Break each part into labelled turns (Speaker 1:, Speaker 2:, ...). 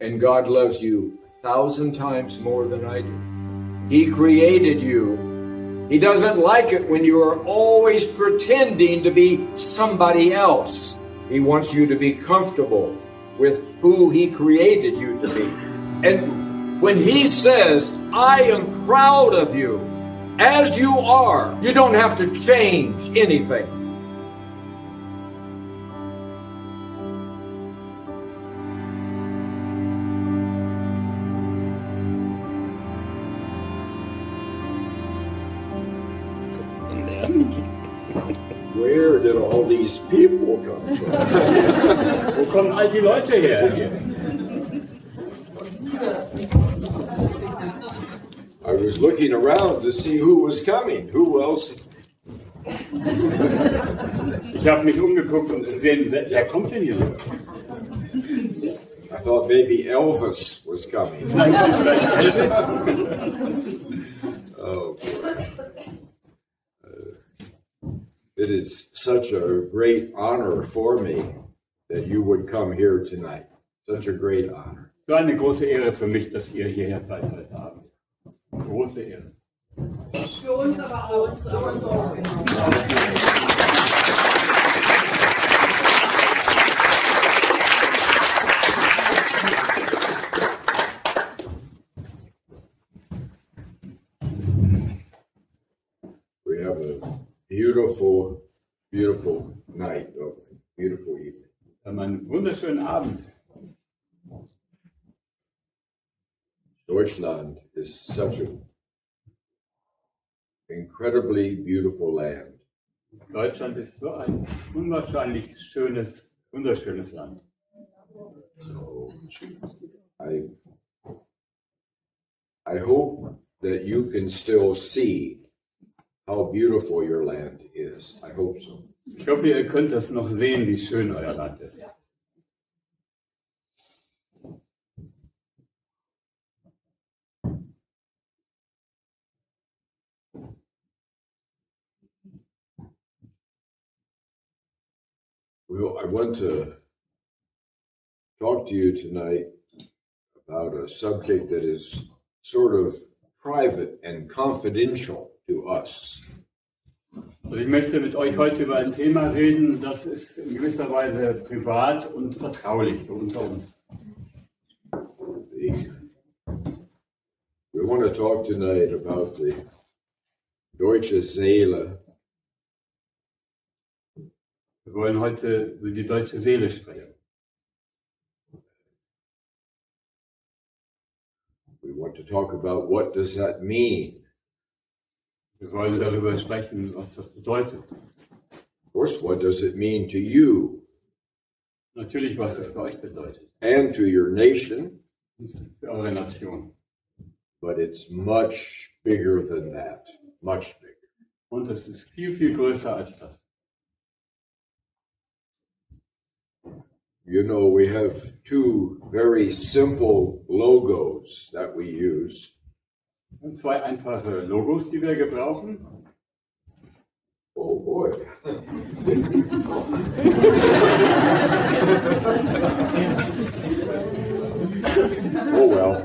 Speaker 1: And God loves you 1,000 times more than I do. He created you. He doesn't like it when you are always pretending to be somebody else. He wants you to be comfortable with who He created you to be. And when He says, I am proud of you, as you are, you don't have to change anything. Where did all these people come from?
Speaker 2: Wo kommen all die Leute her hier?
Speaker 1: I was looking around to see who was coming. Who else?
Speaker 2: Ich habe mich umgeguckt, um zu sehen, wer kommt denn hier?
Speaker 1: I thought maybe Elvis was coming.
Speaker 2: Vielleicht kommt Elvis.
Speaker 1: Oh boy. It is such a great honor for me that you would come here tonight. Such a great honor.
Speaker 2: So eine große Ehre für mich, dass ihr hierher seid heute Abend. Große Ehre.
Speaker 3: Für uns aber auch. Für uns auch.
Speaker 1: We have a beautiful, beautiful night, beautiful evening.
Speaker 2: Wir haben einen wunderschönen Abend.
Speaker 1: Deutschland is such an incredibly beautiful land.
Speaker 2: Deutschland ist so ein unwahrscheinlich schönes, wunderschönes Land.
Speaker 1: So, I hope that you can still see how beautiful your land is. I hope so.
Speaker 2: Ich hoffe, ihr könnt das noch sehen, wie schön euer Land ist.
Speaker 1: Well, I want to talk to you tonight about a subject that is sort of private and confidential to us.
Speaker 2: Also ich möchte mit euch heute über ein Thema reden, das ist in gewisser Weise privat und vertraulich so unter uns.
Speaker 1: We want to talk tonight about the deutsche Seele.
Speaker 2: Wir wollen heute über die deutsche Seele sprechen.
Speaker 1: We want to talk about what does that mean.
Speaker 2: Wir wollen darüber sprechen, was das bedeutet.
Speaker 1: Of course, what does it mean to you?
Speaker 2: Natürlich, was es für euch bedeutet.
Speaker 1: And to your nation.
Speaker 2: Und für eure Nation.
Speaker 1: But it's much bigger than that. Much bigger.
Speaker 2: Und es ist viel, viel größer als das.
Speaker 1: You know, we have two very simple logos that we use.
Speaker 2: Und zwei einfache Logos, die wir gebrauchen.
Speaker 1: Oh boy. Oh well.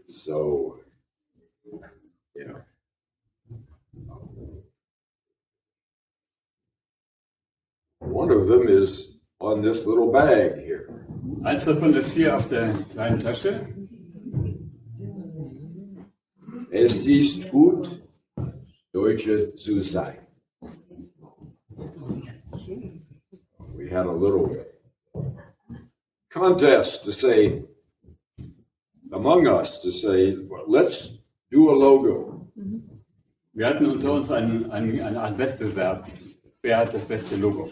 Speaker 1: So, yeah. One of them is on this little bag here.
Speaker 2: Eins davon ist hier auf der kleinen Tasche.
Speaker 1: Es ist gut, Deutsche zu sein. We had a little contest to say, among us, to say, well, let's do a logo.
Speaker 2: Wir hatten unter uns eine Art Wettbewerb. Wer hat das beste Logo?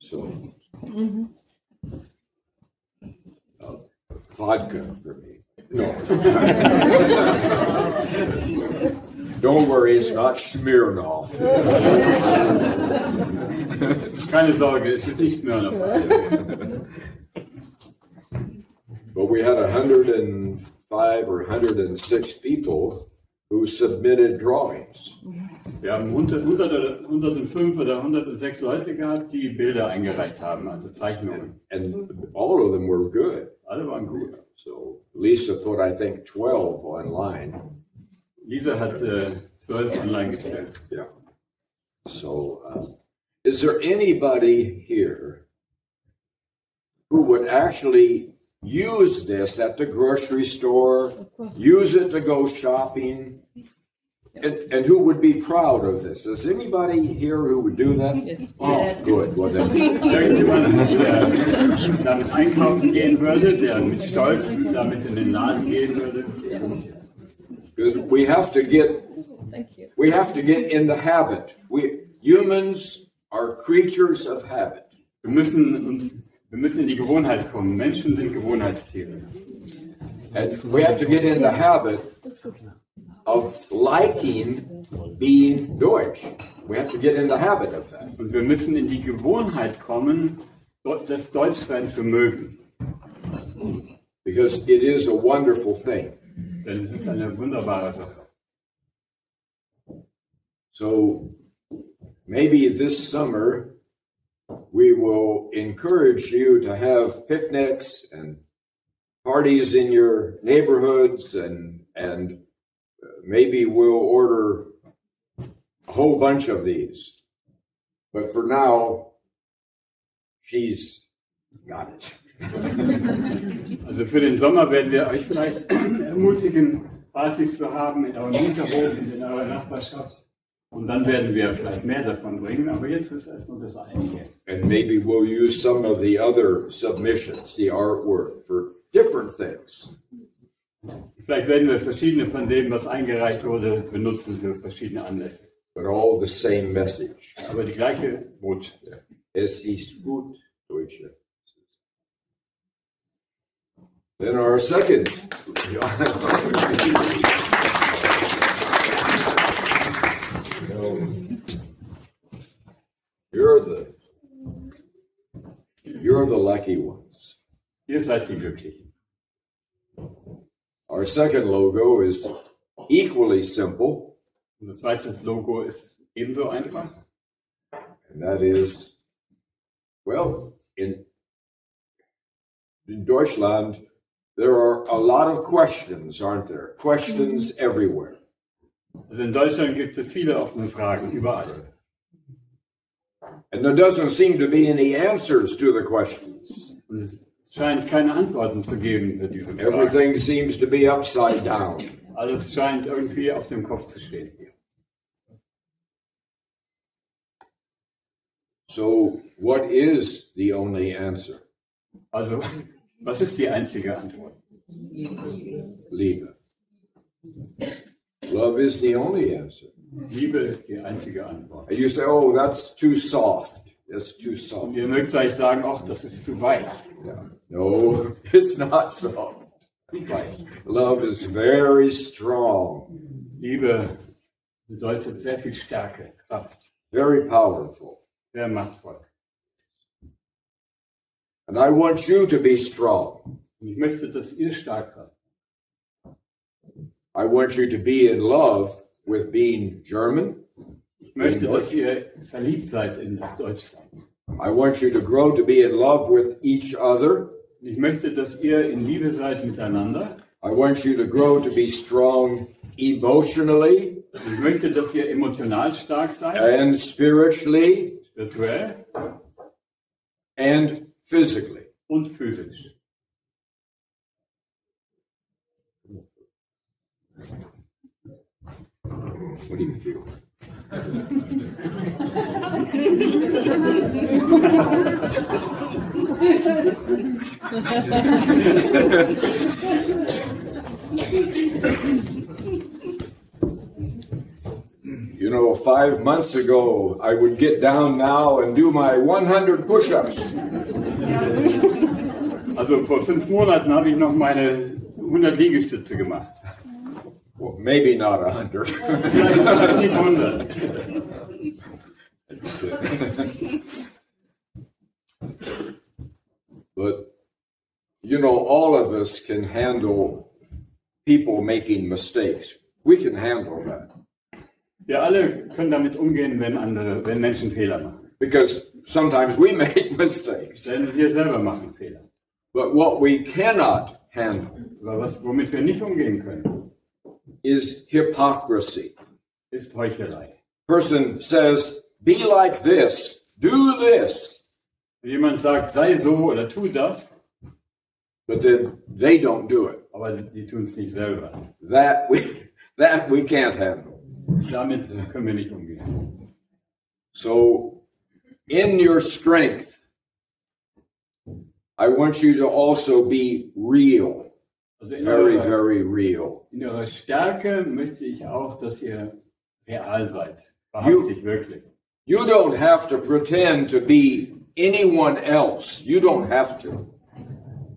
Speaker 1: So, vodka for me. No. Don't worry, it's not Smirnoff.
Speaker 2: Keine Sorge, es ist nicht mehr noch.
Speaker 1: But we had 105 or 106 people who submitted drawings.
Speaker 2: Wir haben 105 oder 106 Leute gehabt, die Bilder eingereicht haben, also Zeichnungen.
Speaker 1: And all of them were good.
Speaker 2: Alle waren gut.
Speaker 1: So Lisa put, I think, 12 online.
Speaker 2: Lisa hat 12 online gestellt.
Speaker 1: Yeah. So, is there anybody here who would actually use this at the grocery store, use it to go shopping, and who would be proud of this? Is anybody here who would do that?
Speaker 3: Yes.
Speaker 1: Oh, good. Well, then.
Speaker 2: Irgendjemand, der damit einkaufen gehen würde, der mit Stolz damit in den Laden gehen würde.
Speaker 1: Because we have to get in the habit. Humans are creatures of habit.
Speaker 2: Wir müssen in die Gewohnheit kommen. Menschen sind Gewohnheitstiere.
Speaker 1: And we have to get in the habit of liking being Deutsch. We have to get in the habit of that.
Speaker 2: Und wir müssen in die Gewohnheit kommen, das Deutschsein zu mögen.
Speaker 1: Because it is a wonderful thing.
Speaker 2: Denn es ist eine wunderbare Sache.
Speaker 1: So maybe this summer we will encourage you to have picnics and parties in your neighborhoods, and maybe we'll order a whole bunch of these. But for now, she's got it.
Speaker 2: Also für den Sommer werden wir euch vielleicht ermutigen, Partys zu haben in eurem Hinterhof und in eurer Nachbarschaft. Und dann werden wir vielleicht mehr davon bringen, aber jetzt ist erstmal das eine.
Speaker 1: And maybe we'll use some of the other submissions, the artwork, for different things.
Speaker 2: Vielleicht werden wir verschiedene von dem, was eingereicht wurde, benutzen für verschiedene Anlässe.
Speaker 1: But all the same message.
Speaker 2: Aber die gleiche Botschaft.
Speaker 1: Es ist gut, Deutsche. Then our second. You're the lucky ones.
Speaker 2: Ihr seid die Glücklichen.
Speaker 1: Our second logo is equally simple.
Speaker 2: Unser zweites Logo ist ebenso einfach.
Speaker 1: And that is, well, in Deutschland, there are a lot of questions, aren't there? Questions everywhere.
Speaker 2: Also in Deutschland gibt es viele offene Fragen, überall.
Speaker 1: And there doesn't seem to be any answers to the questions.
Speaker 2: Und es scheint keine Antworten zu geben für diese Fragen.
Speaker 1: Everything seems to be upside down.
Speaker 2: Alles scheint irgendwie auf dem Kopf zu stehen.
Speaker 1: So, what is the only answer?
Speaker 2: Also, was ist die einzige Antwort?
Speaker 1: Liebe. Love is the only answer.
Speaker 2: Liebe ist die einzige Antwort.
Speaker 1: And you say, oh, that's too soft. That's too soft.
Speaker 2: Und ihr mögt gleich sagen, ach, das ist zu weich.
Speaker 1: Yeah. No, it's not soft. Love is very strong.
Speaker 2: Liebe bedeutet sehr viel Stärke, Kraft.
Speaker 1: Very powerful.
Speaker 2: Sehr machtvoll.
Speaker 1: And I want you to be strong.
Speaker 2: Und ich möchte, dass ihr stark seid.
Speaker 1: I want you to be in love with being German.
Speaker 2: Ich möchte, dass ihr verliebt seid in das Deutschland.
Speaker 1: I want you to grow to be in love with each other.
Speaker 2: Ich möchte, dass ihr in Liebe seid miteinander.
Speaker 1: I want you to grow to be strong emotionally.
Speaker 2: Ich möchte, dass ihr emotional stark seid.
Speaker 1: And spiritually.
Speaker 2: Spirituell.
Speaker 1: And physically.
Speaker 2: Und physisch.
Speaker 1: What do you feel? You know, 5 months ago, I would get down now and do my 100 push-ups.
Speaker 2: Also vor 5 Monaten habe ich noch meine 100 Liegestütze gemacht.
Speaker 1: Well, maybe not 100.
Speaker 2: Vielleicht nicht 100.
Speaker 1: But, you know, all of us can handle people making mistakes. We can handle that.
Speaker 2: Wir alle können damit umgehen, wenn Menschen Fehler machen.
Speaker 1: Because sometimes we make mistakes.
Speaker 2: Denn wir selber machen Fehler.
Speaker 1: But what we cannot handle
Speaker 2: Aber womit wir nicht umgehen können,
Speaker 1: is hypocrisy.
Speaker 2: ist Heuchelei.
Speaker 1: Person says, be like this, do this,
Speaker 2: Wenn jemand sagt, sei so oder tu das,
Speaker 1: but then they don't do it.
Speaker 2: aber die tun es nicht selber.
Speaker 1: That we can't handle.
Speaker 2: Damit können wir nicht umgehen.
Speaker 1: So, in your strength, I want you to also be real.
Speaker 2: Also
Speaker 1: Very real.
Speaker 2: in eurer Stärke möchte ich auch, dass ihr real seid. Wahrhaftig, wirklich.
Speaker 1: You don't have to pretend to be anyone else. You don't have to.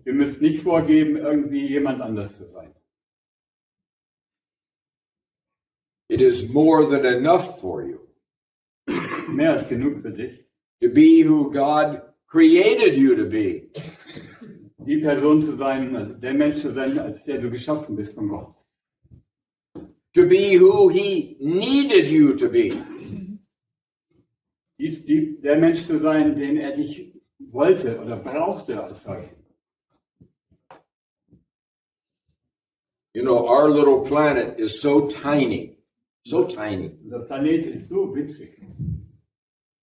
Speaker 2: Ihr müsst nicht vorgeben, irgendwie jemand anders zu sein.
Speaker 1: It is more than enough for you
Speaker 2: Mehr als genug für dich.
Speaker 1: to be who God created you to be.
Speaker 2: Die Person zu sein, also der Mensch zu sein, als der du geschaffen bist von Gott.
Speaker 1: To be who He needed you to be.
Speaker 2: Der Mensch zu sein, den er dich wollte oder brauchte als solchen.
Speaker 1: You know, our little planet is so tiny,
Speaker 2: Unser Planet ist so winzig,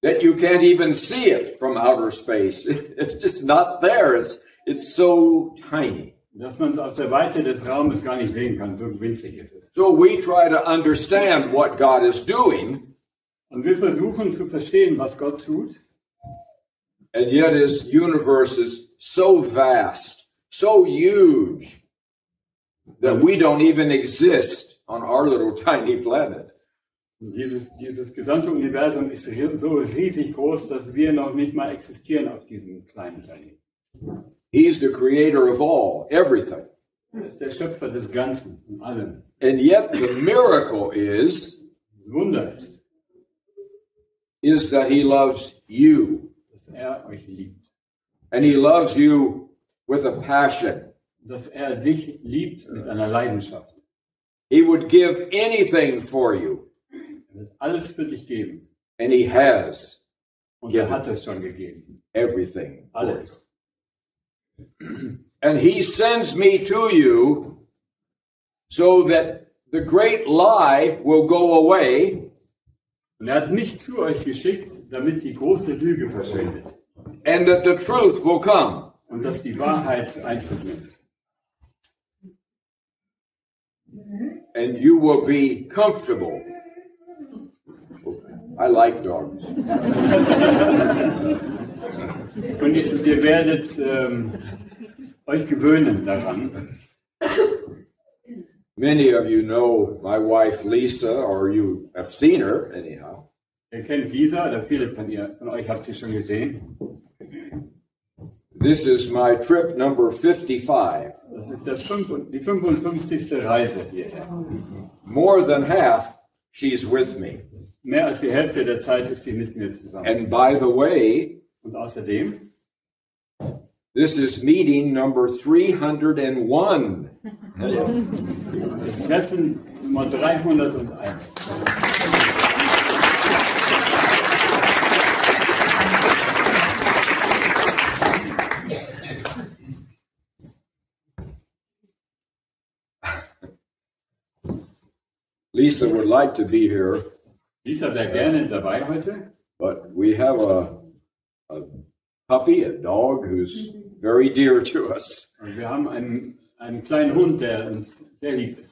Speaker 1: that you can't even see it from outer space. It's just not there. It's so tiny.
Speaker 2: dass man es aus der Weite des Raumes gar nicht sehen kann, so winzig ist es.
Speaker 1: So we try to understand what God is doing,
Speaker 2: Und wir versuchen zu verstehen, was Gott tut,
Speaker 1: and yet His universe is so vast, so huge, that we don't even exist on our little tiny planet.
Speaker 2: und dieses gesamte Universum ist so riesig groß, dass wir noch nicht mal existieren auf diesem kleinen Planeten.
Speaker 1: He's the creator of all, everything.
Speaker 2: Er ist der Schöpfer des Ganzen und allem.
Speaker 1: And yet the miracle is
Speaker 2: Das Wunder ist,
Speaker 1: that He loves you.
Speaker 2: dass er euch liebt.
Speaker 1: And He loves you with a passion.
Speaker 2: Dass er dich liebt mit einer Leidenschaft.
Speaker 1: He would give anything for you.
Speaker 2: Er wird alles für dich geben.
Speaker 1: And He has
Speaker 2: Und er hat es schon gegeben.
Speaker 1: everything for you.
Speaker 2: Alles.
Speaker 1: And He sends me to you so that the great lie will go away
Speaker 2: Und er hat mich zu euch geschickt, damit die große Lüge verschwindet.
Speaker 1: and that the truth will come.
Speaker 2: Und dass die Wahrheit Einzug nimmt.
Speaker 1: And you will be comfortable. I like dogs.
Speaker 2: Und ihr werdet euch gewöhnen daran.
Speaker 1: Many of you know my wife Lisa, or you have seen her anyhow.
Speaker 2: Ihr kennt Lisa, oder viele von euch habt sie schon gesehen.
Speaker 1: This is my trip number 55.
Speaker 2: Das ist die 55. Reise hierher.
Speaker 1: More than half, she's with me.
Speaker 2: Mehr als die Hälfte der Zeit ist sie mit mir zusammen.
Speaker 1: And by the way,
Speaker 2: Und außerdem,
Speaker 1: this is meeting number 301.
Speaker 2: das Treffen Nummer 301.
Speaker 1: Lisa would like to be here,
Speaker 2: Lisa wäre gerne dabei heute,
Speaker 1: but we have a puppy, a dog, who's very dear to us.
Speaker 2: und wir haben einen kleinen Hund, der uns sehr lieb ist.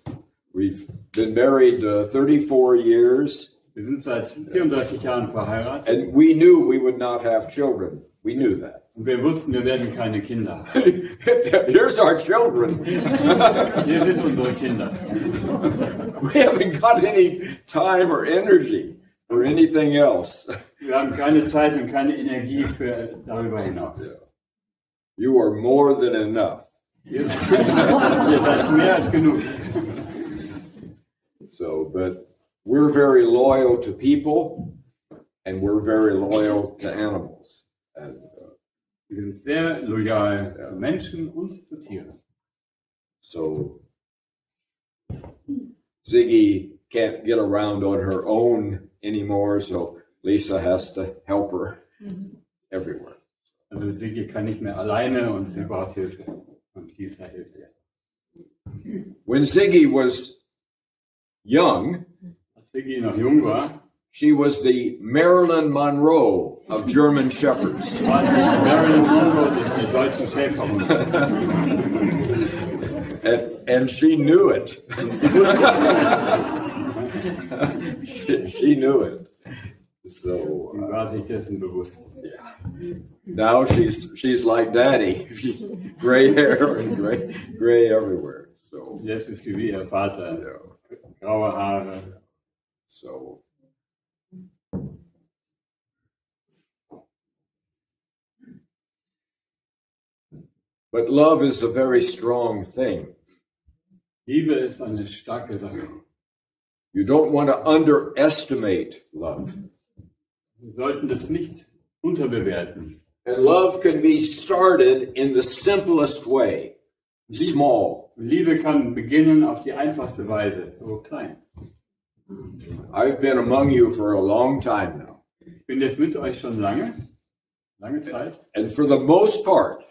Speaker 1: We've been married 34 years,
Speaker 2: Wir sind seit 34 Jahren verheiratet
Speaker 1: and we knew we would not have children. We knew that.
Speaker 2: und wir wussten, wir werden keine Kinder haben.
Speaker 1: Here's our children.
Speaker 2: Hier sind unsere Kinder.
Speaker 1: We haven't got any time or energy for anything else.
Speaker 2: Wir haben keine Zeit und keine Energie für darüber hinaus.
Speaker 1: You are more than enough.
Speaker 2: Ihr seid mehr als genug.
Speaker 1: So, but we're very loyal to people, and we're very loyal to animals. And
Speaker 2: Wir sind sehr loyal zu Menschen und zu Tieren.
Speaker 1: so Ziggy can't get around on her own anymore, so Lisa has to help her everywhere.
Speaker 2: Also Siggi kann nicht mehr alleine und sie braucht Hilfe. Und Lisa hilft ihr.
Speaker 1: When Ziggy was young,
Speaker 2: Als Siggi noch jung war,
Speaker 1: she was the Marilyn Monroe of German Shepherds.
Speaker 2: war sie Marilyn Monroe der deutschen Schäferhunde.
Speaker 1: And she knew it. she knew it. So
Speaker 2: Und war sich dessen bewusst.
Speaker 1: yeah. Now she's like Daddy. She's gray hair and gray everywhere. So
Speaker 2: Jetzt ist sie wie ihr Vater.
Speaker 1: yeah.
Speaker 2: Graue Haare.
Speaker 1: So but love is a very strong thing.
Speaker 2: Liebe ist eine starke Sache.
Speaker 1: You don't want to underestimate love.
Speaker 2: Wir sollten das nicht unterbewerten.
Speaker 1: And love can be started in the simplest way, small.
Speaker 2: Liebe kann beginnen auf die einfachste Weise, so klein.
Speaker 1: I've been among you for a long time now.
Speaker 2: Ich bin jetzt mit euch schon lange Zeit.
Speaker 1: And for the most part,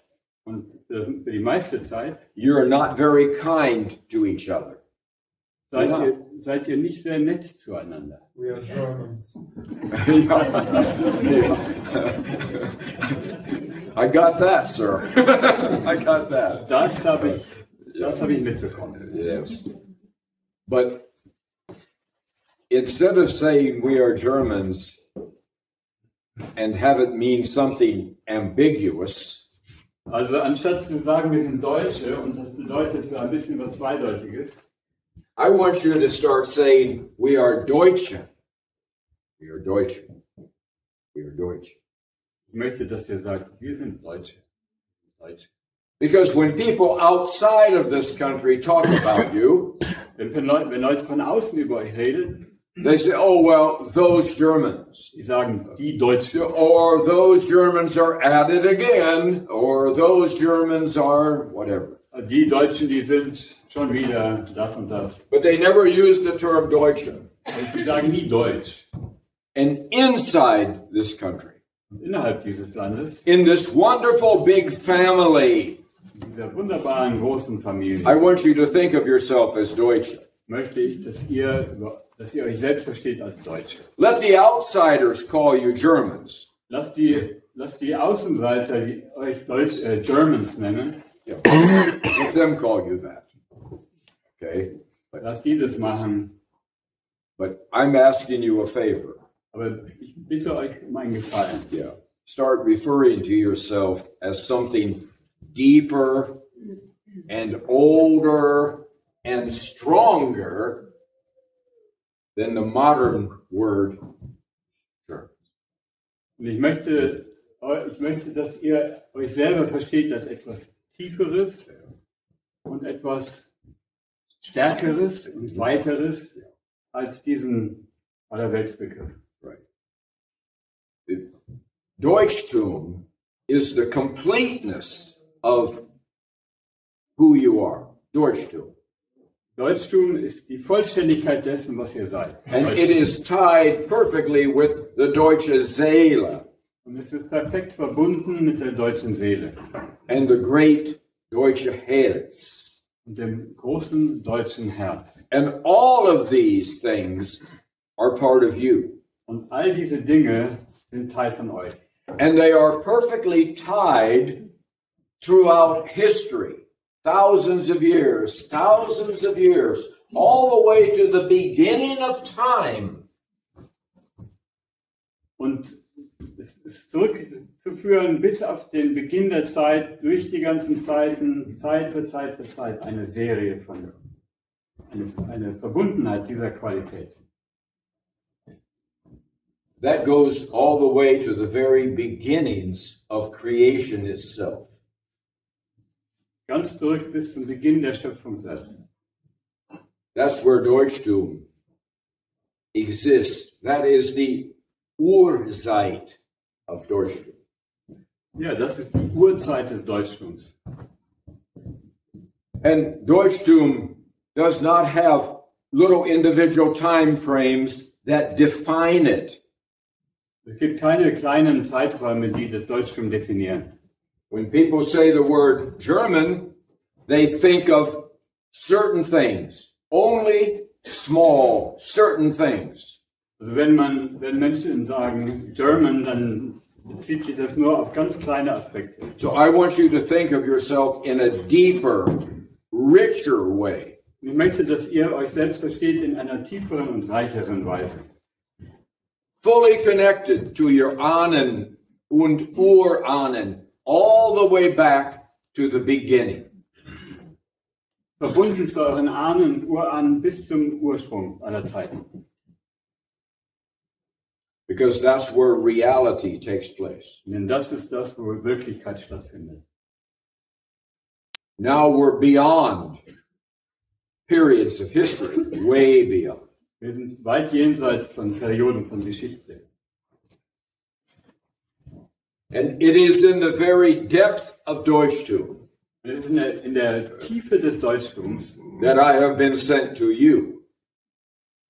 Speaker 2: Und für die meiste Zeit
Speaker 1: you're not very kind to each other.
Speaker 2: seid ihr nicht sehr nett zueinander.
Speaker 4: We are Germans.
Speaker 1: I got that, sir. I got that.
Speaker 2: Das habe ich mitbekommen.
Speaker 1: Yes. But instead of saying we are Germans and have it mean something ambiguous,
Speaker 2: Also anstatt zu sagen, wir sind Deutsche und das bedeutet so ein bisschen was Zweideutiges,
Speaker 1: I want you to start saying we are Deutsche. We are Deutsche. We are Deutsche.
Speaker 2: ich möchte, dass ihr sagt, wir sind Deutsche. Deutsche.
Speaker 1: Because when people outside of this country talk about you,
Speaker 2: Wenn Leute von außen über euch reden,
Speaker 1: they say, oh, well, those Germans.
Speaker 2: die sagen, die Deutsche.
Speaker 1: Or those Germans are at it again. Or those Germans are whatever.
Speaker 2: Die Deutschen, die sind schon wieder das und das.
Speaker 1: But they never use the term Deutsche.
Speaker 2: Und sie sagen nie Deutsch.
Speaker 1: And inside this country,
Speaker 2: Und innerhalb dieses Landes,
Speaker 1: in this wonderful big family,
Speaker 2: in dieser wunderbaren großen Familie,
Speaker 1: I want you to think of yourself as Deutsche.
Speaker 2: möchte ich, dass ihr euch selbst versteht als Deutsche.
Speaker 1: Let the outsiders call you Germans.
Speaker 2: Lasst die Außenseiter, die euch Germans nennen,
Speaker 1: Yeah. Let them call you that. Okay?
Speaker 2: lasst die das machen.
Speaker 1: But I'm asking you a favor.
Speaker 2: Aber ich bitte euch um einen Gefallen.
Speaker 1: Yeah. Start referring to yourself as something deeper and older and stronger than the modern word German.
Speaker 2: Und ich möchte, dass ihr euch selber versteht als etwas Tieferes und etwas Stärkeres und Weiteres als diesen Allerweltsbegriff.
Speaker 1: Right. Deutschtum is the completeness of who you are. Deutschtum.
Speaker 2: Deutschtum ist die Vollständigkeit dessen, was ihr seid.
Speaker 1: And it is tied perfectly with the deutsche Seele
Speaker 2: Und es ist perfekt verbunden mit der deutschen Seele
Speaker 1: and the great deutsche Herz.
Speaker 2: und dem großen deutschen Herz.
Speaker 1: And all of these things are part of you.
Speaker 2: Und all diese Dinge sind Teil von euch.
Speaker 1: And they are perfectly tied throughout history. Thousands of years, all the way to the beginning of time.
Speaker 2: Und es ist zurückzuführen bis auf den Beginn der Zeit, durch die ganzen Zeiten, Zeit für Zeit, eine Serie von, eine Verbundenheit dieser Qualität.
Speaker 1: That goes all the way to the very beginnings of creation itself.
Speaker 2: Ganz zurück bis zum Beginn der Schöpfung selbst.
Speaker 1: That's where Deutschtum exists. That is the Urzeit of Deutschtum.
Speaker 2: Ja, das ist die Urzeit des Deutschtums.
Speaker 1: And Deutschtum does not have little individual time frames that define it.
Speaker 2: Es gibt keine kleinen Zeiträume, die das Deutschtum definieren.
Speaker 1: When people say the word German, they think of certain things, only small, certain things.
Speaker 2: Also wenn Menschen sagen German, dann bezieht sich das nur auf ganz kleine Aspekte.
Speaker 1: So I want you to think of yourself in a deeper, richer way.
Speaker 2: Ich möchte, dass ihr euch selbst versteht in einer tieferen und reicheren Weise.
Speaker 1: Fully connected to your Ahnen und Urahnen, all the way back to the beginning.
Speaker 2: Verbunden zu euren Ahnen und Urahnen bis zum Ursprung aller Zeiten.
Speaker 1: Because that's where reality takes place.
Speaker 2: Denn das ist das, wo Wirklichkeit stattfindet.
Speaker 1: Now we're beyond periods of history, way beyond.
Speaker 2: Wir sind weit jenseits von Perioden von Geschichte.
Speaker 1: And it is in the very depth of Deutschtum
Speaker 2: Es ist in der Tiefe des Deutschtums,
Speaker 1: that I have been sent to you.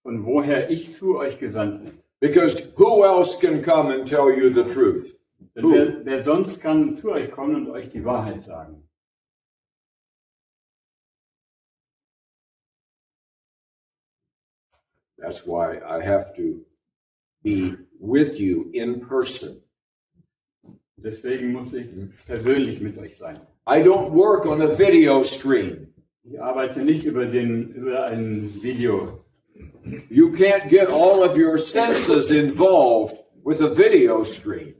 Speaker 2: von woher ich zu euch gesandt bin.
Speaker 1: Because who else can come and tell you the truth?
Speaker 2: Denn wer sonst kann zu euch kommen und euch die Wahrheit sagen?
Speaker 1: That's why I have to be with you in person.
Speaker 2: Deswegen muss ich persönlich mit euch sein.
Speaker 1: I don't work on a video screen.
Speaker 2: Ich arbeite nicht über ein Video.
Speaker 1: You can't get all of your senses involved with a video screen.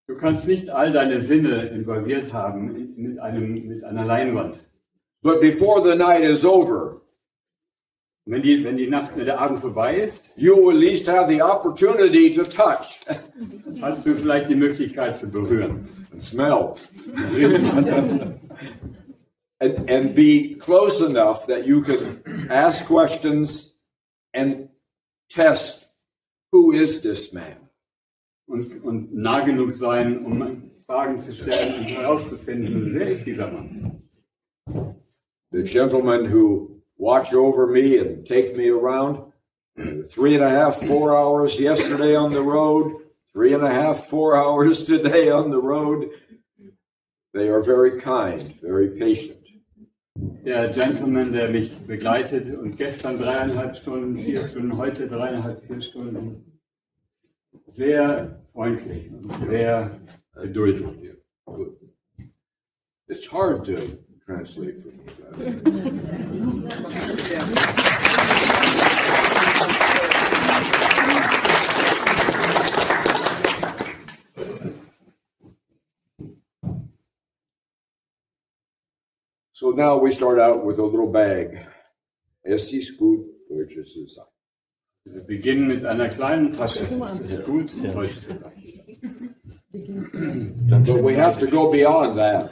Speaker 2: Du kannst nicht all deine Sinne involviert haben mit einer Leinwand.
Speaker 1: But before the night is over,
Speaker 2: Wenn der Abend vorbei ist,
Speaker 1: you will at least have the opportunity to touch
Speaker 2: hast du vielleicht die Möglichkeit zu berühren.
Speaker 1: and smell and be close enough that you can ask questions and test, who is this man?
Speaker 2: Und nah genug sein, um Fragen zu stellen und herauszufinden, wer ist dieser Mann?
Speaker 1: The gentlemen who watch over me and take me around, 3.5, 4 hours yesterday on the road, 3.5, 4 hours today on the road. They are very kind, very patient.
Speaker 2: Der Gentleman, der mich begleitet und gestern 3,5 Stunden, 4 Stunden, heute 3,5, 4 Stunden, sehr freundlich und sehr geduldig.
Speaker 1: Good. It's hard to translate for me. So now we start out with a little bag. Es ist gut, Deutsches zu sein.
Speaker 2: Wir beginnen mit einer kleinen Tasche. Es ist gut, Deutsch zu sein.
Speaker 1: But we have to go beyond that.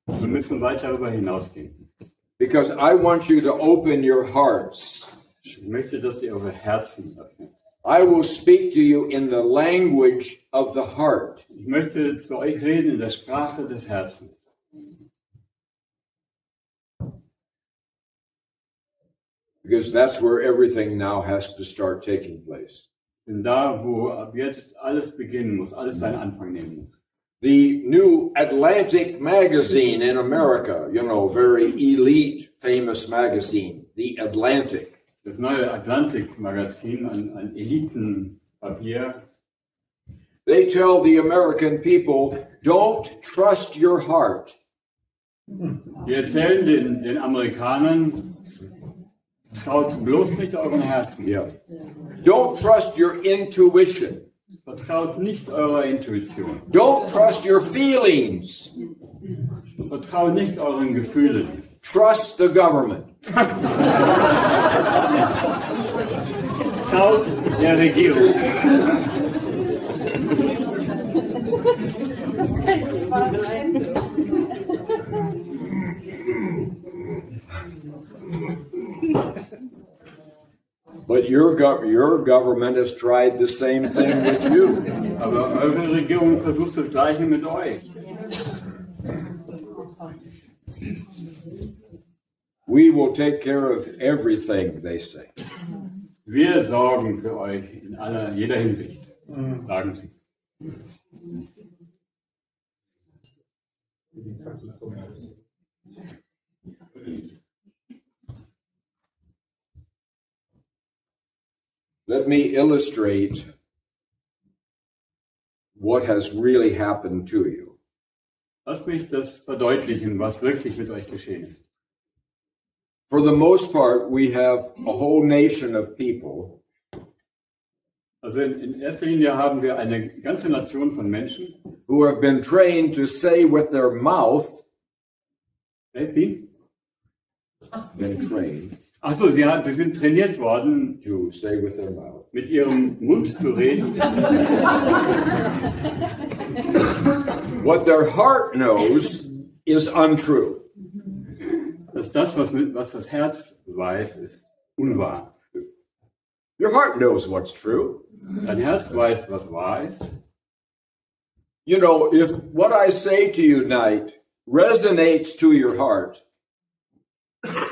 Speaker 2: Wir müssen weit darüber hinausgehen.
Speaker 1: Because I want you to open your hearts.
Speaker 2: Ich möchte, dass ihr eure Herzen öffnet.
Speaker 1: I will speak to you in the language of the heart.
Speaker 2: Ich möchte zu euch reden in der Sprache des Herzens.
Speaker 1: Because that's where everything now has to start taking place.
Speaker 2: Denn da, wo ab jetzt alles beginnen muss, alles seinen Anfang nehmen muss.
Speaker 1: The new Atlantic magazine in America, you know, very elite, famous magazine, The Atlantic.
Speaker 2: Das neue Atlantik-Magazin, ein Elitenpapier,
Speaker 1: They tell the American people, don't trust your heart.
Speaker 2: die erzählen den Amerikanern, traut bloß nicht euren Herzen.
Speaker 1: Yeah. Don't trust your intuition.
Speaker 2: Vertraut nicht eurer Intuition.
Speaker 1: Don't trust your feelings.
Speaker 2: Vertraut nicht euren Gefühlen.
Speaker 1: Trust the government.
Speaker 2: Traut der Regierung.
Speaker 1: But your government has tried the same thing with you.
Speaker 2: Aber eure Regierung versucht das Gleiche mit euch.
Speaker 1: We will take care of everything, they say.
Speaker 2: Wir sorgen für euch in jeder Hinsicht, sagen sie.
Speaker 1: Let me illustrate what has really happened to you.
Speaker 2: Lass mich das verdeutlichen, was wirklich mit euch geschehen ist.
Speaker 1: For the most part, we have a whole nation of people
Speaker 2: Also in erster Linie haben wir eine ganze Nation von Menschen,
Speaker 1: who have been trained to say with their mouth,
Speaker 2: die?
Speaker 1: been trained
Speaker 2: Achso, sie sind trainiert worden,
Speaker 1: to say with their mouth,
Speaker 2: mit ihrem Mund zu reden.
Speaker 1: what their heart knows is untrue.
Speaker 2: Dass das, was das Herz weiß, ist unwahr.
Speaker 1: Your heart knows what's true.
Speaker 2: Dein Herz weiß, was wahr ist.
Speaker 1: You know, if what I say to you tonight resonates to your heart,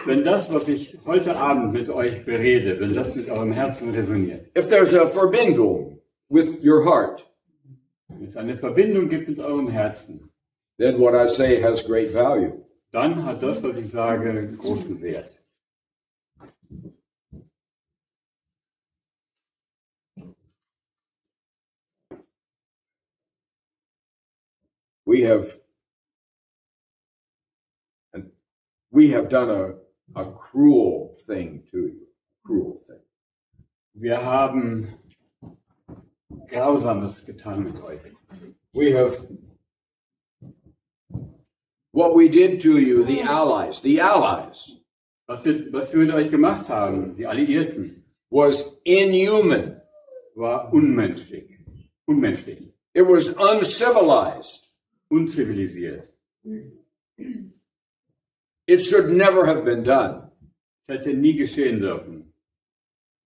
Speaker 2: Wenn das, was ich heute Abend mit euch berede, wenn das mit eurem Herzen resoniert,
Speaker 1: if there's a Verbindung with your heart,
Speaker 2: wenn es eine Verbindung gibt mit eurem Herzen,
Speaker 1: then what I say has great value.
Speaker 2: dann hat das, was ich sage, großen Wert.
Speaker 1: We have done a cruel thing to you. Cruel thing.
Speaker 2: Wir haben Grausames getan mit euch.
Speaker 1: We have what we did to you, the Allies,
Speaker 2: Was wir mit euch gemacht haben, die Alliierten,
Speaker 1: was inhuman.
Speaker 2: war unmenschlich.
Speaker 1: It was uncivilized.
Speaker 2: Unzivilisiert.
Speaker 1: It should never have been done.
Speaker 2: Es hätte nie geschehen dürfen.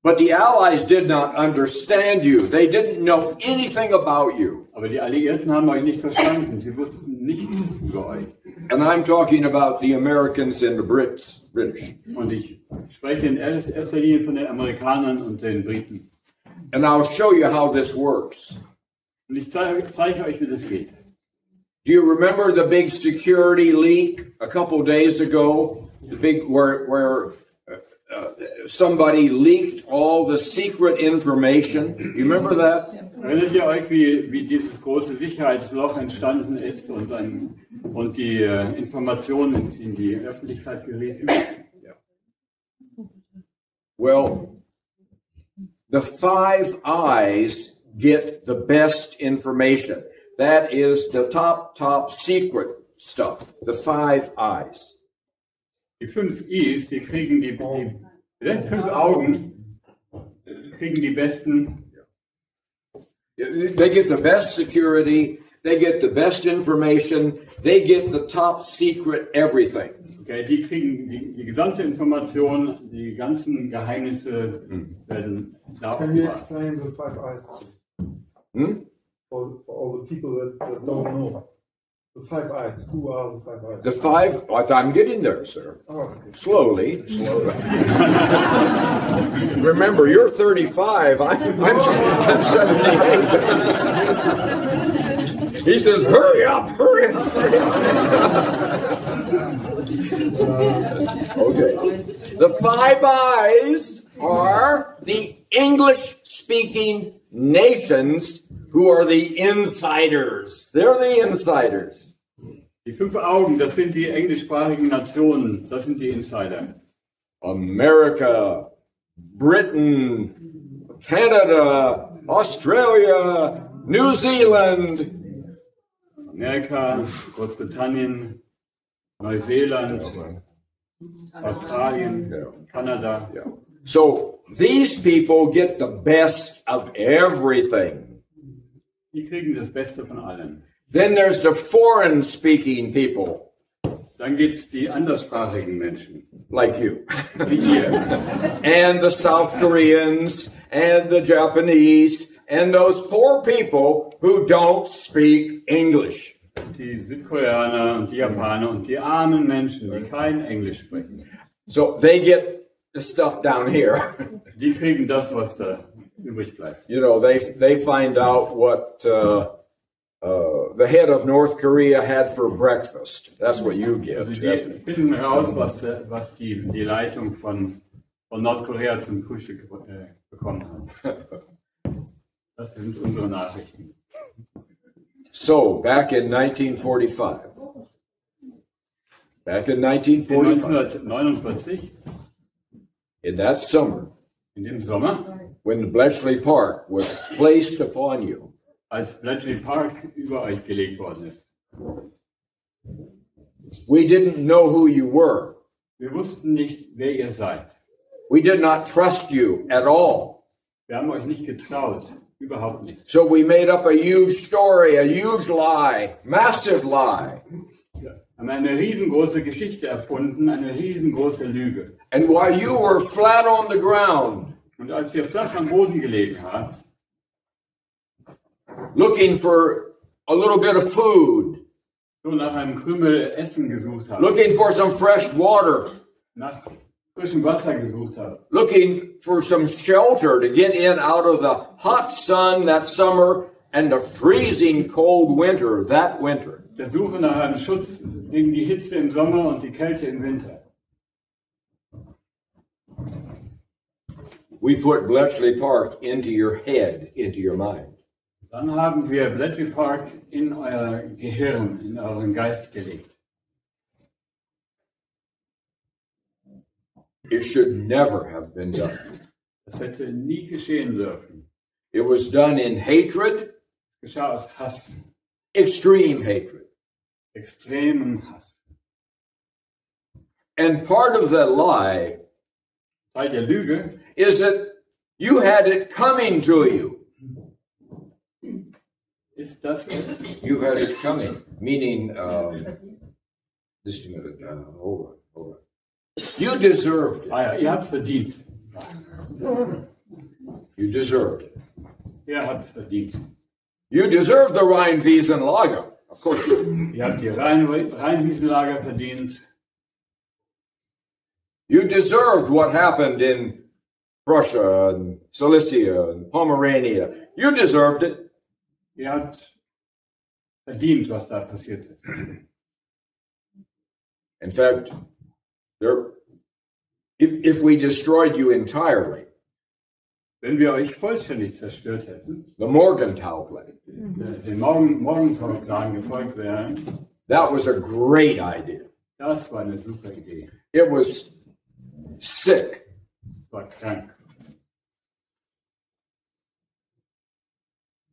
Speaker 1: But the Allies did not understand you. They didn't know anything about you.
Speaker 2: Aber die Alliierten haben euch nicht verstanden. Sie wussten nichts über euch.
Speaker 1: And I'm talking about the Americans and the British.
Speaker 2: Und ich spreche in erster Linie von den Amerikanern und den Briten.
Speaker 1: And I'll show you how this works.
Speaker 2: Und ich zeige euch, wie das geht.
Speaker 1: Do you remember the big security leak a couple days ago? The big where somebody leaked all the secret information. You remember that?
Speaker 2: Erinnert ihr euch, wie dieses große Sicherheitsloch entstanden ist und die Informationen in die Öffentlichkeit gerieten?
Speaker 1: Well, the Five Eyes get the best information. That is the top secret stuff. The Five Eyes.
Speaker 2: Die 5 I's, die kriegen die 5 Augen, kriegen die besten.
Speaker 1: They get the best security. They get the best information. They get the top secret everything.
Speaker 2: Okay, die kriegen die gesamte Information, die ganzen Geheimnisse werden da
Speaker 4: Can you
Speaker 2: offenbart.
Speaker 4: explain the 5 eyes, please? For all the people that don't know. The 5 eyes. Who are the 5 eyes?
Speaker 1: The five. I'm getting there, sir.
Speaker 4: Oh, okay.
Speaker 1: Slowly. Remember, you're 35. I'm 78. He says, "Hurry up! Hurry up! Hurry up!" Okay. The Five Eyes are the English-speaking nations who are the insiders. They're the insiders.
Speaker 2: Die 5 Augen, das sind die englischsprachigen Nationen, das sind die Insider.
Speaker 1: America, Britain, Canada, Australia, New Zealand.
Speaker 2: Amerika, Großbritannien, Neuseeland, Australien, Kanada.
Speaker 1: So these people get the best of everything.
Speaker 2: Die kriegen das Beste von allem.
Speaker 1: Then there's the foreign-speaking people,
Speaker 2: Dann gibt es die anderssprachigen Menschen,
Speaker 1: like you,
Speaker 2: wie ihr.
Speaker 1: and the South Koreans, and the Japanese, and those poor people who don't speak English.
Speaker 2: Die Südkoreaner und die Japaner und die armen Menschen, die kein Englisch sprechen.
Speaker 1: So they get the stuff down here.
Speaker 2: Die kriegen das, was da übrig bleibt.
Speaker 1: You know, they find out what the head of North Korea had for breakfast. That's what you get.
Speaker 2: Also die finden heraus, was die Leitung von Nordkorea zum Frühstück bekommen hat. Das sind unsere Nachrichten.
Speaker 1: So, back in 1945. Back in 1945.
Speaker 2: 1949,
Speaker 1: In that summer,
Speaker 2: in dem Sommer,
Speaker 1: when Bletchley Park was placed upon you,
Speaker 2: als Bletchley Park über euch gelegt worden ist.
Speaker 1: we didn't know who you were.
Speaker 2: Wir wussten nicht, wer ihr seid.
Speaker 1: We did not trust you at all.
Speaker 2: Wir haben euch nicht getraut, überhaupt nicht.
Speaker 1: So we made up a huge story, a huge lie, massive lie.
Speaker 2: Wir haben eine riesengroße Geschichte erfunden, eine riesengroße Lüge.
Speaker 1: And while you were flat on the ground,
Speaker 2: Und als ihr flach am Boden gelegen habt,
Speaker 1: looking for a little bit of food,
Speaker 2: so nach einem Krümel Essen gesucht habt,
Speaker 1: looking for some fresh water,
Speaker 2: nach frischem Wasser gesucht habt,
Speaker 1: looking for some shelter to get in out of the hot sun that summer and the freezing cold winter that winter.
Speaker 2: der Suche nach einem Schutz gegen die Hitze im Sommer und die Kälte im Winter.
Speaker 1: We put Bletchley Park into your head, into your mind.
Speaker 2: Dann haben wir Bletchley Park in euer Gehirn, in euren Geist gelegt.
Speaker 1: It should never have been done.
Speaker 2: Das hätte nie geschehen dürfen.
Speaker 1: It was done in hatred,
Speaker 2: Es geschah aus Hass,
Speaker 1: extreme hatred.
Speaker 2: extremen Hass.
Speaker 1: And part of the lie
Speaker 2: Teil der Lüge
Speaker 1: is that you had it coming to you.
Speaker 2: ist, dass
Speaker 1: You had it coming, meaning, just a minute, hold on. You deserved it.
Speaker 2: ihr habt es verdient.
Speaker 1: You deserved it.
Speaker 2: Ihr habt es verdient.
Speaker 1: You deserve the Rheinwiesenlager. Of course you do.
Speaker 2: Ihr habt die Rheinwiesenlager verdient.
Speaker 1: You deserved what happened in Prussia and Silesia and Pomerania. You deserved it.
Speaker 2: Ihr habt verdient, was da passiert ist.
Speaker 1: In fact, if we destroyed you entirely,
Speaker 2: Wenn wir euch vollständig zerstört hätten,
Speaker 1: the Morgenthau plan,
Speaker 2: den Morgenthau-Plan gefolgt wären,
Speaker 1: that was a great idea.
Speaker 2: das war eine super Idee.
Speaker 1: It was sick.
Speaker 2: Es war krank.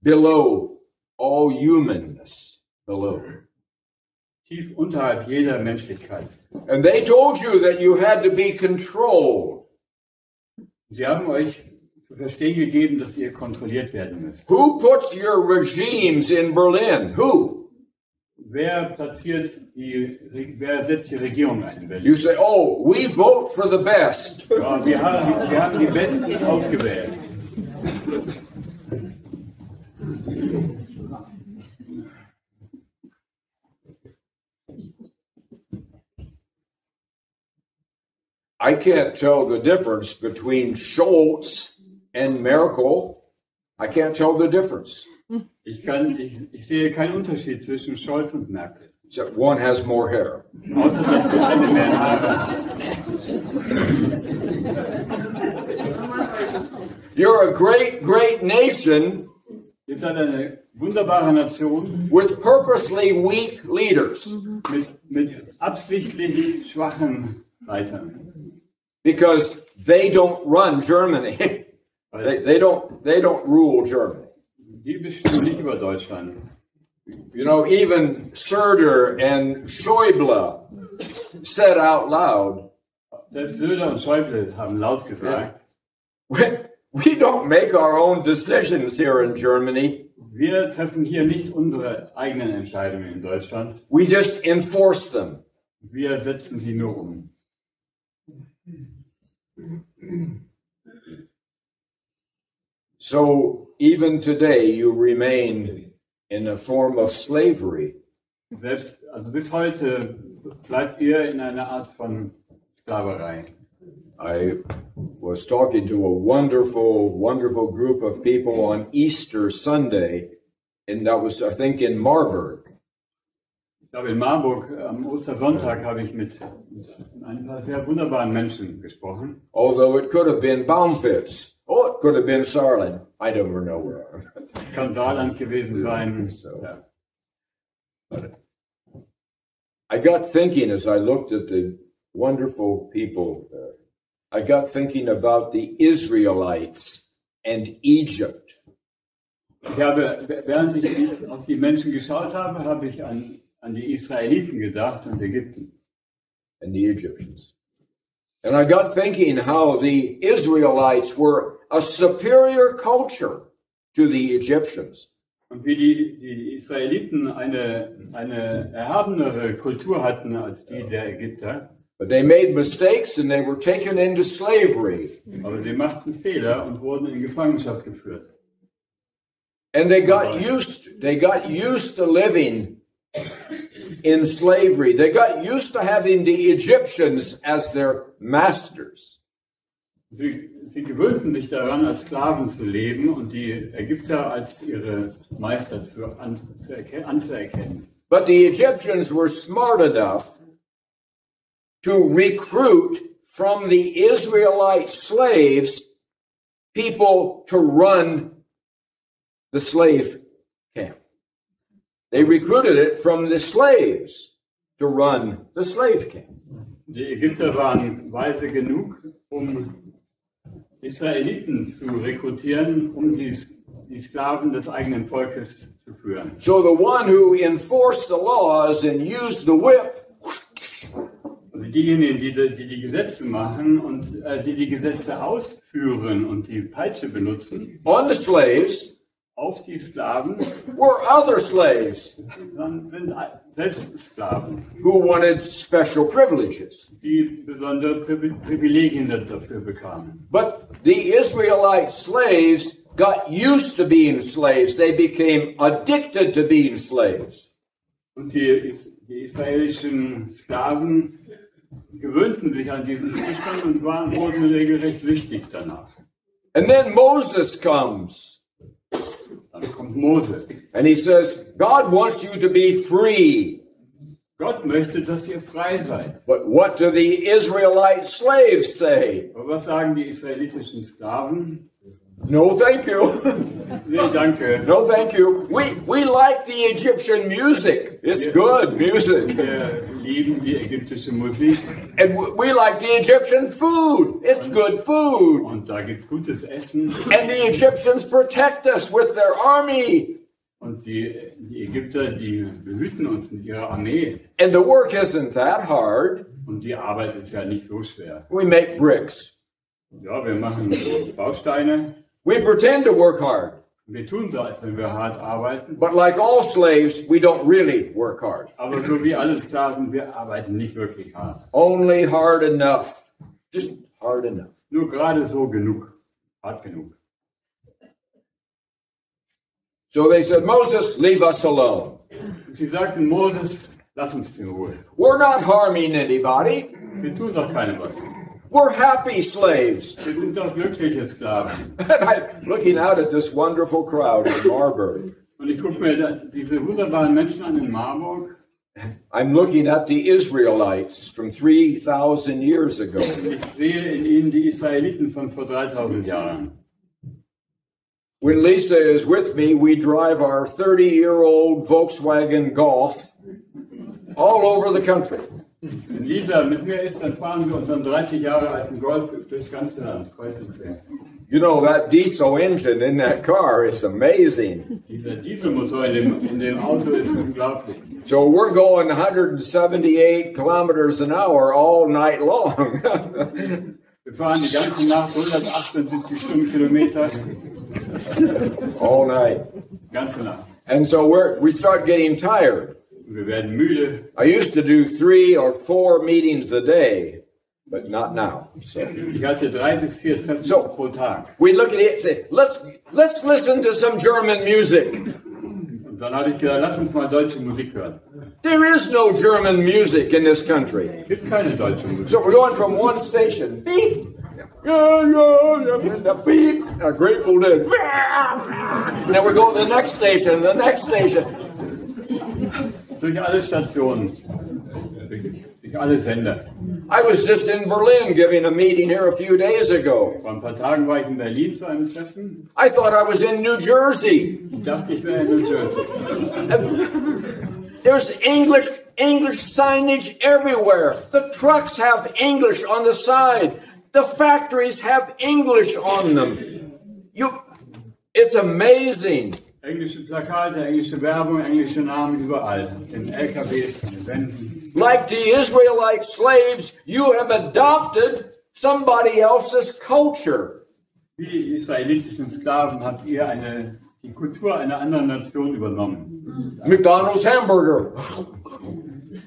Speaker 1: Below all humanness, below.
Speaker 2: Tief unterhalb jeder Menschlichkeit.
Speaker 1: And they told you that you had to be controlled.
Speaker 2: Sie haben euch zu verstehen gegeben, dass ihr kontrolliert werden müsst.
Speaker 1: Who puts your regimes in Berlin? Who?
Speaker 2: Wer setzt die Regierung ein in Berlin?
Speaker 1: You say, oh, we vote for the best.
Speaker 2: Ja, wir haben die Besten ausgewählt.
Speaker 1: I can't tell the difference between Scholz and Merkel. I can't tell the difference.
Speaker 2: Ich sehe keinen Unterschied zwischen Scholz und Merkel.
Speaker 1: Except one has more hair.
Speaker 2: Außer dass die eine mehr Haare.
Speaker 1: You're a great, great nation
Speaker 2: Ihr seid eine wunderbare Nation
Speaker 1: with purposely weak leaders
Speaker 2: mit absichtlich schwachen Leitern.
Speaker 1: because they don't run Germany. they don't rule Germany.
Speaker 2: Die bestimmen nicht über Deutschland.
Speaker 1: You know, even Söder and Schäuble said out loud,
Speaker 2: Selbst Söder und Schäuble haben laut gesagt,
Speaker 1: we don't make our own decisions here in Germany.
Speaker 2: wir treffen hier nicht unsere eigenen Entscheidungen in Deutschland.
Speaker 1: We just enforce them.
Speaker 2: Wir setzen sie nur um.
Speaker 1: So even today you remain in a form of slavery.
Speaker 2: Also bis heute bleibt ihr in einer Art von Sklaverei.
Speaker 1: I was talking to a wonderful group of people on Easter Sunday, and that was, I think, in Marburg.
Speaker 2: Ich glaube, in Marburg am Ostersonntag habe ich mit ein paar sehr wunderbaren Menschen gesprochen.
Speaker 1: Although it could have been Baumfitz. Oh, it could have been Saarland. I never know where.
Speaker 2: Es kann Saarland gewesen sein.
Speaker 1: So.
Speaker 2: Ja.
Speaker 1: I got thinking as I looked at the wonderful people there. I got thinking about the Israelites and Egypt.
Speaker 2: Ich habe, während ich auf die Menschen geschaut habe, habe ich an die Israeliten gedacht und Ägypten.
Speaker 1: And the Egyptians. And I got thinking how the Israelites were a superior culture to the Egyptians.
Speaker 2: Und wie die Israeliten eine erhabenere Kultur hatten als die der Ägypter.
Speaker 1: But they made mistakes and they were taken into slavery.
Speaker 2: Aber sie machten Fehler und wurden in Gefangenschaft geführt.
Speaker 1: And they got used to living in slavery. They got used to having the Egyptians as their masters.
Speaker 2: Sie gewöhnten sich daran, als Sklaven zu leben und die Ägypter als ihre Meister anzuerkennen.
Speaker 1: But the Egyptians were smart enough to recruit from the Israelite slaves people to run the slave camp. They recruited it from the slaves to run the slave camp.
Speaker 2: Die Ägypter waren weise genug, Israeliten zu rekrutieren, die Sklaven des eigenen Volkes zu führen.
Speaker 1: So the one who enforced the laws and used the whip,
Speaker 2: also diejenigen, die Gesetze machen und die Gesetze ausführen und die Peitsche benutzen,
Speaker 1: on the slaves,
Speaker 2: auf die Sklaven,
Speaker 1: were other slaves
Speaker 2: sind selbst Sklaven,
Speaker 1: who wanted special privileges.
Speaker 2: die besondere Privilegien dafür bekamen.
Speaker 1: But the Israelite slaves got used to being slaves. They became addicted to being slaves.
Speaker 2: Und die israelischen Sklaven gewöhnten sich an diesen Zustand und wurden regelrecht süchtig danach.
Speaker 1: And then Moses comes.
Speaker 2: Dann kommt Mose.
Speaker 1: And he says, God wants you to be free.
Speaker 2: Gott möchte, dass ihr frei seid.
Speaker 1: But what do the Israelite slaves say?
Speaker 2: Aber was sagen die israelitischen Sklaven?
Speaker 1: No, thank you.
Speaker 2: Nee, danke.
Speaker 1: No, thank you. We like the Egyptian music. It's good music.
Speaker 2: Wir lieben die ägyptische Musik.
Speaker 1: And we like the Egyptian food. It's good food.
Speaker 2: Und da gibt gutes Essen.
Speaker 1: And the Egyptians protect us with their army.
Speaker 2: Und die Ägypter, die behüten uns mit ihrer Armee.
Speaker 1: And the work isn't that hard.
Speaker 2: Und die Arbeit ist ja nicht so schwer.
Speaker 1: We make bricks.
Speaker 2: Ja, wir machen Bausteine.
Speaker 1: We pretend to work hard.
Speaker 2: Wir tun so, als wenn wir hart arbeiten.
Speaker 1: But like all slaves, we don't really work hard.
Speaker 2: Aber so wie alle Sklaven, wir arbeiten nicht wirklich hart.
Speaker 1: Only hard enough. Just hard enough.
Speaker 2: Nur gerade so genug. Hart genug.
Speaker 1: So they said, Moses, leave us alone.
Speaker 2: Sie sagten, Moses, lass uns in Ruhe.
Speaker 1: We're not harming anybody.
Speaker 2: Wir tun doch keinem was.
Speaker 1: We're happy slaves.
Speaker 2: Wir sind doch glückliche Sklaven.
Speaker 1: And I'm looking out at this wonderful crowd in Marburg.
Speaker 2: Und ich gucke mir diese wunderbaren Menschen an in Marburg.
Speaker 1: I'm looking at the Israelites from 3,000 years ago.
Speaker 2: Ich sehe in ihnen die Israeliten von vor 3000 Jahren.
Speaker 1: When Lisa is with me, we drive our 30-year-old Volkswagen Golf all over the country.
Speaker 2: Wenn Lisa mit mir ist, dann fahren wir unseren 30 Jahre alten Golf durchs ganze Land, kreuz und quer.
Speaker 1: You know, that diesel engine in that car is amazing.
Speaker 2: Dieser Dieselmotor in dem Auto ist unglaublich.
Speaker 1: So we're going 178 kilometers an hour all night long.
Speaker 2: Wir fahren die ganze Nacht 178 Stundenkilometer.
Speaker 1: All night.
Speaker 2: Ganze Nacht.
Speaker 1: And so we start getting tired.
Speaker 2: Wir werden müde.
Speaker 1: I used to do 3 or 4 meetings a day, but not now. So
Speaker 2: Ich hatte 3 bis 4 Treffen pro Tag.
Speaker 1: we look at it and say, let's listen to some German music.
Speaker 2: Und dann habe ich gedacht, lass uns mal deutsche Musik hören.
Speaker 1: There is no German music in this country.
Speaker 2: Es gibt keine deutsche Musik.
Speaker 1: So we're going from one station, beep, yeah, beep, Grateful Dead. And then we go to the next station, the next station.
Speaker 2: Durch alle Stationen, durch alle Sender.
Speaker 1: I was just in Berlin giving a meeting here a few days ago.
Speaker 2: Vor ein paar Tagen war ich in Berlin zu einem Treffen.
Speaker 1: I thought I was in New Jersey.
Speaker 2: Ich dachte, ich wäre in New Jersey.
Speaker 1: There's English signage everywhere. The trucks have English on the side. The factories have English on them. It's amazing.
Speaker 2: Englische Plakate, englische Werbung, englische Namen überall. In LKWs, in Wänden.
Speaker 1: Like the Israelite slaves, you have adopted somebody else's culture.
Speaker 2: Wie die israelitischen Sklaven habt ihr die Kultur einer anderen Nation übernommen.
Speaker 1: McDonald's hamburger.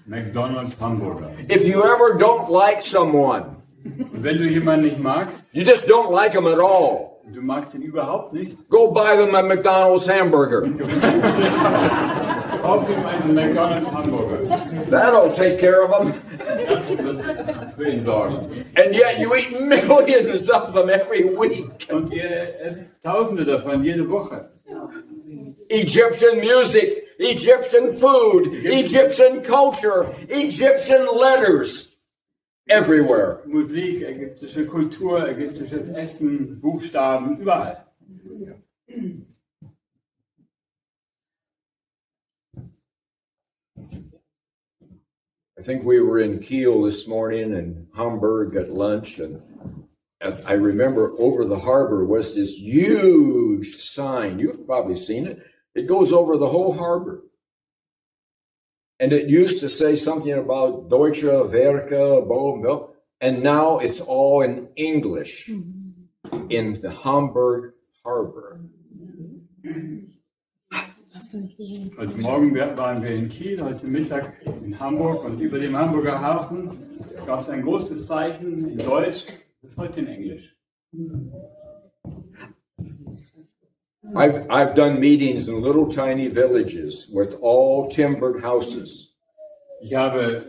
Speaker 2: McDonald's Hamburger.
Speaker 1: If you ever don't like someone,
Speaker 2: Und wenn du jemanden nicht magst,
Speaker 1: you just don't like him at all,
Speaker 2: du magst ihn überhaupt nicht,
Speaker 1: go buy them a McDonald's hamburger.
Speaker 2: kauf ihm einen McDonald's Hamburger.
Speaker 1: That'll take care of them.
Speaker 2: Das wird für ihn sorgen.
Speaker 1: And yet you eat millions of them every week.
Speaker 2: Und ihr esst Tausende davon jede Woche.
Speaker 1: Egyptian music, Egyptian food, Egyptian culture, Egyptian letters. Everywhere.
Speaker 2: Musik, ägyptische Kultur, ägyptisches Essen, Buchstaben, überall.
Speaker 1: I think we were in Kiel this morning and Hamburg at lunch, and I remember over the harbor was this huge sign. You've probably seen it. It goes over the whole harbor. And it used to say something about Deutsche Werke, blah, and now it's all in English in the Hamburg harbor.
Speaker 2: Heute Morgen waren wir in Kiel, heute Mittag in Hamburg und über dem Hamburger Hafen gab es ein großes Zeichen in Deutsch, das ist heute in Englisch.
Speaker 1: I've done meetings in little tiny villages with all timbered houses.
Speaker 2: Ich habe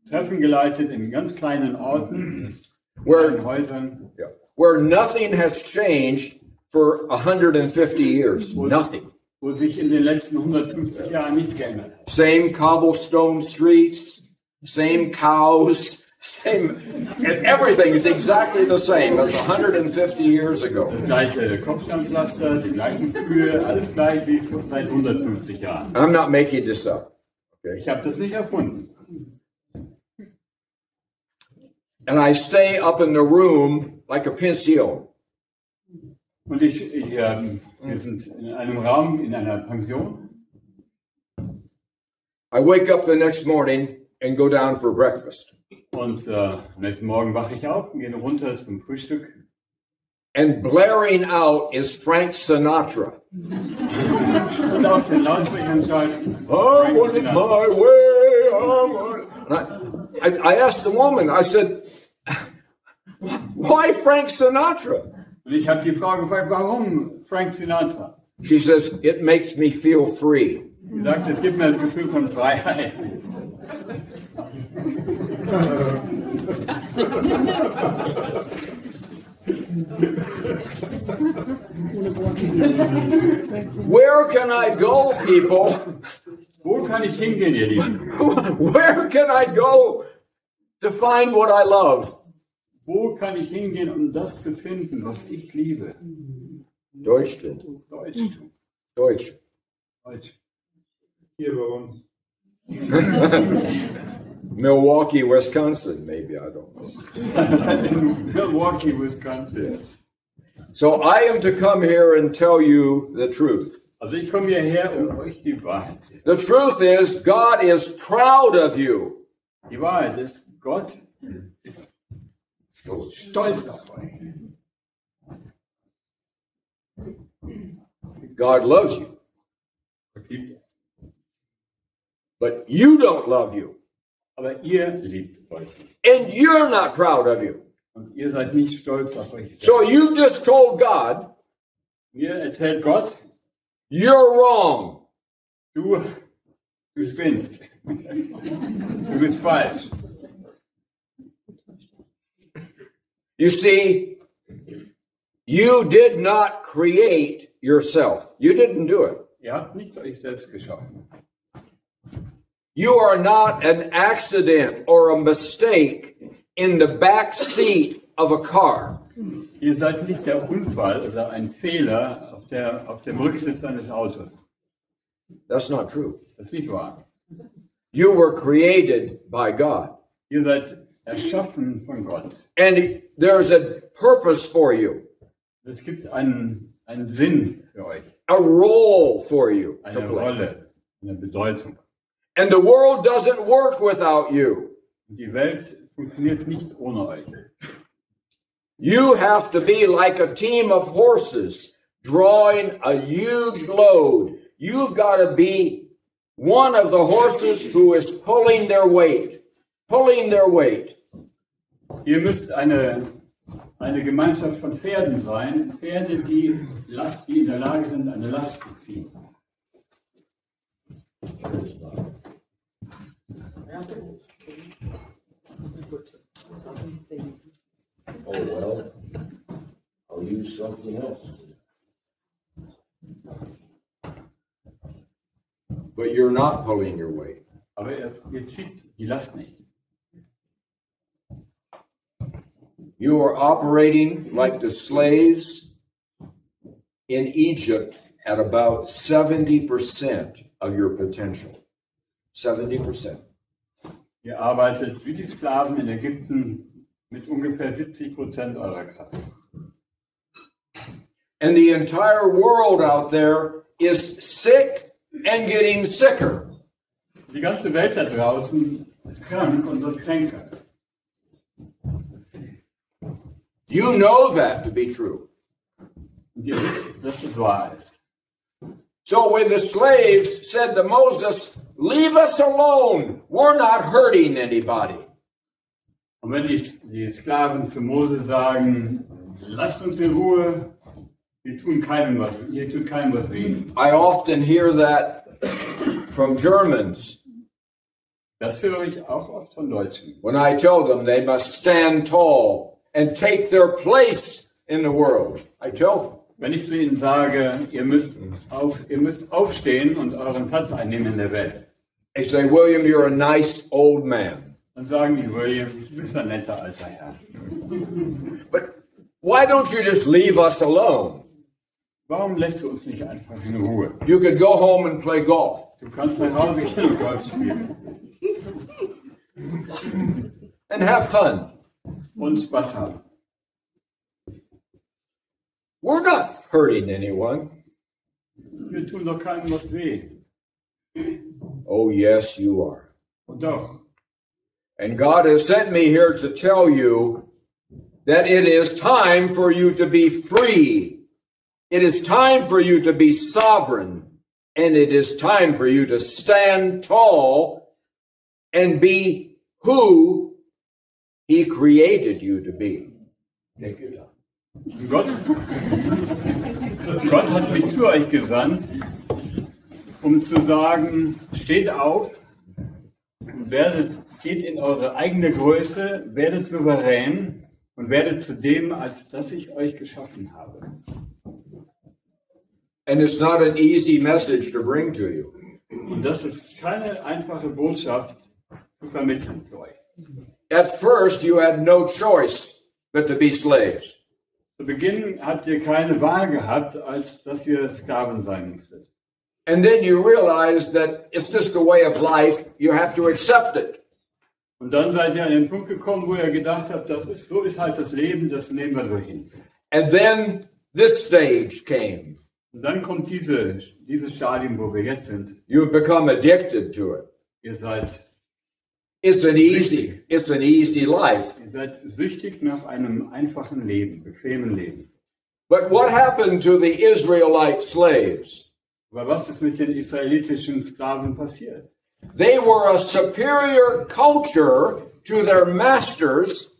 Speaker 2: Treffen geleitet in ganz kleinen Orten, kleinen Häusern,
Speaker 1: where nothing has changed for 150 years. Nothing.
Speaker 2: Wo sich in den letzten 150 Jahren nichts geändert hat.
Speaker 1: Same cobblestone streets, same cows, everything is exactly the same as 150 years ago.
Speaker 2: Das gleiche Kopfsteinpflaster, die gleichen Kühe, alles gleich wie seit 150 Jahren.
Speaker 1: I'm not making this up. Okay?
Speaker 2: Ich habe das nicht erfunden.
Speaker 1: And I stay up in the room like a pension.
Speaker 2: Und wir sind in einem Raum, in einer Pension.
Speaker 1: I wake up the next morning and go down for breakfast.
Speaker 2: Und nächsten Morgen wache ich auf und gehe runter zum Frühstück.
Speaker 1: And blaring out is Frank Sinatra.
Speaker 2: Und aus den Lautsprechern schallt
Speaker 1: I want it my way. I asked the woman, I said, why Frank Sinatra?
Speaker 2: Und ich habe die Frau gefragt, warum Frank Sinatra?
Speaker 1: She says, it makes me feel free.
Speaker 2: Sie sagt, es gibt mir das Gefühl von Freiheit.
Speaker 1: Where can I go, people?
Speaker 2: Wo kann ich hingehen, ihr Lieben?
Speaker 1: Where can I go to find what I love?
Speaker 2: Wo kann ich hingehen, um das zu finden, was ich liebe?
Speaker 1: Deutschland. Deutsch.
Speaker 4: Hier bei uns.
Speaker 1: Milwaukee, Wisconsin, maybe, I don't know.
Speaker 2: Milwaukee, Wisconsin.
Speaker 1: Yes. So I am to come here and tell you the truth.
Speaker 2: Also ich komme hierher, um euch die Wahrheit zu sagen.
Speaker 1: The truth is, God is proud of you.
Speaker 2: Die Wahrheit ist, Gott ist stolz auf euch.
Speaker 1: God loves you.
Speaker 2: Gott liebt euch.
Speaker 1: But you don't love you.
Speaker 2: Aber ihr liebt euch.
Speaker 1: And you're not proud of you.
Speaker 2: Und ihr seid nicht stolz auf euch selbst.
Speaker 1: So you just told God,
Speaker 2: Ihr erzählt Gott,
Speaker 1: you're wrong.
Speaker 2: Du spinnst. Du bist falsch.
Speaker 1: You see, you did not create yourself. You didn't do it.
Speaker 2: Ihr habt nicht euch selbst geschaffen.
Speaker 1: You are not an accident or a mistake in the back seat of a car.
Speaker 2: Ihr seid nicht der Unfall oder ein Fehler auf dem Rücksitz eines Autos.
Speaker 1: That's not true.
Speaker 2: Das ist nicht wahr.
Speaker 1: You were created by God.
Speaker 2: Ihr seid erschaffen von Gott.
Speaker 1: And there's a purpose for you.
Speaker 2: Es gibt einen Sinn für euch.
Speaker 1: A role for you.
Speaker 2: Eine Rolle, eine Bedeutung.
Speaker 1: And the world doesn't work without you.
Speaker 2: Die Welt funktioniert nicht ohne euch.
Speaker 1: You have to be like a team of horses drawing a huge load. You've got to be one of the horses who is pulling their weight. Pulling their weight.
Speaker 2: Ihr müsst eine Gemeinschaft von Pferden sein. Pferde, die in der Lage sind, eine Last zu ziehen.
Speaker 1: Oh, well, I'll use something else. But you're not pulling your weight.
Speaker 2: Aber ihr zieht die Last nicht.
Speaker 1: You are operating like the slaves in Egypt at about 70% of your potential. 70%.
Speaker 2: Ihr arbeitet wie die Sklaven in Ägypten mit ungefähr 70% eurer Kraft.
Speaker 1: And the entire world out there is sick and getting sicker.
Speaker 2: Die ganze Welt da draußen ist krank und wird kränker.
Speaker 1: You know that to be true.
Speaker 2: Und ihr wisst, dass es wahr ist.
Speaker 1: So when the slaves said to Moses, "Leave us alone, we're not hurting anybody."
Speaker 2: Und wenn die Sklaven zu Mose sagen, lasst uns in Ruhe, ihr tut keinem was weh.
Speaker 1: I often hear that from Germans
Speaker 2: Das höre ich auch oft von Deutschen.
Speaker 1: when I tell them they must stand tall and take their place in the world. I tell them.
Speaker 2: Wenn ich zu ihnen sage, ihr müsst aufstehen und euren Platz einnehmen in der Welt,
Speaker 1: They say, "William, you're a nice old man.
Speaker 2: dann sagen die, William, du bist ein netter alter Herr.
Speaker 1: But why don't you just leave us alone?
Speaker 2: Warum lässt du uns nicht einfach in Ruhe?
Speaker 1: You could go home and play golf."
Speaker 2: Du kannst nach Hause gehen und Golf spielen
Speaker 1: And have fun.
Speaker 2: und Spaß haben.
Speaker 1: We're not hurting anyone.
Speaker 2: Wir tun doch keinem was weh.
Speaker 1: Oh, yes, you are.
Speaker 2: Und doch.
Speaker 1: And God has sent me here to tell you that it is time for you to be free. It is time for you to be sovereign. And it is time for you to stand tall and be who He created you to be. Take your time.
Speaker 2: Gott hat mich zu euch gesandt, um zu sagen, steht auf, geht in eure eigene Größe, werdet souverän und werdet zu dem, als das ich euch geschaffen habe.
Speaker 1: And it's not an easy message to bring to you.
Speaker 2: Und das ist keine einfache Botschaft zu vermitteln zu euch.
Speaker 1: At first, you had no choice but to be slaves.
Speaker 2: Zu Beginn habt ihr keine Wahl gehabt, als dass ihr Sklaven sein musstet.
Speaker 1: And then you realize that it's just the way of life. You have to accept it.
Speaker 2: Und dann seid ihr an den Punkt gekommen, wo ihr gedacht habt, so ist halt das Leben, das nehmen wir so hin.
Speaker 1: And then this stage came.
Speaker 2: Und dann kommt dieses Stadium, wo wir jetzt sind.
Speaker 1: You've become addicted to it.
Speaker 2: Ihr seid
Speaker 1: It's an easy life.
Speaker 2: Ihr seid süchtig nach einem einfachen Leben, bequemen Leben.
Speaker 1: But what happened to the Israelite slaves?
Speaker 2: Aber was ist mit den israelitischen Sklaven passiert?
Speaker 1: They were a superior culture to their masters.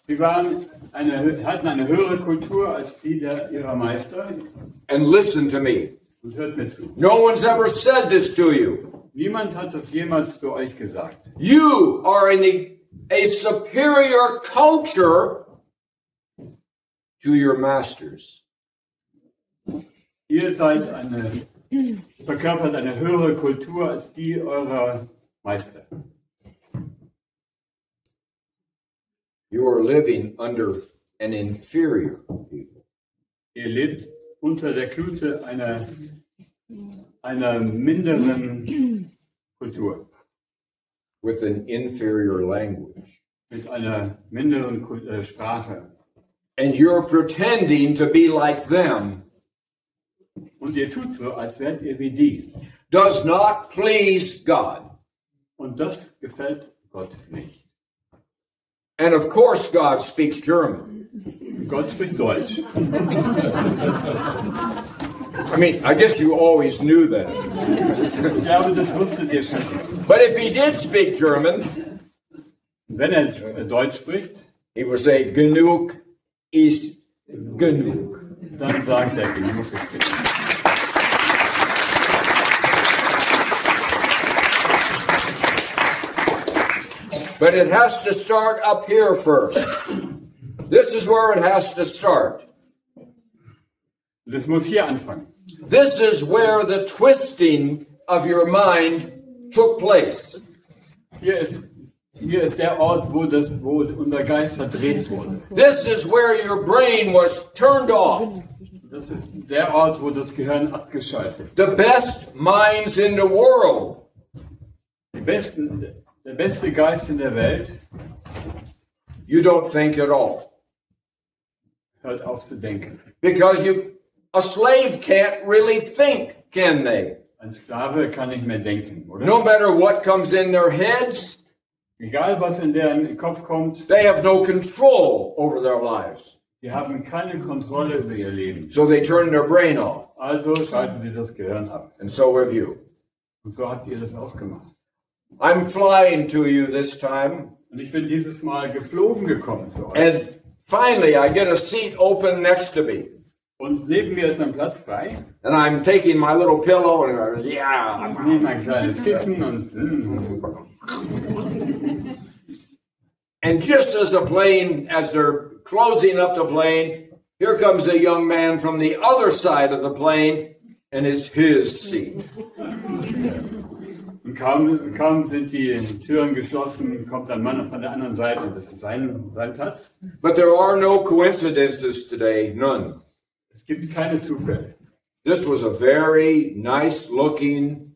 Speaker 2: Sie hatten eine höhere Kultur als die ihrer Meister.
Speaker 1: And listen to me.
Speaker 2: Und hört mir zu.
Speaker 1: No one's ever said this to you.
Speaker 2: Niemand hat das jemals zu euch gesagt.
Speaker 1: You are in a superior culture to your masters.
Speaker 2: Ihr seid verkörpert eine höhere Kultur als die eurer Meister.
Speaker 1: You are living under an inferior people.
Speaker 2: Ihr lebt unter der Knute einer minderen Kultur.
Speaker 1: With an inferior language.
Speaker 2: Mit einer minderen Sprache.
Speaker 1: And you're pretending to be like them.
Speaker 2: Und ihr tut so, als wärt ihr wie die.
Speaker 1: Does not please God.
Speaker 2: Und das gefällt Gott nicht.
Speaker 1: And of course God speaks German.
Speaker 2: Gott spricht Deutsch.
Speaker 1: I mean, I guess you always knew that.
Speaker 2: Ich glaube, das wusstet ihr schon.
Speaker 1: But if he did speak German,
Speaker 2: wenn Deutsch spricht,
Speaker 1: he would say, genug ist genug.
Speaker 2: Dann sagt er, genug ist genug.
Speaker 1: But it has to start up here first. This is where it has to start.
Speaker 2: Das muss hier anfangen.
Speaker 1: This is where the twisting of your mind took place.
Speaker 2: Hier ist der Ort, wo unser Geist verdreht wurde.
Speaker 1: This is where your brain was turned off.
Speaker 2: Das ist der Ort, wo das Gehirn abgeschaltet.
Speaker 1: The best minds in the world.
Speaker 2: Der beste Geist in der Welt.
Speaker 1: You don't think at all.
Speaker 2: Hört auf zu denken.
Speaker 1: Because a slave can't really think, can they?
Speaker 2: Ein Sklave kann nicht mehr denken, oder?
Speaker 1: No matter what comes in their heads,
Speaker 2: egal was in deren Kopf kommt,
Speaker 1: they have no control over their lives.
Speaker 2: Die haben keine Kontrolle über ihr Leben.
Speaker 1: So they turn their brain off.
Speaker 2: Also schalten sie das Gehirn ab.
Speaker 1: And so have you.
Speaker 2: Und so habt ihr das auch gemacht.
Speaker 1: I'm flying to you this time.
Speaker 2: Und ich bin dieses Mal geflogen gekommen zu euch.
Speaker 1: And finally I get a seat open next to me.
Speaker 2: Und neben mir ist ein Platz frei.
Speaker 1: And I'm taking my little pillow and yeah.
Speaker 2: Ich nehme ein kleines Kissen und
Speaker 1: And just as they're closing up the plane, here comes a young man from the other side of the plane, and it's his seat.
Speaker 2: Und kaum sind die Türen geschlossen, kommt ein Mann von der anderen Seite, und das ist sein Platz.
Speaker 1: But there are no coincidences today, none.
Speaker 2: Es gibt keine Zufälle.
Speaker 1: This was a very nice-looking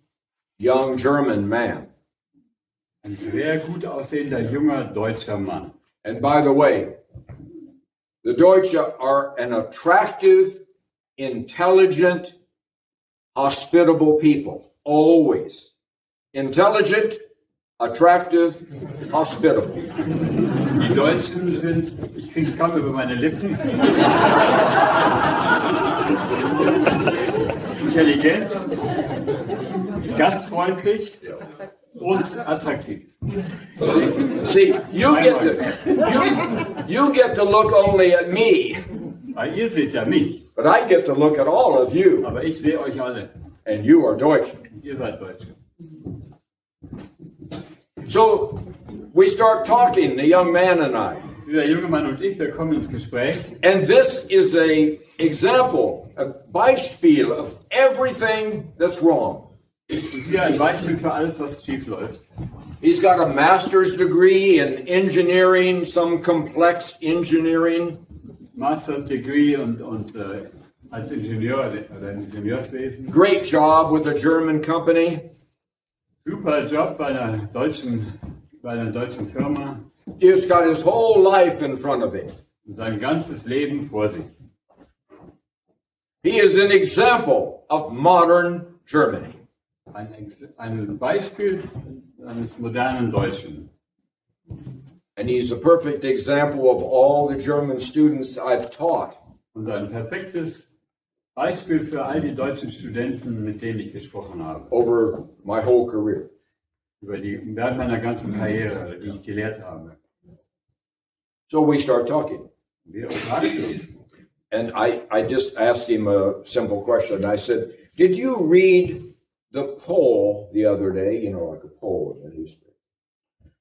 Speaker 1: young German man.
Speaker 2: Ein sehr gut aussehender junger deutscher Mann.
Speaker 1: And by the way, the Deutsche are an attractive, intelligent, hospitable people. Always. Intelligent, attractive, hospitable.
Speaker 2: Die Deutschen sind, ich krieg's kaum über meine Lippen, intelligent, gastfreundlich und attraktiv.
Speaker 1: See, you get to look only at me.
Speaker 2: Weil ihr seht ja mich.
Speaker 1: But I get to look at all of you.
Speaker 2: Aber ich sehe euch alle.
Speaker 1: And you are Deutsche.
Speaker 2: Ihr seid Deutsche.
Speaker 1: So we start talking, the young man and I.
Speaker 2: Dieser junge Mann und ich, wir kommen ins Gespräch.
Speaker 1: And this is an example, a Beispiel of everything that's wrong.
Speaker 2: Und hier ein Beispiel für alles, was schief läuft.
Speaker 1: He's got a master's degree in engineering, some complex engineering.
Speaker 2: Master's Degree und als Ingenieur oder Ingenieurswesen.
Speaker 1: Great job with a German company.
Speaker 2: Super Job bei einer deutschen Firma.
Speaker 1: He's got his whole life in front of him.
Speaker 2: Und sein ganzes Leben vor sich.
Speaker 1: He is an example of modern Germany.
Speaker 2: Ein Beispiel eines modernen Deutschen.
Speaker 1: And he's a perfect example of all the German students I've taught.
Speaker 2: Und ein perfektes Beispiel für all die deutschen Studenten, mit denen ich gesprochen habe.
Speaker 1: Over my whole career.
Speaker 2: Während meiner ganzen Karriere, die ich gelehrt habe.
Speaker 1: So we start talking.
Speaker 2: Wir unterhalten uns.
Speaker 1: And I just asked him a simple question. I said, Did you read the poll the other day? You know, like a poll in the newspaper.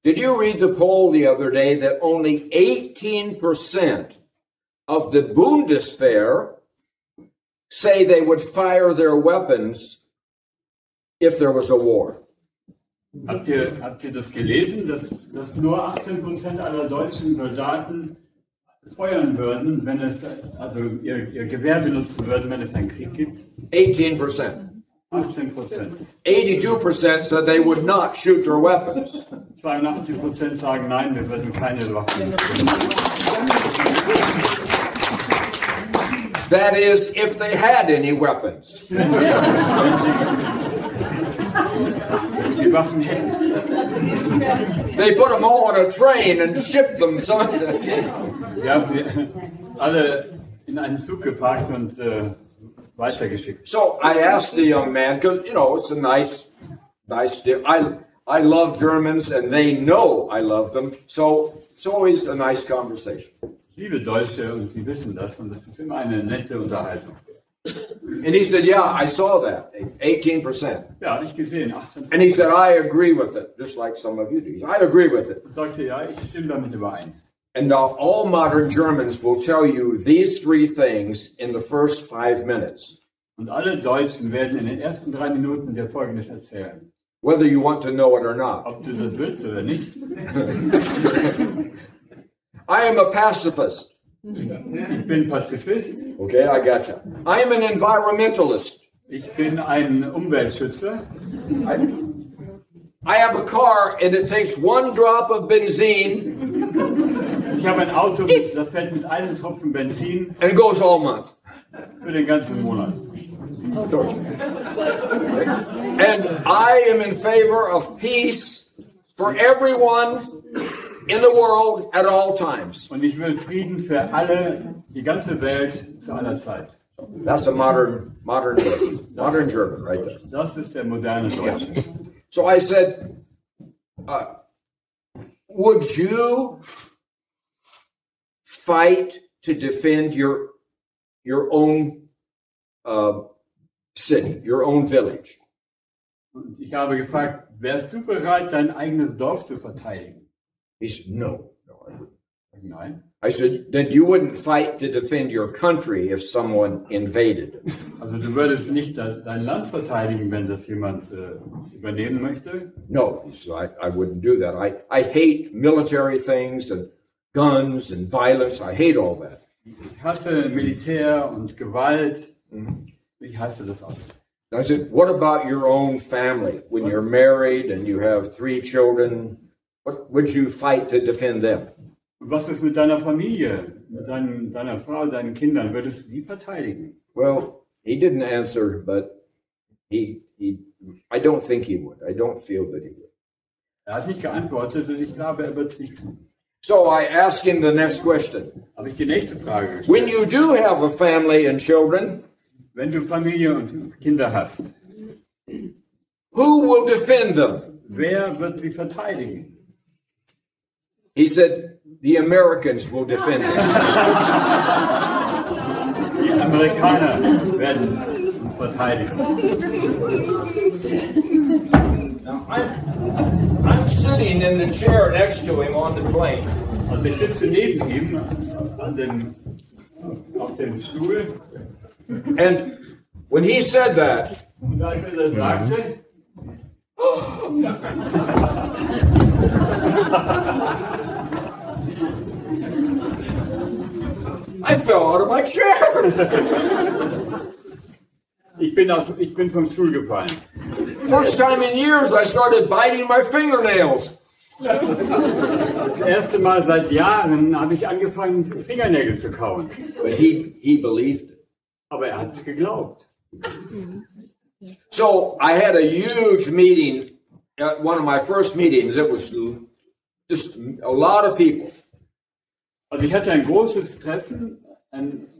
Speaker 1: Did you read the poll the other day that only 18% of the Bundeswehr say they would fire their weapons if there was a war?
Speaker 2: Habt ihr das gelesen, dass nur 18% aller deutschen Soldaten feuern würden, wenn es, also ihr Gewehr benutzen würden, wenn es einen Krieg gibt?
Speaker 1: 18%.
Speaker 2: 18%.
Speaker 1: 82% said they would not shoot their weapons.
Speaker 2: 82% sagen nein, wir würden keine Waffen nutzen.
Speaker 1: That is, if they had any weapons.
Speaker 2: Die Waffen hätten.
Speaker 1: They put them all on a train and shipped them.
Speaker 2: Die haben sie alle in einen Zug geparkt und weitergeschickt.
Speaker 1: So I asked the young man, because, you know, it's a nice deal. I love Germans and they know I love them. So it's always a nice conversation.
Speaker 2: Ich liebe Deutsche und sie wissen das und das ist immer eine nette Unterhaltung.
Speaker 1: And he said, yeah, I saw that, 18%.
Speaker 2: Ja, habe ich gesehen, 18%.
Speaker 1: And he said, I agree with it, just like some of you do. I agree with it.
Speaker 2: Und sagte, ja, ich stimme damit überein.
Speaker 1: And now all modern Germans will tell you these three things in the first 5 minutes.
Speaker 2: Und alle Deutschen werden in den ersten 3 Minuten dir Folgendes erzählen.
Speaker 1: Whether you want to know it or not.
Speaker 2: Ob du das willst oder nicht.
Speaker 1: I am a pacifist.
Speaker 2: Ich bin Pazifist.
Speaker 1: Okay, I gotcha. I am an environmentalist.
Speaker 2: Ich bin ein Umweltschützer.
Speaker 1: I have a car and it takes 1 drop of benzene.
Speaker 2: Ich habe ein Auto, das fährt mit einem Tropfen Benzin.
Speaker 1: And it goes all month.
Speaker 2: Für den ganzen Monat.
Speaker 1: And I am in favor of peace for everyone in the world at all times.
Speaker 2: Und ich will Frieden für alle, die ganze Welt, zu aller Zeit.
Speaker 1: That's a modern German right there.
Speaker 2: Das ist der moderne Deutsche.
Speaker 1: So I said, would you fight to defend your own city, your own village?
Speaker 2: Und ich habe gefragt, wärst du bereit, dein eigenes Dorf zu verteidigen?
Speaker 1: He said, no, I wouldn't.
Speaker 2: Nein.
Speaker 1: I said, then you wouldn't fight to defend your country if someone invaded it.
Speaker 2: Also du würdest nicht dein Land verteidigen, wenn das jemand übernehmen möchte?
Speaker 1: No, he said, I wouldn't do that. I hate military things and guns and violence. I hate all that.
Speaker 2: Ich hasse Militär und Gewalt. Ich hasse das alles.
Speaker 1: I said, what about your own family? When you're married and you have 3 children, what would you fight to defend them?
Speaker 2: Und was ist mit deiner Familie, mit deiner Frau, deinen Kindern? Würdest du die verteidigen?
Speaker 1: Well, he didn't answer, but I don't think he would. I don't feel that he would.
Speaker 2: Er hat nicht geantwortet und ich glaube, er wird es nicht tun.
Speaker 1: So I asked him the next question.
Speaker 2: Habe ich die nächste Frage gestellt.
Speaker 1: When you do have a family and children,
Speaker 2: wenn du Familie und Kinder hast,
Speaker 1: who will defend them?
Speaker 2: Wer wird sie verteidigen?
Speaker 1: He said, the Americans will defend us.
Speaker 2: Die Amerikaner werden uns verteidigen.
Speaker 1: Now, I'm sitting in the chair next to him on the plane.
Speaker 2: Also ich sitze neben ihm auf dem Stuhl.
Speaker 1: And when he said that,
Speaker 2: Und als er das sagte,
Speaker 1: I fell out of my chair.
Speaker 2: ich bin vom Stuhl gefallen.
Speaker 1: First time in years I started biting my fingernails.
Speaker 2: Das erste Mal seit Jahren habe ich angefangen, Fingernägel zu kauen.
Speaker 1: But he believed it.
Speaker 2: Aber er hat es geglaubt.
Speaker 1: So I had a huge meeting at one of my first meetings. It was just a lot of people.
Speaker 2: Also ich hatte ein großes Treffen,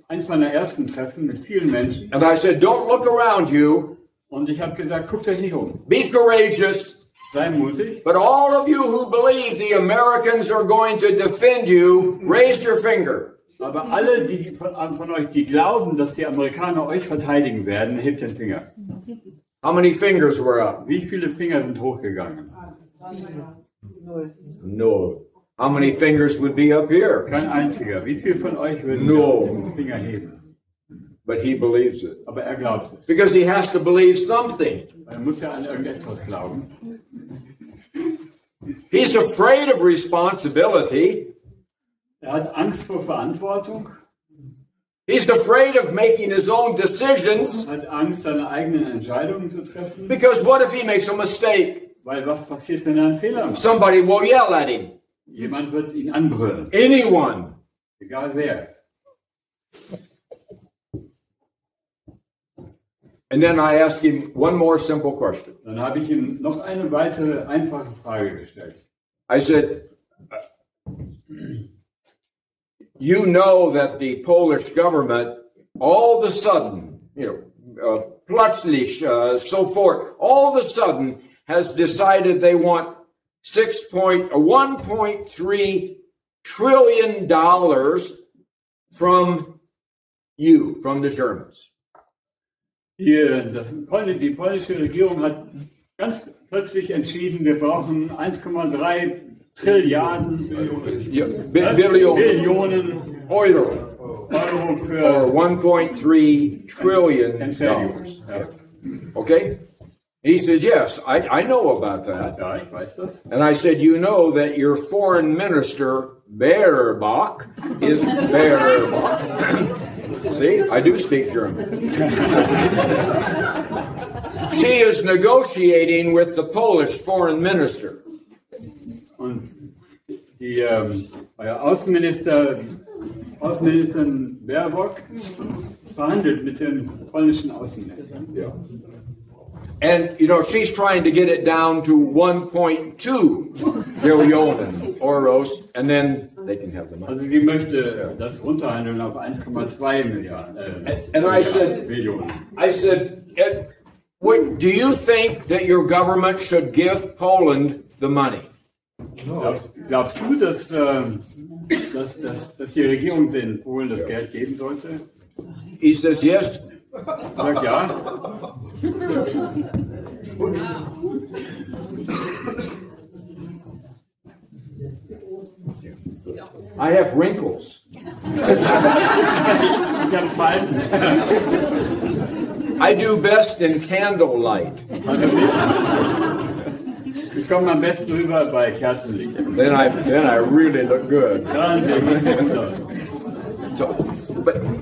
Speaker 2: eins meiner ersten Treffen mit vielen Menschen.
Speaker 1: And I said, don't look around you.
Speaker 2: Und ich habe gesagt, guckt euch nicht um.
Speaker 1: Be courageous.
Speaker 2: Sei mutig.
Speaker 1: But all of you who believe the Americans are going to defend you, raise your finger.
Speaker 2: Aber alle die von euch, die glauben, dass die Amerikaner euch verteidigen werden, hebt den Finger.
Speaker 1: How many fingers were up?
Speaker 2: Wie viele Finger sind hochgegangen?
Speaker 1: No. How many fingers would be up here?
Speaker 2: Kein einziger. Wie viele von euch würden den Finger heben?
Speaker 1: But he believes it.
Speaker 2: Aber er glaubt es.
Speaker 1: Because he has to believe something.
Speaker 2: Er muss ja an irgendetwas glauben.
Speaker 1: He's afraid of responsibility.
Speaker 2: Er hat Angst vor Verantwortung.
Speaker 1: He's afraid of making his own decisions.
Speaker 2: Er hat Angst, seine eigenen Entscheidungen zu treffen.
Speaker 1: Because what if he makes a mistake?
Speaker 2: Weil was passiert, wenn er einen Fehler macht?
Speaker 1: Somebody will yell at him.
Speaker 2: Jemand wird ihn anbrüllen.
Speaker 1: Anyone.
Speaker 2: Egal wer.
Speaker 1: And then I asked him one more simple question.
Speaker 2: Dann habe ich ihm noch eine weitere einfache Frage gestellt.
Speaker 1: I said, you know that the Polish government all of a sudden, plötzlich, so forth, all of a sudden has decided they want $1.3 trillion from you, from the Germans.
Speaker 2: Die polnische Regierung hat ganz plötzlich entschieden, wir brauchen 1,3 Trilliarden Billionen
Speaker 1: Euro
Speaker 2: für
Speaker 1: 1.3 trillion dollars. Okay? He says, yes, I know about that.
Speaker 2: Ja, ich weiß das.
Speaker 1: And I said, you know that your foreign minister, Baerbock, is Baerbock. See, I do speak German. She is negotiating with the Polish foreign minister.
Speaker 2: Und die Außenministerin Baerbock verhandelt mit dem polnischen Außenminister.
Speaker 1: Yeah. And, she's trying to get it down to 1.2 billion euros, and then they can have the money.
Speaker 2: Also sie möchte das runterhandeln auf 1,2 Milliarden.
Speaker 1: And I said, do you think that your government should give Poland the money?
Speaker 2: Glaubst du, dass die Regierung den Polen das Geld geben sollte?
Speaker 1: He says, yes.
Speaker 2: Sagt ja.
Speaker 1: I have wrinkles.
Speaker 2: Ich habe Falten.
Speaker 1: I do best in candlelight.
Speaker 2: Ich komme am besten rüber bei Kerzenlicht.
Speaker 1: Then I really look good.
Speaker 2: Dann sehe ich gut aus.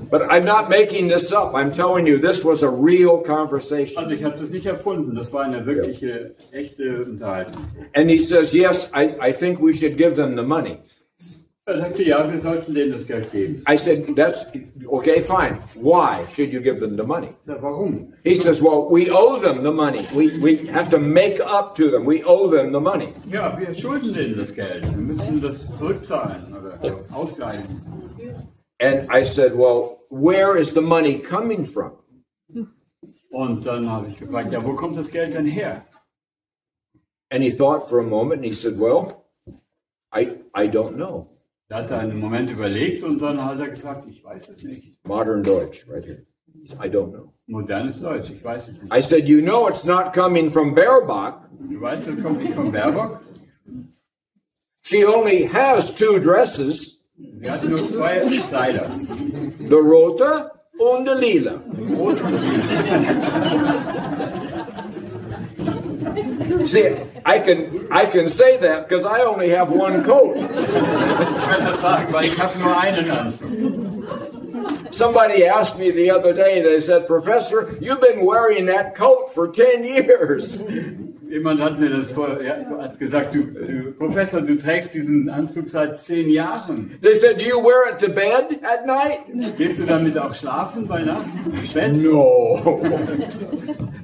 Speaker 1: But I'm not making this up. I'm telling you, this was a real conversation.
Speaker 2: Also ich habe das nicht erfunden. Das war eine wirkliche, echte Unterhaltung.
Speaker 1: And he says, yes, I think we should give them the money.
Speaker 2: Er sagte, ja, wir sollten denen das Geld geben.
Speaker 1: I said, that's okay, fine. Why should you give them the money?
Speaker 2: Ich sag, warum?
Speaker 1: He says, well, we owe them the money. We have to make up to them. We owe them the money.
Speaker 2: Ja, wir schulden denen das Geld. Wir müssen das zurückzahlen oder ausgleichen.
Speaker 1: And I said, well, where is the money coming from?
Speaker 2: Und dann habe ich gefragt, ja, wo kommt das Geld denn her?
Speaker 1: And he thought for a moment and he said, well, I don't know.
Speaker 2: Er hat einen Moment überlegt und dann hat er gesagt, ich weiß es nicht.
Speaker 1: Modern Deutsch, right here. I don't know.
Speaker 2: Modernes Deutsch, ich weiß es nicht.
Speaker 1: I said, you know it's not coming from Baerbock.
Speaker 2: Du weißt, das kommt nicht von Baerbock.
Speaker 1: She only has 2 dresses.
Speaker 2: Sie hatte nur 2 Kleider.
Speaker 1: The rote und the lila.
Speaker 2: Rot und lila.
Speaker 1: See, I can say that because I only have 1 coat.
Speaker 2: Ich kann das sagen, weil ich habe nur einen Anzug.
Speaker 1: Somebody asked me the other day, they said, Professor, you've been wearing that coat for 10 years.
Speaker 2: Jemand hat mir das hat gesagt, du Professor, du trägst diesen Anzug seit 10 Jahren.
Speaker 1: They said, do you wear it to bed at night?
Speaker 2: Gehst du damit auch schlafen bei Nacht? Bett?
Speaker 1: No.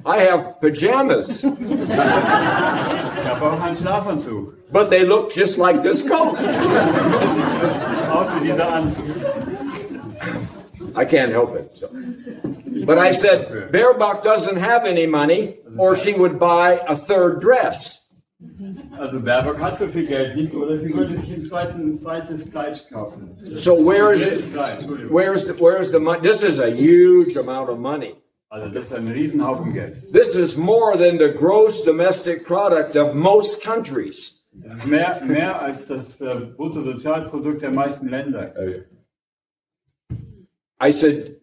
Speaker 1: I have pajamas.
Speaker 2: Ich habe auch einen Schlafanzug.
Speaker 1: But they look just like this coat.
Speaker 2: Auch für dieser Anzug.
Speaker 1: I can't help it. So. But I said, Baerbock doesn't have any money, or she would buy a 3rd dress.
Speaker 2: Also Baerbock hat so viel Geld nicht, oder sie würde sich ein zweites Kleid kaufen.
Speaker 1: So where's the money? This is a huge amount of money.
Speaker 2: Also das ist ein Riesenhaufen Geld.
Speaker 1: This is more than the gross domestic product of most countries.
Speaker 2: Das ist mehr als das Bruttosozialprodukt der meisten Länder.
Speaker 1: I said,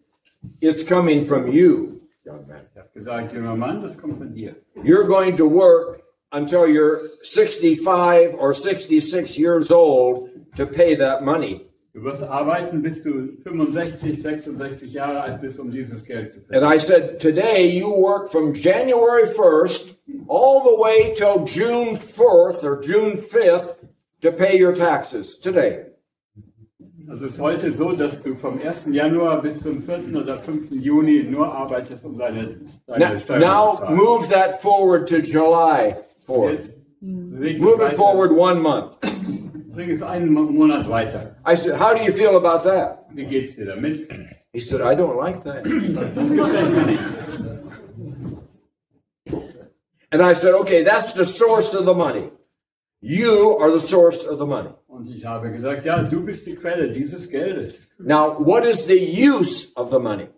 Speaker 1: it's coming from you, young man.
Speaker 2: Ich habe gesagt, junger Mann, das kommt von dir.
Speaker 1: You're going to work until you're 65 or 66 years old to pay that money.
Speaker 2: Du wirst arbeiten, bis du 65, 66 Jahre alt bist, um dieses Geld zu
Speaker 1: And
Speaker 2: verdienen.
Speaker 1: I said, today you work from January 1st all the way till June 4th or June 5th to pay your taxes. Today.
Speaker 2: Also es ist heute so, dass du vom 1. Januar bis zum 4. oder 5. Juni nur arbeitest, um deine Steuern zu
Speaker 1: Now
Speaker 2: zahlen.
Speaker 1: move that forward to July 4th.
Speaker 2: Jetzt beweg
Speaker 1: Move
Speaker 2: es
Speaker 1: it forward
Speaker 2: weiter.
Speaker 1: 1 month.
Speaker 2: Bring es einen Monat weiter.
Speaker 1: I said, how do you feel about that?
Speaker 2: Wie geht's dir damit?
Speaker 1: He said, I don't like that.
Speaker 2: Das gefällt mir nicht.
Speaker 1: And I said, okay, that's the source of the money. You are the source of the money.
Speaker 2: Und ich habe gesagt, ja, du bist die Quelle dieses Geldes.
Speaker 1: Now, what is the use of the money?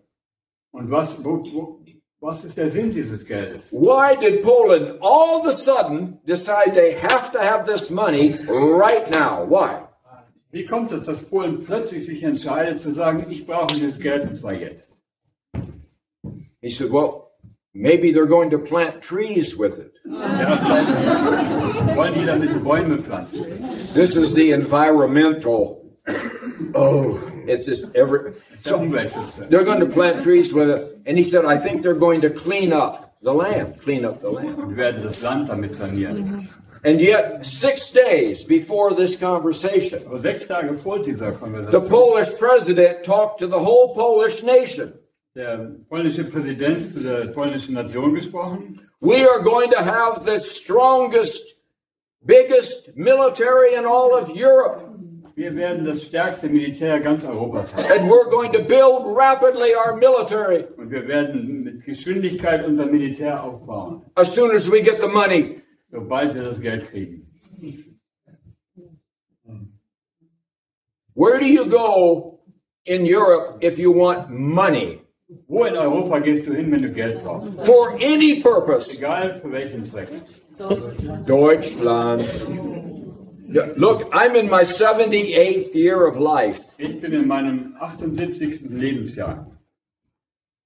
Speaker 2: Und was ist der Sinn dieses Geldes?
Speaker 1: Why did Poland all of a sudden decide they have to have this money right now? Why?
Speaker 2: Wie kommt es, dass Polen plötzlich sich entscheidet zu sagen, ich brauche dieses Geld und zwar jetzt?
Speaker 1: He said, well, maybe they're going to plant trees with it.
Speaker 2: Ja, vielleicht wollen die damit Bäume pflanzen.
Speaker 1: This is the environmental. Oh, it's just every.
Speaker 2: Der Umweltschützer.
Speaker 1: They're going to plant trees with it. And he said, I think they're going to clean up the land.
Speaker 2: Wir werden das Land damit sanieren.
Speaker 1: And yet, 6 days before this conversation,
Speaker 2: Aber 6 Tage vor dieser
Speaker 1: the
Speaker 2: Konversation,
Speaker 1: Polish president talked to the whole Polish nation.
Speaker 2: der polnische Präsident zu der polnischen Nation gesprochen.
Speaker 1: We are going to have the strongest, biggest military in all of Europe.
Speaker 2: Wir werden das stärkste Militär ganz Europas haben.
Speaker 1: And we're going to build rapidly our military
Speaker 2: Und wir werden mit Geschwindigkeit unser Militär aufbauen,
Speaker 1: as soon as we get the money.
Speaker 2: sobald wir das Geld kriegen.
Speaker 1: Where do you go in Europe if you want money?
Speaker 2: Wo in Europa gehst du hin, wenn du Geld brauchst?
Speaker 1: For any purpose.
Speaker 2: Egal für welchen Zweck.
Speaker 1: Deutschland. Yeah, look, I'm in my 78th year of life.
Speaker 2: Ich bin in meinem 78. Lebensjahr.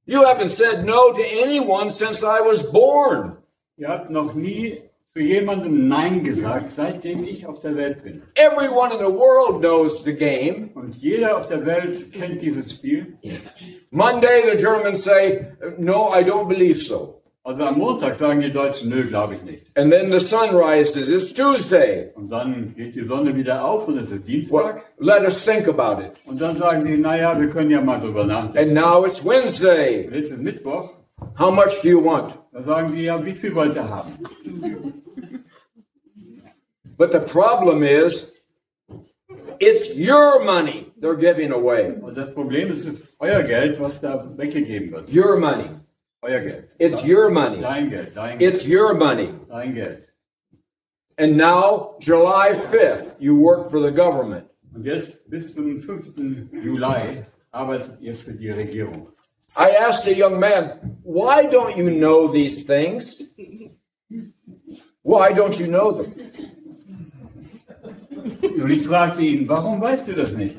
Speaker 1: You haven't said no to anyone since I was born.
Speaker 2: Ihr habt noch nie zu jemandem Nein gesagt, seitdem ich auf der Welt bin.
Speaker 1: Everyone in the world knows the game.
Speaker 2: Und jeder auf der Welt kennt dieses Spiel.
Speaker 1: Monday, the Germans say, no, I don't believe so.
Speaker 2: Also am Montag sagen die Deutschen, nö, glaube ich nicht.
Speaker 1: And then the sun rises, it's Tuesday.
Speaker 2: Und dann geht die Sonne wieder auf und es ist
Speaker 1: Well,
Speaker 2: Dienstag.
Speaker 1: let us think about it.
Speaker 2: Und dann sagen sie, naja, wir können ja mal drüber nachdenken.
Speaker 1: And now it's Wednesday.
Speaker 2: Und jetzt ist Mittwoch.
Speaker 1: How much do you want?
Speaker 2: Da sagen sie, ja, wie viel wollt ihr haben?
Speaker 1: But the problem is, it's your money they're giving away.
Speaker 2: Und das Problem ist, es ist euer Geld, was da weggegeben wird.
Speaker 1: Your money.
Speaker 2: Euer Geld.
Speaker 1: It's your money.
Speaker 2: Dein Geld, dein Geld,
Speaker 1: It's your money.
Speaker 2: dein Geld.
Speaker 1: And now, July 5th, you work for the government.
Speaker 2: Und jetzt bis zum 5. Juli arbeitet ihr für die Regierung.
Speaker 1: I asked a young man, why don't you know these things? Why don't you know them?
Speaker 2: Und ich fragte ihn, warum weißt du das nicht?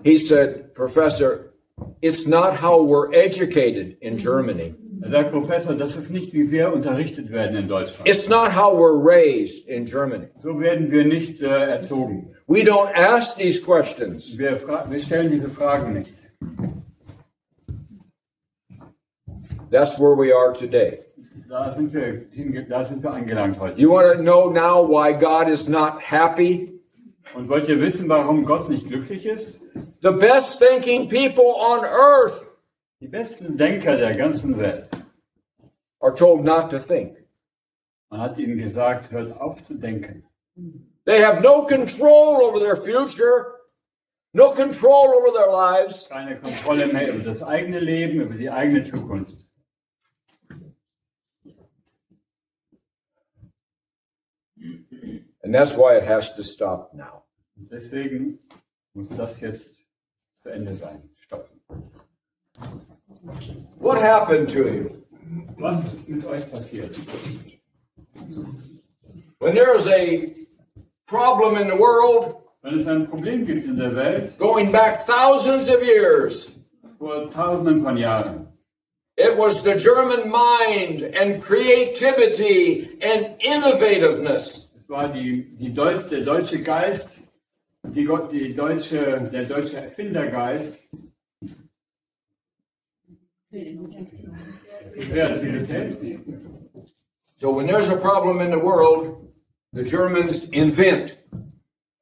Speaker 1: He said, Professor, it's not how we're educated in Germany.
Speaker 2: Er sagt, Professor, das ist nicht, wie wir unterrichtet werden in Deutschland.
Speaker 1: It's not how we're raised in Germany.
Speaker 2: So werden wir nicht erzogen.
Speaker 1: We don't ask these questions.
Speaker 2: Wir stellen diese Fragen nicht.
Speaker 1: That's where we are today.
Speaker 2: Da sind wir angelangt heute.
Speaker 1: You want to know now why God is not happy?
Speaker 2: Und wollt ihr wissen, warum Gott nicht glücklich ist?
Speaker 1: The best thinking people on earth
Speaker 2: Die besten Denker der ganzen Welt.
Speaker 1: are told not to think.
Speaker 2: Man hat ihnen gesagt, hört auf zu denken.
Speaker 1: They have no control over their future, no control over their lives.
Speaker 2: Keine Kontrolle mehr über das eigene Leben, über die eigene Zukunft.
Speaker 1: And that's why it has to stop now.
Speaker 2: Deswegen muss das jetzt zu Ende sein. Stoppen.
Speaker 1: What happened to you?
Speaker 2: Was ist mit euch passiert?
Speaker 1: When there is a problem in the world,
Speaker 2: Wenn es ein Problem gibt in der Welt,
Speaker 1: going back thousands of years,
Speaker 2: vor Tausenden von Jahren,
Speaker 1: it was the German mind and creativity and innovativeness.
Speaker 2: es war der deutsche Geist, der deutsche Erfindergeist, Kreativität.
Speaker 1: So when there's a problem in the world, the Germans invent.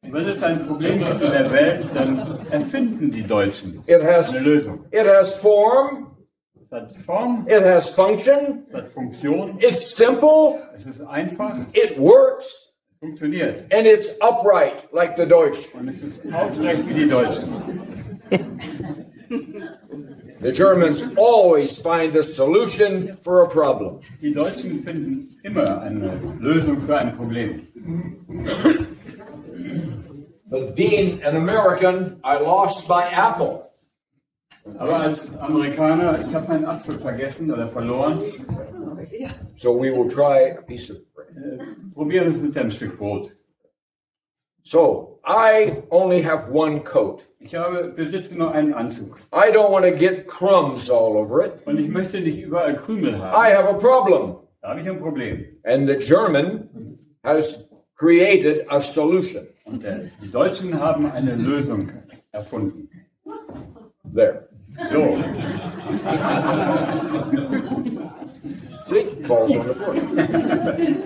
Speaker 2: Wenn es ein Problem gibt in der Welt, dann erfinden die Deutschen
Speaker 1: It has,
Speaker 2: eine Lösung.
Speaker 1: it has form,
Speaker 2: Es hat Form,
Speaker 1: it has function,
Speaker 2: es hat Funktion,
Speaker 1: it's simple,
Speaker 2: es ist einfach,
Speaker 1: it works,
Speaker 2: funktioniert.
Speaker 1: and it's upright like the Deutsch.
Speaker 2: Und es ist aufrecht wie die Deutschen.
Speaker 1: The Germans always find a solution for a problem.
Speaker 2: Die Deutschen finden immer eine Lösung für ein Problem.
Speaker 1: But being an American, I lost my apple.
Speaker 2: Aber als Amerikaner, ich habe meinen Apfel vergessen oder verloren.
Speaker 1: So we will try a piece of bread.
Speaker 2: Probiere es mit einem Stück Brot.
Speaker 1: So I only have one coat.
Speaker 2: Ich besitze nur einen Anzug.
Speaker 1: I don't want to get crumbs all over it.
Speaker 2: Und ich möchte nicht überall Krümel
Speaker 1: I
Speaker 2: haben.
Speaker 1: have a problem.
Speaker 2: Da habe ich ein Problem.
Speaker 1: And the German has created a solution.
Speaker 2: Und die Deutschen haben eine Lösung erfunden.
Speaker 1: There.
Speaker 2: So,
Speaker 1: See? Falls on the floor.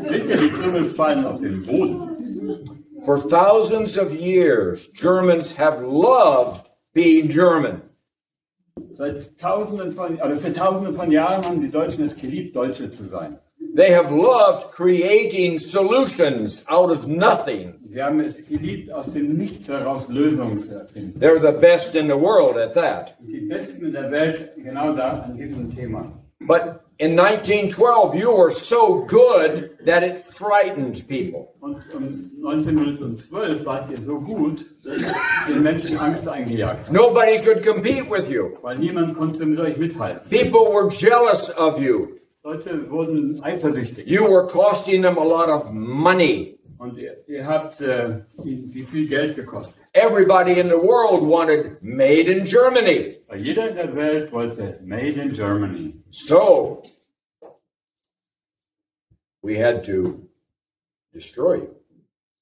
Speaker 2: seht ihr, die Krümel fallen auf den Boden.
Speaker 1: For thousands of years, Germans have loved being German.
Speaker 2: Für Tausenden von Jahren haben die Deutschen es geliebt, Deutsche zu sein.
Speaker 1: They have loved creating solutions out of nothing.
Speaker 2: Sie haben es geliebt, aus dem Nichts heraus Lösungen zu erfinden.
Speaker 1: They're the best in the world at that.
Speaker 2: Die Besten in der Welt genau da an diesem Thema.
Speaker 1: But in 1912, you were so good that it frightened people.
Speaker 2: Und 1912 wart ihr so gut, dass den Menschen Angst eingejagt hat.
Speaker 1: Nobody could compete with you.
Speaker 2: Weil niemand konnte mit euch mithalten.
Speaker 1: People were jealous of you.
Speaker 2: Leute wurden eifersüchtig.
Speaker 1: You were costing them a lot of money.
Speaker 2: Und ihr habt ihnen viel Geld gekostet.
Speaker 1: Everybody in the world wanted made in Germany.
Speaker 2: Weil jeder in der Welt wollte Made in Germany.
Speaker 1: So, we had to destroy you.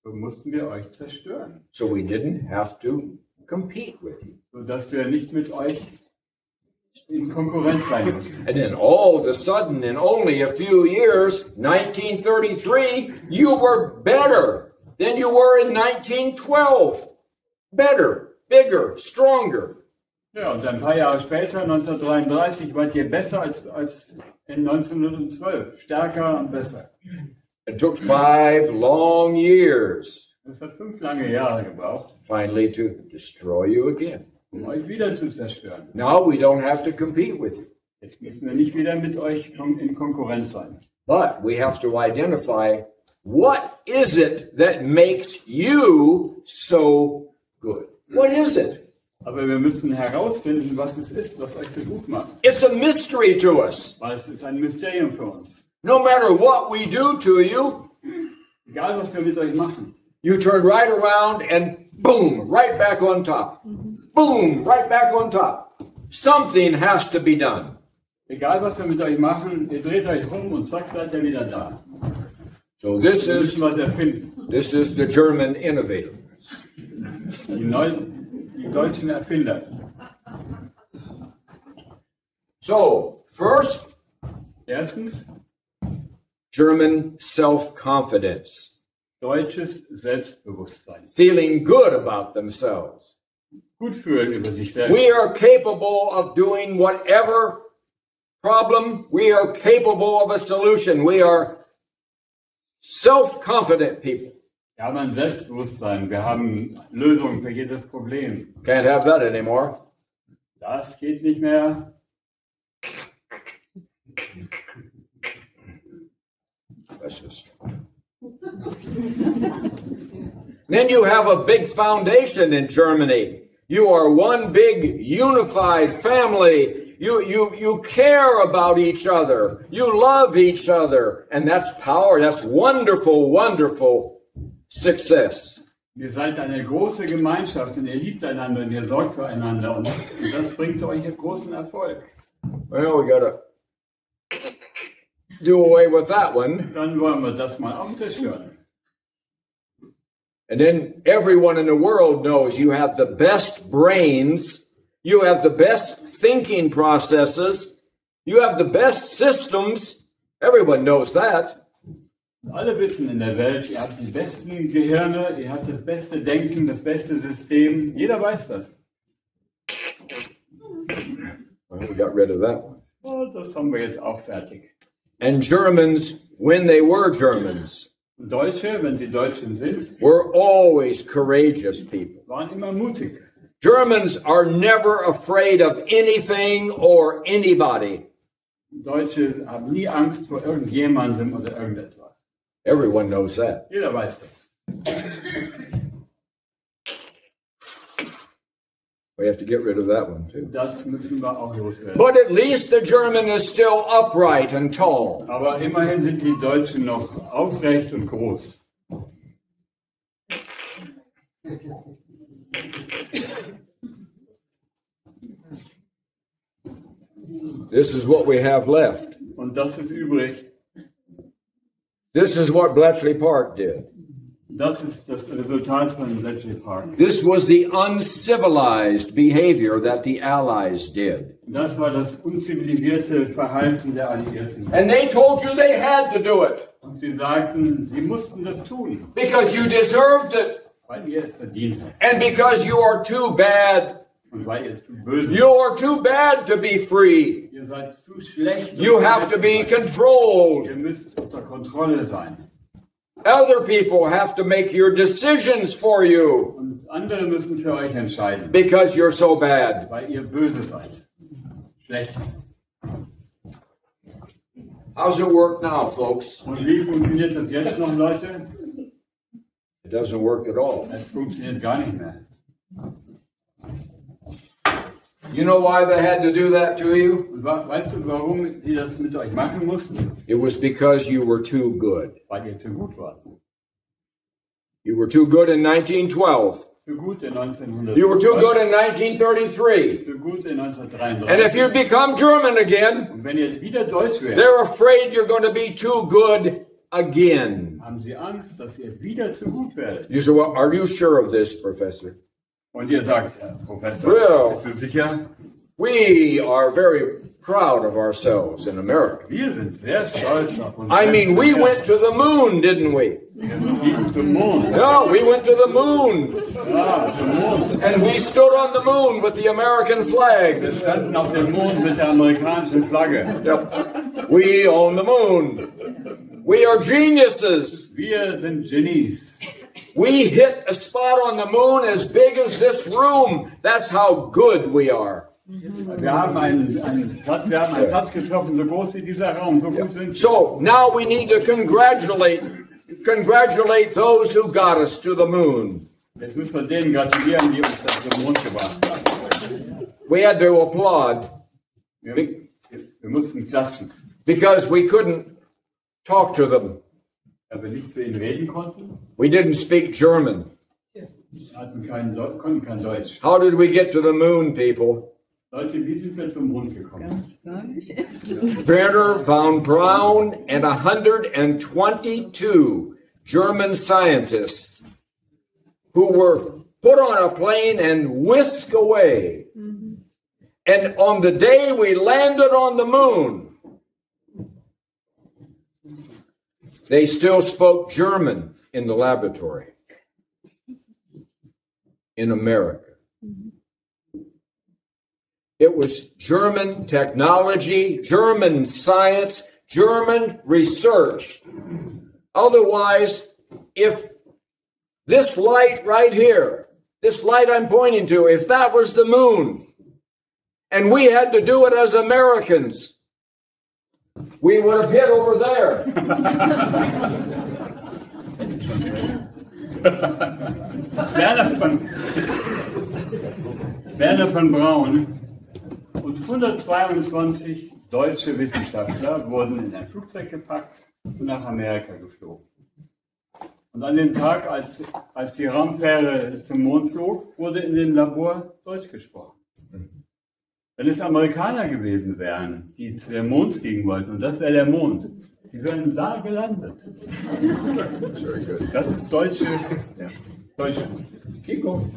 Speaker 2: So mussten wir euch zerstören.
Speaker 1: So we didn't have to compete with you.
Speaker 2: Sodass wir nicht mit euch in Konkurrenz sein müssen.
Speaker 1: And then all of a sudden, in only a few years, 1933, you were better than you were in 1912. Better, bigger, stronger.
Speaker 2: Ja, und ein paar Jahre später, 1933, wart ihr besser als in 1912. Stärker und besser.
Speaker 1: It took 5 long years,
Speaker 2: Es hat 5 lange Jahre gebraucht,
Speaker 1: finally, to destroy you again.
Speaker 2: um euch wieder zu zerstören.
Speaker 1: Now we don't have to compete with you.
Speaker 2: Jetzt müssen wir nicht wieder mit euch in Konkurrenz sein.
Speaker 1: But we have to identify what is it that makes you so good? What is it?
Speaker 2: Aber wir müssen herausfinden, was es ist, was euch so gut macht.
Speaker 1: It's a mystery to us.
Speaker 2: Weil es ist ein Mysterium für uns.
Speaker 1: No matter what we do to you,
Speaker 2: Egal, was wir mit euch machen.
Speaker 1: you turn right around and boom, right back on top. Boom, right back on top. Something has to be done.
Speaker 2: Egal, was wir mit euch machen, ihr dreht euch rum und zack, seid ihr wieder da.
Speaker 1: So this
Speaker 2: Wir
Speaker 1: is
Speaker 2: müssen was erfinden.
Speaker 1: the German innovator.
Speaker 2: Die deutschen Erfinder.
Speaker 1: So first,
Speaker 2: Erstens,
Speaker 1: German self-confidence,
Speaker 2: deutsches Selbstbewusstsein.
Speaker 1: feeling good about themselves.
Speaker 2: Gut fühlen über sich selbst.
Speaker 1: We are capable of doing whatever problem. We are capable of a solution. We are self-confident people.
Speaker 2: Wir haben ein Selbstbewusstsein. Wir haben Lösungen für jedes Problem.
Speaker 1: Can't have that anymore.
Speaker 2: Das geht nicht mehr.
Speaker 1: That's just Then you have a big foundation in Germany. You are one big unified family. You care about each other. You love each other. And that's power. That's wonderful, wonderful success.
Speaker 2: Ihr seid eine große Gemeinschaft und ihr liebt einander und ihr sorgt füreinander. Und das bringt euch einen großen Erfolg.
Speaker 1: Well, we gotta do away with that one.
Speaker 2: Dann wollen wir das mal aufzerstören.
Speaker 1: And then everyone in the world knows you have the best brains, you have the best thinking processes, you have the best systems. Everyone knows that.
Speaker 2: Alle wissen in der Welt, ihr habt die besten Gehirne, ihr habt das beste Denken, das beste System. Jeder weiß das.
Speaker 1: Well, we got rid of that one.
Speaker 2: Oh, das haben wir jetzt auch fertig.
Speaker 1: And Germans, when they were Germans,
Speaker 2: Deutsche, wenn sie Deutschen sind,
Speaker 1: were always courageous people.
Speaker 2: waren immer mutig.
Speaker 1: Germans are never afraid of anything or anybody.
Speaker 2: Deutsche haben nie Angst vor irgendjemandem oder irgendetwas.
Speaker 1: Everyone knows that.
Speaker 2: Jeder weiß das.
Speaker 1: We have to get rid of that one too.
Speaker 2: Das müssen wir auch loswerden.
Speaker 1: But at least the German is still upright and tall.
Speaker 2: Aber immerhin sind die Deutschen noch aufrecht und groß.
Speaker 1: This is what we have left.
Speaker 2: Und das ist übrig.
Speaker 1: This is what Bletchley Park did.
Speaker 2: Das ist das Resultat von Bletchley Park.
Speaker 1: This was the uncivilized behavior that the Allies did.
Speaker 2: Das war das unzivilisierte Verhalten der Alliierten.
Speaker 1: And they told you they had to do it.
Speaker 2: Und sie sagten, sie mussten das tun,
Speaker 1: Because you deserved it.
Speaker 2: weil ihr es verdient habt.
Speaker 1: And because you are too bad.
Speaker 2: Und weil ihr zu böse
Speaker 1: You are too bad to be free.
Speaker 2: seid. Ihr seid zu schlecht.
Speaker 1: You have to be controlled.
Speaker 2: Ihr müsst unter Kontrolle sein.
Speaker 1: Other people have to make your decisions for you.
Speaker 2: Und andere müssen für euch entscheiden,
Speaker 1: Because you're so bad.
Speaker 2: weil ihr böse seid. Schlecht.
Speaker 1: How's it work now, folks?
Speaker 2: Und wie funktioniert das jetzt noch, Leute?
Speaker 1: It doesn't work at all.
Speaker 2: Es funktioniert gar nicht mehr.
Speaker 1: You know why they had to do that to you?
Speaker 2: Und weißt du, warum die das mit euch machen mussten?
Speaker 1: It was because you were too good.
Speaker 2: Weil ihr zu gut wart.
Speaker 1: You were too good in 1912.
Speaker 2: Zu gut in 1900.
Speaker 1: You were too good in 1933.
Speaker 2: Zu gut in 1933.
Speaker 1: And if you become German again,
Speaker 2: Und wenn ihr wieder Deutsch werdet,
Speaker 1: they're afraid you're going to be too good again.
Speaker 2: haben sie Angst, dass ihr wieder zu gut werdet.
Speaker 1: You say, well, are you sure of this, Professor?
Speaker 2: Und ihr sagt, Professor,
Speaker 1: Well,
Speaker 2: bist du sicher?
Speaker 1: we are very proud of ourselves in America.
Speaker 2: Wir sind sehr stolz auf uns.
Speaker 1: I mean, we went to the moon, didn't we?
Speaker 2: Wir fliegen zum Mond.
Speaker 1: No, we went to the moon.
Speaker 2: Ja, zum Mond.
Speaker 1: And we stood on the moon with the American flag.
Speaker 2: Wir standen auf dem Mond mit der amerikanischen Flagge.
Speaker 1: Yep. We own the moon. We are geniuses.
Speaker 2: Wir sind Genies.
Speaker 1: We hit a spot on the moon as big as this room. That's how good we are.
Speaker 2: Wir haben einen Platz getroffen, so groß wie dieser Raum. So gut sind wir.
Speaker 1: So now we need to congratulate those who got us to the moon.
Speaker 2: Jetzt müssen wir denen gratulieren, die uns das zum Mond gebracht haben.
Speaker 1: We had to applaud
Speaker 2: Wir mussten klatschen,
Speaker 1: because we couldn't talk to them.
Speaker 2: weil wir nicht zu ihnen reden konnten.
Speaker 1: We didn't speak German.
Speaker 2: Wir konnten kein Deutsch.
Speaker 1: How did we get to the moon, people?
Speaker 2: Leute, wie sind wir zum Mond gekommen?
Speaker 1: Werner von Braun and 122 German scientists who were put on a plane and whisked away. And on the day we landed on the moon, they still spoke German in the laboratory in America. It was German technology, German science, German research. Otherwise, if this light right here, this light I'm pointing to, if that was the moon, and we had to do it as Americans, we would have hit over there.
Speaker 2: Werner von Braun und 122 deutsche Wissenschaftler wurden in ein Flugzeug gepackt und nach Amerika geflogen. Und an dem Tag, als die Raumfähre zum Mond flog, wurde in dem Labor Deutsch gesprochen. Wenn es Amerikaner gewesen wären, die zu dem Mond fliegen wollten, und das wäre der Mond, die wären da gelandet. Das ist deutsche. Ja. Deutschland.
Speaker 1: Keep going.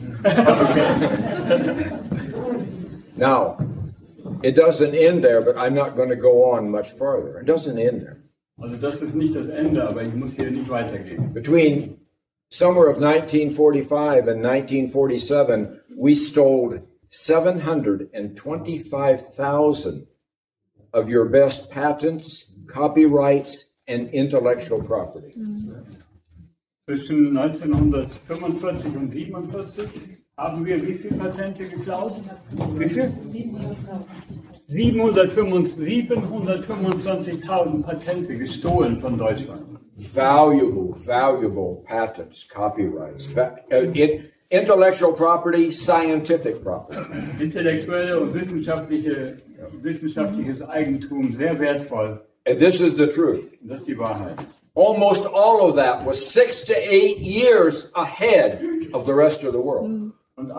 Speaker 1: Now, it doesn't end there, but I'm not going to go on much further. It doesn't end there.
Speaker 2: Also das ist nicht das Ende, aber ich muss hier nicht weitergehen.
Speaker 1: Between summer of 1945 and 1947, we stole 725,000 of your best patents, copyrights, and intellectual property.
Speaker 2: Zwischen 1945 und 1947 haben wir wie viele Patente geklaut? Wie viel? 725.000 Patente gestohlen von Deutschland.
Speaker 1: Valuable patents, copyrights, intellectual property, scientific property.
Speaker 2: Intellektuelle und wissenschaftliches Eigentum, sehr wertvoll.
Speaker 1: And this is the truth.
Speaker 2: Das ist die Wahrheit.
Speaker 1: Almost all of that was 6 to 8 years ahead of the rest of the world.
Speaker 2: Und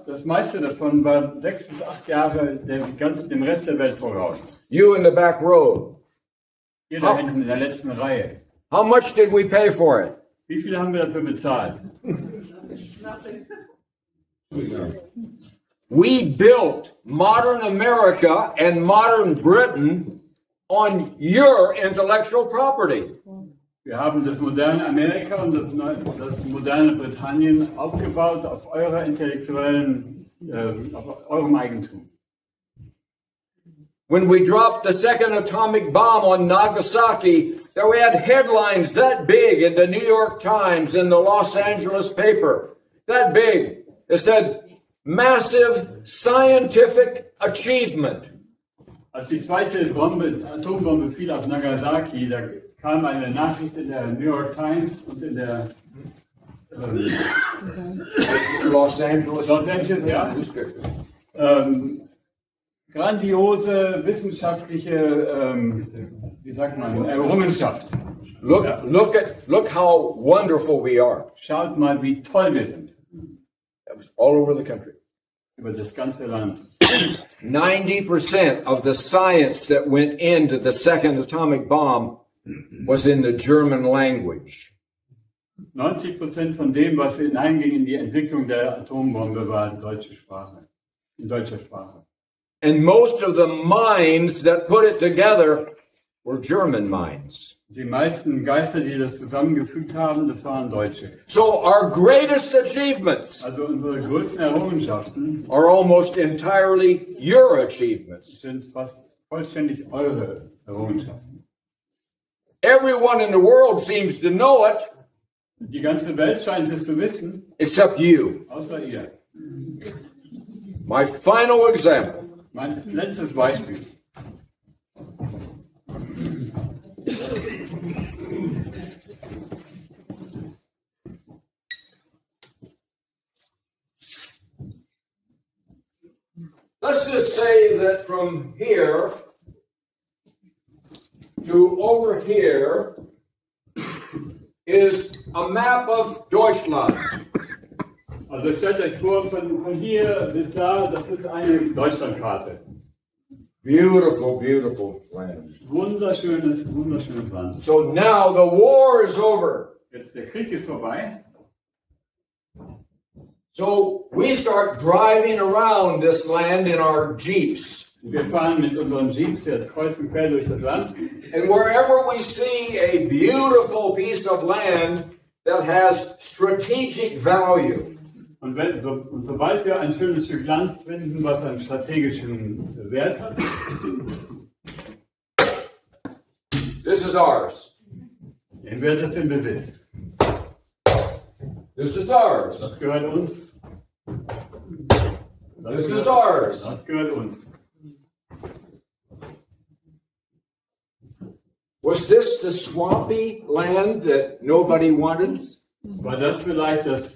Speaker 2: das meiste davon war 6 bis 8 Jahre dem Rest der Welt voraus.
Speaker 1: You in the back row.
Speaker 2: Hier da hinten in der letzten Reihe.
Speaker 1: How much did we pay for it?
Speaker 2: Wie viel haben wir dafür bezahlt?
Speaker 1: We built modern America and modern Britain on your intellectual property.
Speaker 2: Wir haben das moderne Amerika und das moderne Britannien aufgebaut auf eurer intellektuellen, auf eurem Eigentum.
Speaker 1: When we dropped the second atomic bomb on Nagasaki, there we had headlines that big in the New York Times and the Los Angeles paper. That big. It said, massive scientific achievement.
Speaker 2: Als die zweite Atombombe fiel auf Nagasaki, da kam eine Nachricht in der New York Times und in der
Speaker 1: Los Angeles,
Speaker 2: ja. Grandiose wissenschaftliche, wie sagt man, Errungenschaft.
Speaker 1: Look how wonderful we are.
Speaker 2: Schaut mal, wie toll wir sind.
Speaker 1: That was all over the country.
Speaker 2: Über das ganze Land.
Speaker 1: 90% of the science that went into the second atomic bomb was in the German language.
Speaker 2: 90% von dem, was hineinging in die Entwicklung der Atombombe, war in deutscher Sprache.
Speaker 1: And most of the minds that put it together were German minds.
Speaker 2: Die meisten Geister, die das zusammengefügt haben, das waren Deutsche.
Speaker 1: So our greatest achievements
Speaker 2: Also unsere größten Errungenschaften
Speaker 1: are almost entirely your achievements.
Speaker 2: sind fast vollständig eure Errungenschaften.
Speaker 1: Everyone in the world seems to know it,
Speaker 2: Die ganze Welt scheint es zu wissen,
Speaker 1: except you.
Speaker 2: außer ihr.
Speaker 1: My final example.
Speaker 2: Mein letztes Beispiel.
Speaker 1: Let's just say that from here to over here is a map of Deutschland.
Speaker 2: Also stellt euch vor, von hier bis da, das ist eine Deutschlandkarte.
Speaker 1: Beautiful, beautiful land.
Speaker 2: Wunderschönes Land.
Speaker 1: So now the war is over.
Speaker 2: Jetzt der Krieg ist vorbei.
Speaker 1: So we start driving around this land in our Jeeps.
Speaker 2: Wir fahren mit unseren Jeeps jetzt kreuz und quer durch das Land.
Speaker 1: And wherever we see a beautiful piece of land that has strategic value,
Speaker 2: Und sobald wir ein schönes Stück Land finden, was einen strategischen Wert hat,
Speaker 1: this is ours.
Speaker 2: dann wird es in Besitz.
Speaker 1: This is ours.
Speaker 2: Das gehört uns.
Speaker 1: This is ours.
Speaker 2: Das gehört uns.
Speaker 1: Was this the swampy land that nobody wanted?
Speaker 2: War das vielleicht das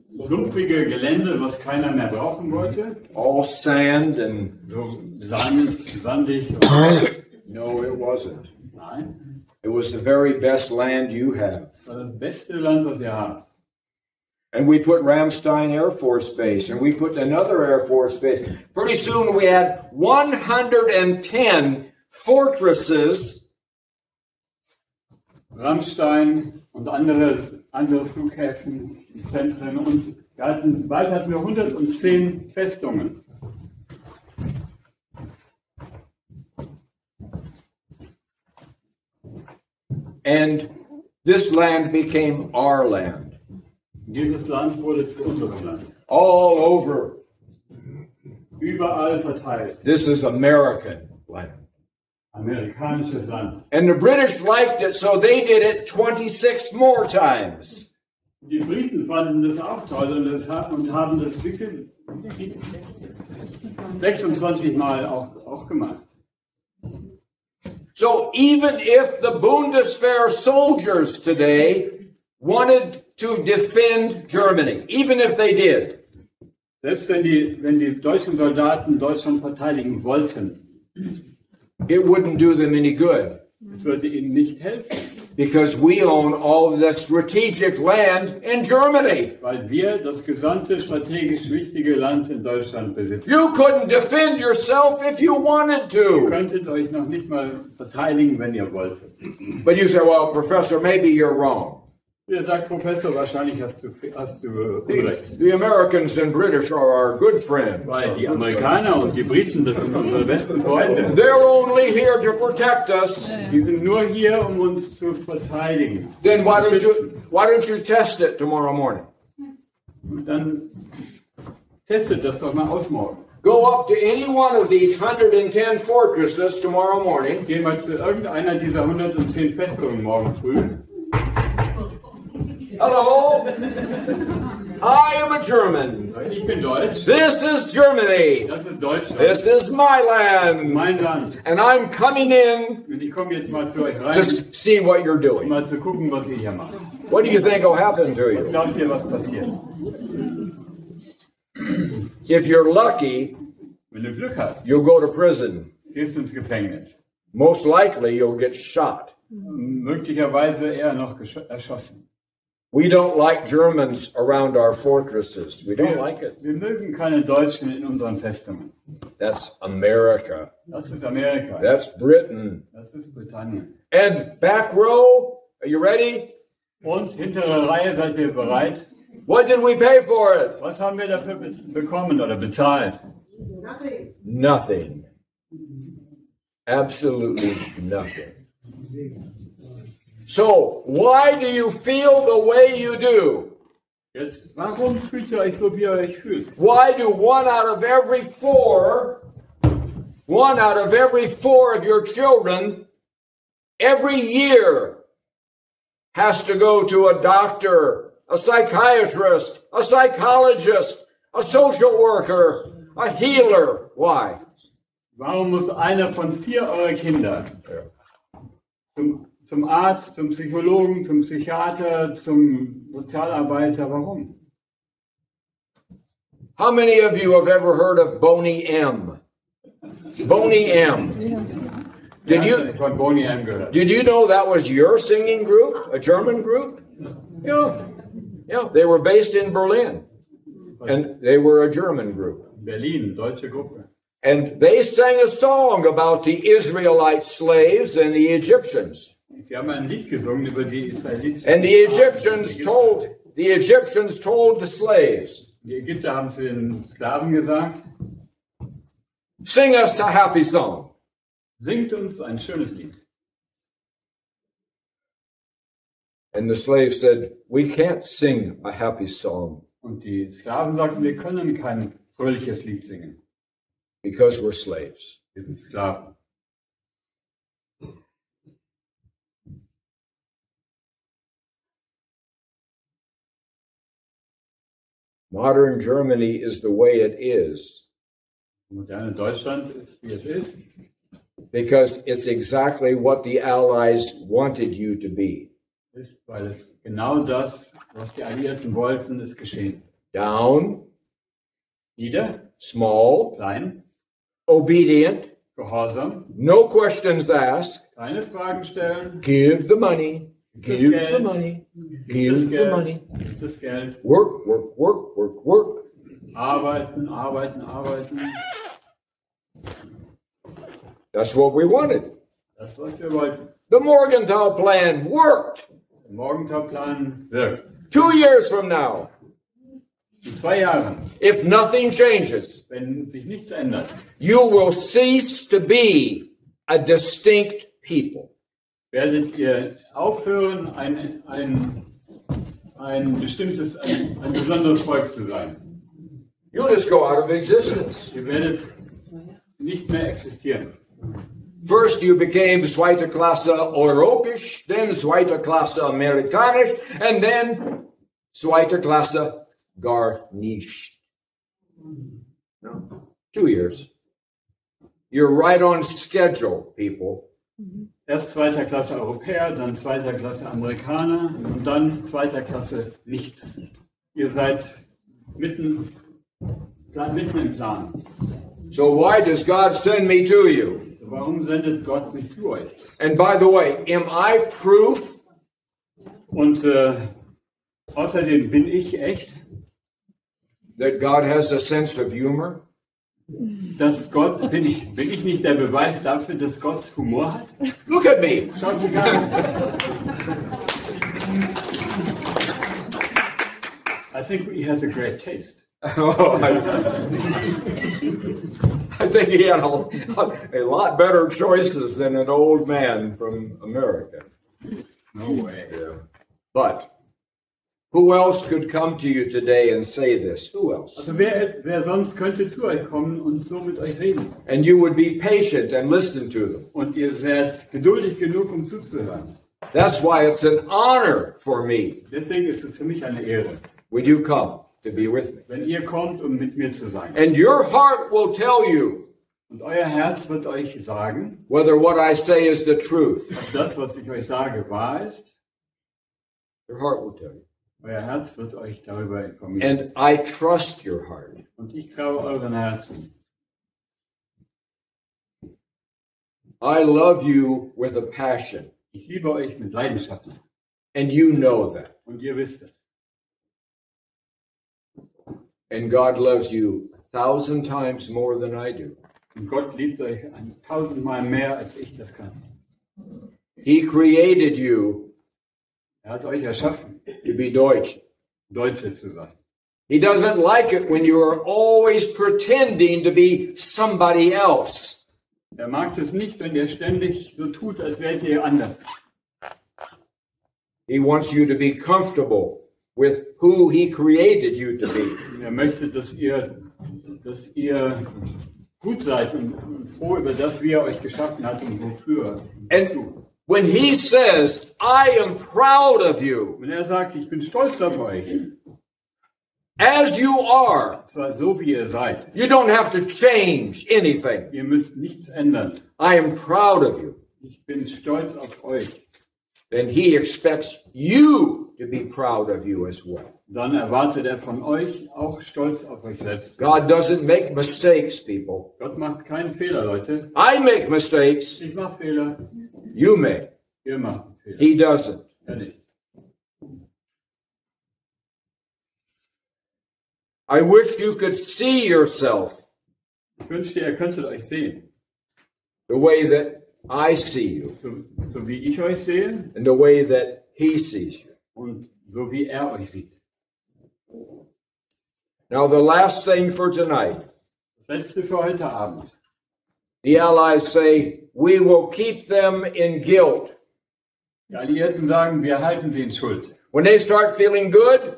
Speaker 2: sumpfige Gelände, was keiner mehr brauchen wollte?
Speaker 1: All sand and...
Speaker 2: So sandig.
Speaker 1: No, it wasn't.
Speaker 2: Nein,
Speaker 1: It was the very best land you have.
Speaker 2: das war das beste Land, was ihr habt.
Speaker 1: And we put Ramstein Air Force Base, and we put another Air Force Base. Pretty soon we had 110 fortresses.
Speaker 2: Rammstein und andere Flughäfen, Zentren. Und bald hatten wir 110 Festungen.
Speaker 1: And this land became our land.
Speaker 2: Dieses Land wurde zu unserem Land.
Speaker 1: All over.
Speaker 2: Überall verteilt.
Speaker 1: This is American land.
Speaker 2: Amerikanisches Land.
Speaker 1: And the British liked it, so they did it 26 more times.
Speaker 2: Die Briten fanden das auch toll und haben das 26 Mal auch gemacht.
Speaker 1: So even if the Bundeswehr soldiers today wanted to defend Germany, even if they did,
Speaker 2: Selbst wenn die deutschen Soldaten Deutschland verteidigen wollten,
Speaker 1: it wouldn't do them any good.
Speaker 2: es würde ihnen nicht helfen,
Speaker 1: Because we own all the strategic land in Germany.
Speaker 2: weil wir das gesamte strategisch wichtige Land in Deutschland besitzen.
Speaker 1: You couldn't defend yourself if you wanted
Speaker 2: Ihr
Speaker 1: to.
Speaker 2: könntet euch noch nicht mal verteidigen, wenn ihr wolltet.
Speaker 1: But you say, well, Professor, maybe you're wrong.
Speaker 2: Ihr sagt, Professor, wahrscheinlich hast du Unrecht.
Speaker 1: The Americans and British are our good friends.
Speaker 2: Weil die Amerikaner und die Briten, das sind unsere besten Freunde.
Speaker 1: They're only here to protect us.
Speaker 2: Die sind nur hier, um uns zu verteidigen.
Speaker 1: Then why don't you test it tomorrow morning?
Speaker 2: Und dann testet das doch mal aus morgen.
Speaker 1: Go up to any one of these 110 fortresses tomorrow morning.
Speaker 2: Geh mal zu irgendeiner dieser 110 Festungen morgen früh.
Speaker 1: Hello, I am a German.
Speaker 2: Ich bin Deutsch.
Speaker 1: This is Germany.
Speaker 2: Das ist Deutschland.
Speaker 1: This is my land.
Speaker 2: Mein Land.
Speaker 1: And I'm coming in
Speaker 2: Und ich komme jetzt mal zu euch rein,
Speaker 1: to see what you're
Speaker 2: um
Speaker 1: doing.
Speaker 2: mal zu gucken, was ihr hier macht.
Speaker 1: What do you think will happen to you?
Speaker 2: Glaubt ihr, was passiert?
Speaker 1: If you're lucky,
Speaker 2: Wenn du Glück hast,
Speaker 1: you'll go to prison.
Speaker 2: gehst du ins Gefängnis.
Speaker 1: Most likely, you'll get shot.
Speaker 2: Möglicherweise eher noch erschossen.
Speaker 1: We don't like Germans around our fortresses. We don't like it.
Speaker 2: Wir mögen keine Deutschen in unseren Festungen.
Speaker 1: That's America.
Speaker 2: Das ist Amerika.
Speaker 1: That's Britain.
Speaker 2: Das ist Britannien.
Speaker 1: And back row, are you ready?
Speaker 2: Und hintere Reihe, seid ihr bereit?
Speaker 1: What did we pay for it?
Speaker 2: Was haben wir dafür bekommen oder bezahlt?
Speaker 3: Nothing.
Speaker 1: Nothing. Absolutely nothing. So, why do you feel the way you do?
Speaker 2: Jetzt, warum fühlt ihr euch so, wie ihr euch fühlt?
Speaker 1: Why do one out of every four of your children every year has to go to a doctor, a psychiatrist, a psychologist, a social worker, a healer? Why?
Speaker 2: Warum muss einer von 4 eurer Kinder zum Arzt, zum Psychologen, zum Psychiater, zum Sozialarbeiter? Warum?
Speaker 1: How many of you have ever heard of Boney M? Boney M. Did
Speaker 2: Von Boney M gehört.
Speaker 1: you know that was your singing group, a German group? Yeah. Yeah, they were based in Berlin. And they were a German group.
Speaker 2: Berlin, deutsche Gruppe.
Speaker 1: And they sang a song about the Israelite slaves and the Egyptians.
Speaker 2: Sie haben ein Lied gesungen über die Israeliten.
Speaker 1: And the Egyptians told the slaves,
Speaker 2: Die Ägypter haben zu den Sklaven gesagt,
Speaker 1: sing us a happy song.
Speaker 2: singt uns ein schönes Lied.
Speaker 1: And the slaves said, we can't sing a happy song
Speaker 2: Und die Sklaven sagten, wir können kein fröhliches Lied singen.
Speaker 1: because we're slaves.
Speaker 2: Wir sind Sklaven.
Speaker 1: Modern Germany is the way it is
Speaker 2: Moderne Deutschland ist, wie es ist,
Speaker 1: because it's exactly what the Allies wanted you to be.
Speaker 2: ist, weil es genau das, was die Alliierten wollten, ist geschehen.
Speaker 1: Down,
Speaker 2: Nieder,
Speaker 1: small,
Speaker 2: klein,
Speaker 1: obedient,
Speaker 2: gehorsam,
Speaker 1: no questions asked,
Speaker 2: keine Fragen stellen,
Speaker 1: give the money, give the
Speaker 2: Geld.
Speaker 1: money,
Speaker 2: gibt
Speaker 1: give
Speaker 2: das
Speaker 1: the
Speaker 2: Geld,
Speaker 1: money.
Speaker 2: gibt das Geld,
Speaker 1: Work, work, work, work, work.
Speaker 2: arbeiten, arbeiten, arbeiten.
Speaker 1: That's what we wanted.
Speaker 2: Das, was wir wollten.
Speaker 1: The Morgenthau plan worked.
Speaker 2: Der Morgenthau-Plan wirkt.
Speaker 1: 2 years from now,
Speaker 2: In 2 Jahren,
Speaker 1: if nothing changes,
Speaker 2: wenn sich nichts ändert,
Speaker 1: you will cease to be a distinct people.
Speaker 2: werdet ihr aufhören, ein besonderes Volk zu sein.
Speaker 1: You'll just go out of existence.
Speaker 2: Ihr werdet nicht mehr existieren.
Speaker 1: First you became zweite Klasse Europäisch, then zweite Klasse Amerikanisch, and then zweite Klasse gar nicht. No. 2 years. You're right on schedule, people.
Speaker 2: Erst zweiter Klasse Europäer, dann zweiter Klasse Amerikaner und dann zweiter Klasse nichts. Ihr seid mitten im Plan.
Speaker 1: So why does God send me to you?
Speaker 2: Warum sendet Gott mich zu euch?
Speaker 1: And by the way, am I proof
Speaker 2: Und außerdem bin ich echt,
Speaker 1: that God has a sense of humor?
Speaker 2: dass Gott, bin ich nicht der Beweis dafür, dass Gott Humor hat?
Speaker 1: Look at me.
Speaker 2: Schaut mich an. I think he has a great taste.
Speaker 1: Oh, I think he had a lot better choices than an old man from America.
Speaker 2: No way.
Speaker 1: Yeah. But who else could come to you today and say this? Who else?
Speaker 2: Also wer sonst könnte zu euch kommen und so mit euch reden?
Speaker 1: And you would be patient and listen to them.
Speaker 2: Und ihr werdet geduldig genug, um zuzuhören.
Speaker 1: That's why it's an honor for me
Speaker 2: Deswegen ist es für mich eine Ehre,
Speaker 1: when you come to be with me.
Speaker 2: wenn ihr kommt, um mit mir zu sein.
Speaker 1: And your heart will tell you
Speaker 2: Und euer Herz wird euch sagen,
Speaker 1: whether what I say is the truth.
Speaker 2: ob das, was ich euch sage, wahr ist.
Speaker 1: Your heart will tell you.
Speaker 2: Euer Herz wird euch darüber informieren.
Speaker 1: And I trust your heart.
Speaker 2: Und ich traue euren Herzen.
Speaker 1: I love you with a passion.
Speaker 2: Ich liebe euch mit Leidenschaft.
Speaker 1: And you know that.
Speaker 2: Und ihr wisst es.
Speaker 1: And God loves you 1,000 times more than I do.
Speaker 2: Und Gott liebt euch 1000-mal mehr, als ich das kann.
Speaker 1: He created you
Speaker 2: Er hat euch erschaffen,
Speaker 1: to be Deutsch.
Speaker 2: Deutsche zu sein.
Speaker 1: He doesn't like it when you are always pretending to be somebody else.
Speaker 2: Er mag es nicht, wenn ihr ständig so tut, als wärt ihr anders.
Speaker 1: He wants you to be comfortable with who He created you to be.
Speaker 2: Er möchte, dass ihr gut seid und froh über das, wie er euch geschaffen hat und wofür.
Speaker 1: And when He says, I am proud of you,
Speaker 2: Wenn er sagt, ich bin stolz auf euch,
Speaker 1: as you are,
Speaker 2: zwar so wie ihr seid,
Speaker 1: you don't have to change anything.
Speaker 2: ihr müsst nichts ändern.
Speaker 1: I am proud of you.
Speaker 2: Ich bin stolz auf euch.
Speaker 1: Then He expects you to be proud of you as well.
Speaker 2: Dann erwartet er von euch auch stolz auf euch selbst.
Speaker 1: God doesn't make mistakes, people.
Speaker 2: Gott macht keinen Fehler, Leute.
Speaker 1: I make mistakes.
Speaker 2: Ich mache Fehler.
Speaker 1: You may.
Speaker 2: Ihr macht Fehler.
Speaker 1: He doesn't.
Speaker 2: Ja, nicht.
Speaker 1: I wish you could see yourself
Speaker 2: Ich wünschte, ihr könntet euch sehen.
Speaker 1: the way that I see you
Speaker 2: So wie ich euch sehe
Speaker 1: and the way that He sees you.
Speaker 2: und so wie er euch sieht.
Speaker 1: Now, the last thing for tonight.
Speaker 2: Das letzte für heute Abend.
Speaker 1: The Allies say, we will keep them in guilt.
Speaker 2: Die Alliierten sagen, wir halten sie in Schuld.
Speaker 1: When they start feeling good,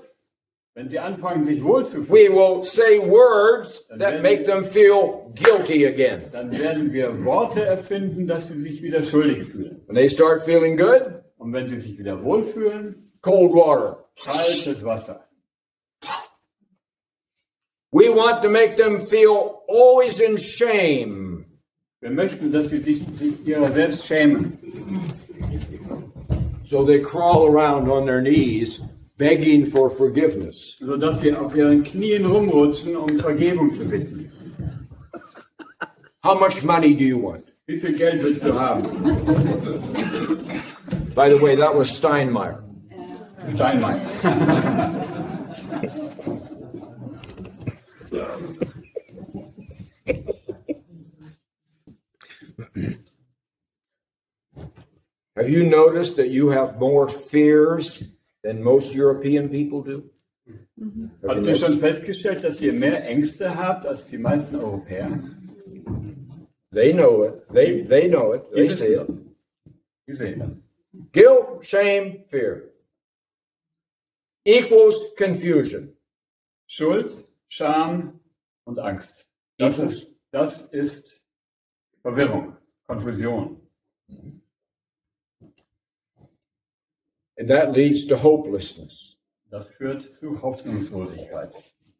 Speaker 2: Wenn sie anfangen, sich wohlzufühlen,
Speaker 1: we will say words that make them feel guilty again.
Speaker 2: dann werden wir Worte erfinden, dass sie sich wieder schuldig fühlen.
Speaker 1: When they start feeling good,
Speaker 2: Und wenn sie sich wieder wohlfühlen,
Speaker 1: cold water.
Speaker 2: kaltes Wasser.
Speaker 1: We want to make them feel always in shame.
Speaker 2: Wir möchten, dass sie sich ihrer selbst schämen.
Speaker 1: So they crawl around on their knees, begging for forgiveness.
Speaker 2: Sodass sie auf ihren Knien rumrutschen, Vergebung zu bitten.
Speaker 1: How much money do you want?
Speaker 2: Wie viel Geld willst du haben?
Speaker 1: By the way, that was Steinmeier.
Speaker 2: Steinmeier.
Speaker 1: Have you noticed that you have more fears than most European people do?
Speaker 2: Habt ihr schon festgestellt, dass ihr mehr Ängste habt als die meisten Europäer?
Speaker 1: They know it. They know it. They see it.
Speaker 2: Sie sehen das.
Speaker 1: Guilt, shame, fear equals confusion.
Speaker 2: Schuld, Scham und Angst. Das ist Verwirrung, Konfusion.
Speaker 1: And that leads to hopelessness.
Speaker 2: Das führt zu Hoffnungslosigkeit.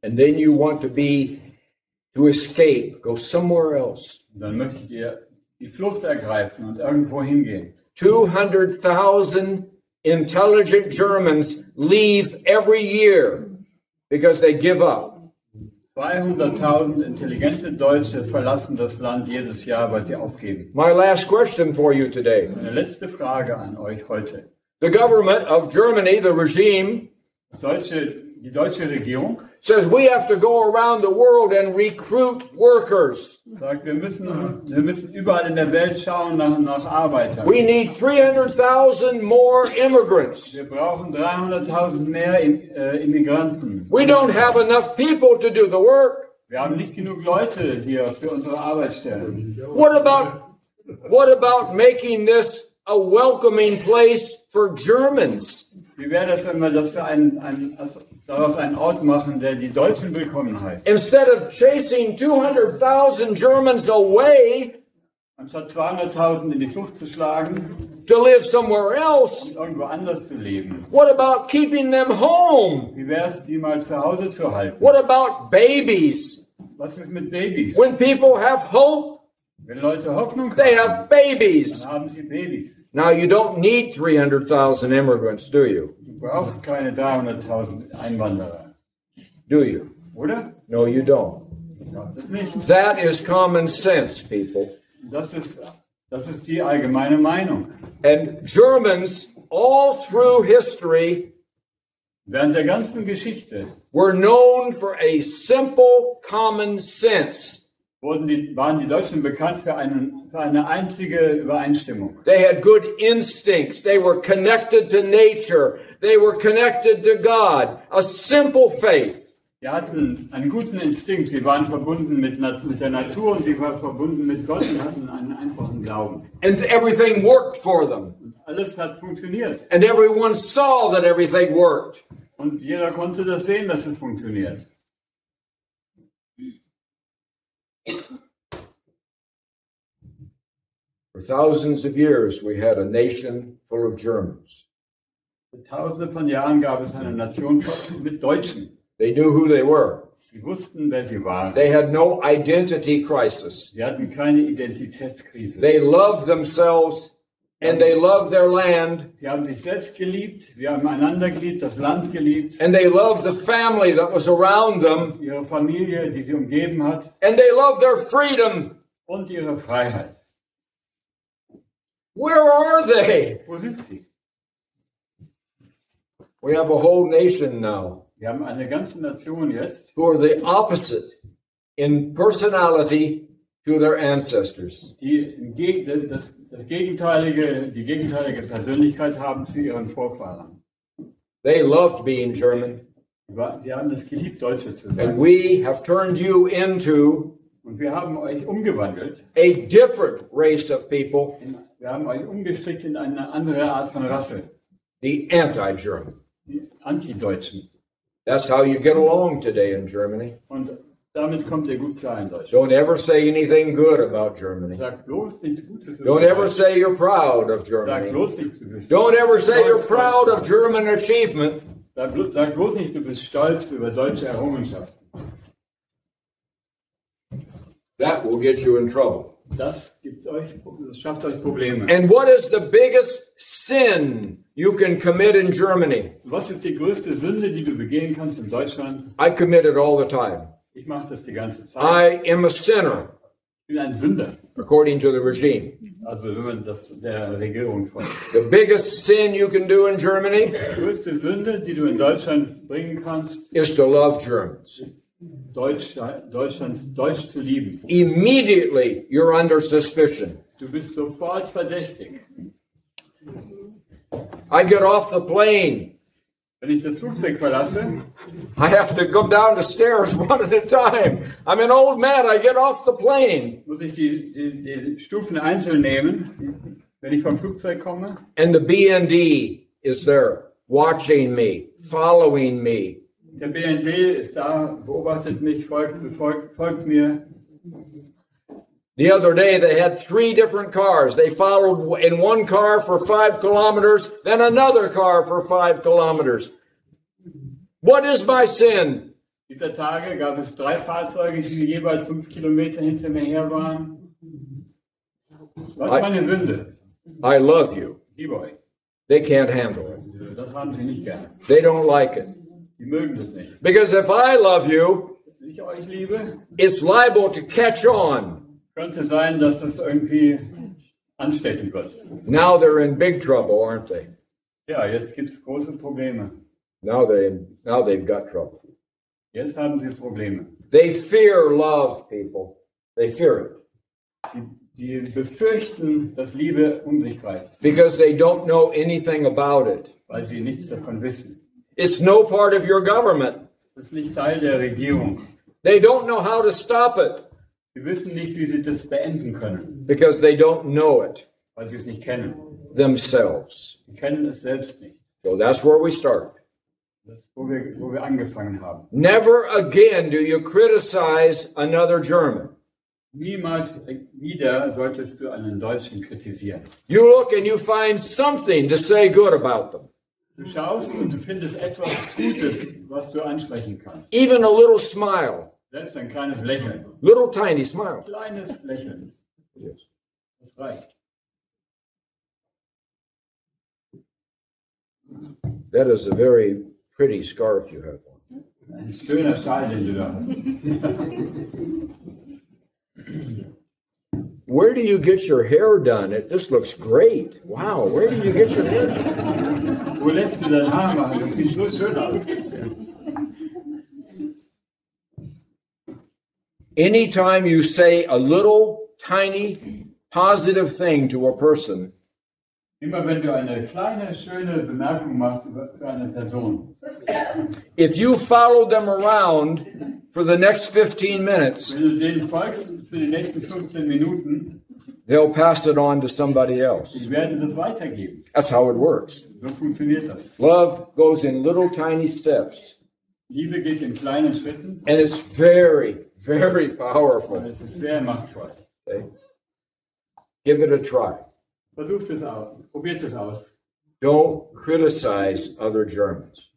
Speaker 1: And then you want to escape, go somewhere else.
Speaker 2: Und dann möchtet ihr die Flucht ergreifen und irgendwo hingehen.
Speaker 1: 200,000 intelligent Germans leave every year because they give up.
Speaker 2: 200.000 intelligente Deutsche verlassen das Land jedes Jahr, weil sie aufgeben.
Speaker 1: My last question for you today.
Speaker 2: Eine letzte Frage an euch heute.
Speaker 1: The government of Germany, the regime,
Speaker 2: Die deutsche Regierung
Speaker 1: says we have to go around the world and recruit workers.
Speaker 2: sagt, wir müssen überall in der Welt schauen nach Arbeitern.
Speaker 1: We need 300,000 more immigrants.
Speaker 2: Wir brauchen 300.000 mehr Immigranten.
Speaker 1: We don't have enough people to do the work.
Speaker 2: Wir haben nicht genug Leute hier für unsere Arbeitsstellen.
Speaker 1: What about making this a welcoming place for Germans?
Speaker 2: Wie wäre das, wenn wir daraus einen Ort machen, der die Deutschen willkommen heißt?
Speaker 1: Instead of chasing 200,000 Germans away
Speaker 2: Anstatt 200.000 in die Flucht zu schlagen
Speaker 1: to live somewhere else,
Speaker 2: und irgendwo anders zu leben.
Speaker 1: what about keeping them home?
Speaker 2: Wie wäre es, die mal zu Hause zu halten?
Speaker 1: What about babies?
Speaker 2: Was ist mit Babys?
Speaker 1: When people have hope,
Speaker 2: Wenn Leute Hoffnung
Speaker 1: they
Speaker 2: haben,
Speaker 1: have babies.
Speaker 2: dann haben sie Babys.
Speaker 1: Now, you don't need 300,000 immigrants, do you?
Speaker 2: Du brauchst keine 300.000 Einwanderer.
Speaker 1: Do you?
Speaker 2: Oder?
Speaker 1: No, you don't.
Speaker 2: Ja, das nicht.
Speaker 1: That is common sense, people.
Speaker 2: Das ist die allgemeine Meinung.
Speaker 1: And Germans, all through history,
Speaker 2: Während der ganzen Geschichte
Speaker 1: were known for a simple common sense.
Speaker 2: waren die Deutschen bekannt für eine einzige Übereinstimmung.
Speaker 1: They had good instincts. They were connected to nature. They were connected to God. A simple faith.
Speaker 2: Sie hatten einen guten Instinkt. Sie waren verbunden mit der Natur und sie waren verbunden mit Gott und hatten einen einfachen Glauben.
Speaker 1: And everything worked for them.
Speaker 2: Und alles hat funktioniert.
Speaker 1: And everyone saw that everything worked.
Speaker 2: Und jeder konnte das sehen, dass es funktioniert.
Speaker 1: For thousands of years, we had a nation full of Germans.
Speaker 2: Für Tausende von Jahren gab es eine Nation mit Deutschen.
Speaker 1: They knew who they were.
Speaker 2: Sie wussten, wer sie waren.
Speaker 1: They had no identity crisis.
Speaker 2: Sie hatten keine Identitätskrise.
Speaker 1: They loved themselves and they loved their land.
Speaker 2: Sie haben sich selbst geliebt, sie haben einander geliebt, das Land geliebt,
Speaker 1: And they loved the family that was around them.
Speaker 2: ihre Familie, die sie umgeben hat,
Speaker 1: And they loved their freedom.
Speaker 2: und ihre Freiheit.
Speaker 1: Where are they?
Speaker 2: Wo sind sie?
Speaker 1: We have a whole nation now
Speaker 2: Wir haben eine ganze Nation jetzt,
Speaker 1: who are the opposite in personality to their ancestors.
Speaker 2: die die gegenteilige Persönlichkeit haben zu ihren Vorfahren.
Speaker 1: They loved being German.
Speaker 2: Sie haben es geliebt, Deutsche zu
Speaker 1: And
Speaker 2: sein.
Speaker 1: we have turned you into
Speaker 2: Und wir haben euch umgewandelt.
Speaker 1: a different race of people,
Speaker 2: Wir haben euch umgestrickt in eine andere Art von Rasse.
Speaker 1: the anti-German.
Speaker 2: Die Anti-Deutschen.
Speaker 1: That's how you get along today in Germany.
Speaker 2: Und damit kommt ihr gut klar in Deutschland.
Speaker 1: Don't ever say anything good about Germany.
Speaker 2: Sagt bloß nichts Gutes.
Speaker 1: Don't ever say you're proud of
Speaker 2: Sagt
Speaker 1: Germany.
Speaker 2: bloß nicht, du bist
Speaker 1: Don't ever say you're
Speaker 2: stolz.
Speaker 1: proud of German achievement.
Speaker 2: Sag bloß nicht, du bist stolz über deutsche Errungenschaften.
Speaker 1: That will get you in trouble.
Speaker 2: Das schafft euch Probleme.
Speaker 1: And what is the biggest sin you can commit in Germany?
Speaker 2: Was ist die größte Sünde, die du begehen kannst in Deutschland?
Speaker 1: I commit it all the time.
Speaker 2: Ich mache das die ganze Zeit.
Speaker 1: I am a sinner,
Speaker 2: Ich bin ein Sünder.
Speaker 1: according to the regime.
Speaker 2: Also wenn man das der Regierung folgt.
Speaker 1: The biggest sin you can do in Germany
Speaker 2: Die größte Sünde, die du in Deutschland bringen kannst,
Speaker 1: is to love Germans.
Speaker 2: Deutsch zu lieben.
Speaker 1: Immediately, you're under suspicion.
Speaker 2: Du bist sofort verdächtig.
Speaker 1: I get off the plane.
Speaker 2: Wenn ich das Flugzeug verlasse,
Speaker 1: I have to go down the stairs one at a time. I'm an old man. I get off the plane.
Speaker 2: muss ich die Stufen einzeln nehmen, wenn ich vom Flugzeug komme.
Speaker 1: And the BND is there, watching me, following me.
Speaker 2: Der BND ist da, beobachtet mich, folgt mir.
Speaker 1: The other day, they had 3 different cars. They followed in one car for 5 kilometers, then another car for 5 kilometers. What is my sin?
Speaker 2: Dieser Tage gab es 3 Fahrzeuge, die jeweils 5 Kilometer hinter mir her waren. Was ist meine Sünde?
Speaker 1: I love you.
Speaker 2: Ich liebe euch.
Speaker 1: They can't handle it.
Speaker 2: Das haben sie nicht gerne.
Speaker 1: They don't like it.
Speaker 2: Die mögen das nicht.
Speaker 1: Because if I love you,
Speaker 2: Wenn ich euch liebe,
Speaker 1: it's liable to catch on.
Speaker 2: könnte sein, dass das irgendwie ansteckend wird.
Speaker 1: Now they're in big trouble, aren't they?
Speaker 2: Ja, jetzt gibt es große Probleme.
Speaker 1: Now they've got trouble.
Speaker 2: Jetzt haben sie Probleme.
Speaker 1: They fear love, people. They fear it.
Speaker 2: Die befürchten, dass Liebe um sich greift,
Speaker 1: Because they don't know anything about it.
Speaker 2: weil sie nichts davon wissen.
Speaker 1: It's no part of your government.
Speaker 2: Das ist nicht Teil der Regierung.
Speaker 1: They don't know how to stop it.
Speaker 2: Sie wissen nicht, wie sie das beenden können,
Speaker 1: Because they don't know it
Speaker 2: weil sie es nicht kennen.
Speaker 1: themselves.
Speaker 2: Sie kennen es selbst nicht.
Speaker 1: So that's where we start.
Speaker 2: Das ist, wo wir angefangen haben.
Speaker 1: Never again do you criticize another German.
Speaker 2: Niemals wieder solltest du einen Deutschen kritisieren.
Speaker 1: You look and you find something to say good about them.
Speaker 2: Du schaust und du findest etwas Gutes, was du ansprechen kannst.
Speaker 1: Even a little smile.
Speaker 2: Selbst ein kleines Lächeln.
Speaker 1: Little tiny smile.
Speaker 2: Kleines Lächeln.
Speaker 1: Yes.
Speaker 2: Das reicht.
Speaker 1: That is a very pretty scarf you have on.
Speaker 2: Ein schöner Schal, den du da hast.
Speaker 1: Where do you get your hair done? This looks great. Wow, where do you get your hair done?
Speaker 2: Wo lässt du dein Haar machen? Das sieht so schön aus.
Speaker 1: Anytime you say a little tiny positive thing to a person,
Speaker 2: Immer wenn du eine kleine, schöne Bemerkung machst für eine Person,
Speaker 1: if you follow them around for the next 15 minutes,
Speaker 2: wenn du denen folgst für die nächsten 15 Minuten,
Speaker 1: they'll pass it on to somebody else.
Speaker 2: die werden das weitergeben.
Speaker 1: That's how it works.
Speaker 2: So funktioniert das.
Speaker 1: Love goes in little tiny steps,
Speaker 2: Liebe geht in kleinen Schritten,
Speaker 1: and it's very, very powerful.
Speaker 2: es ist sehr machtvoll.
Speaker 1: Okay? Give it a try.
Speaker 2: Versucht es aus, probiert es aus.
Speaker 1: Don't criticize other Germans.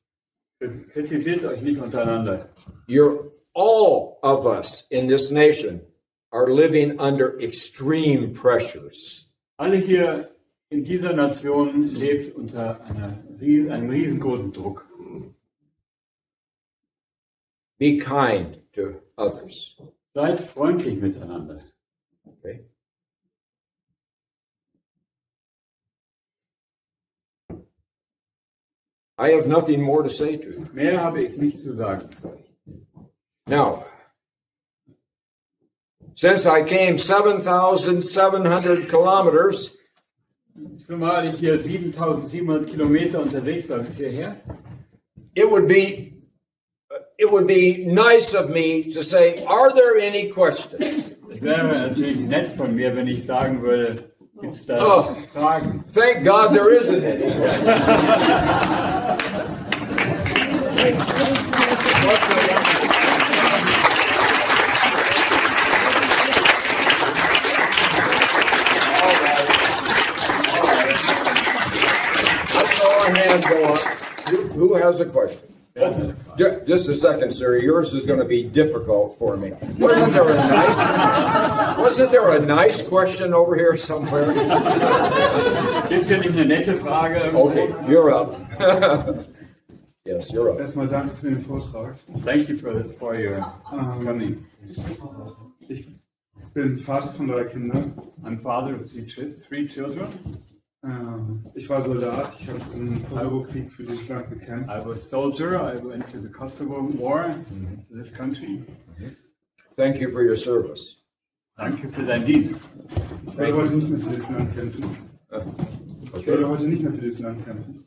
Speaker 2: Kritisiert euch nicht untereinander.
Speaker 1: All of us in this nation are living under extreme pressures.
Speaker 2: Alle hier in dieser Nation lebt unter einem riesengroßen Druck.
Speaker 1: Be kind to others.
Speaker 2: Seid freundlich miteinander.
Speaker 1: Okay? I have nothing more to say to you.
Speaker 2: Mehr habe ich nicht zu sagen.
Speaker 1: Now, since I came 7,700 kilometers,
Speaker 2: Zumal ich hier 7.700 Kilometer unterwegs war bis hierher,
Speaker 1: it would be nice of me to say, are there any questions?
Speaker 2: es wäre natürlich nett von mir, wenn ich sagen würde, gibt es da Fragen?
Speaker 1: Thank God there isn't any. Let's go our hands go up. Who has a question? Just a second, sir. Yours is going to be difficult for me. Wasn't there a nice question over here somewhere?
Speaker 2: Gibt es nicht eine nette Frage?
Speaker 1: Okay, you're up. Yes, you're up.
Speaker 4: Erstmal danke für den Vortrag.
Speaker 2: Thank you for your coming.
Speaker 4: Ich bin Vater von 3 Kindern.
Speaker 2: I'm father of 3 children.
Speaker 4: Ich war Soldat. Ich habe im Kosovo-Krieg für dieses Land gekämpft.
Speaker 2: I was soldier. I went to the Kosovo War, this country.
Speaker 1: Thank you for your service.
Speaker 2: Danke für deinen Dienst.
Speaker 4: Ich werde heute nicht mehr für dieses Land kämpfen. Ich werde heute nicht mehr für dieses Land kämpfen.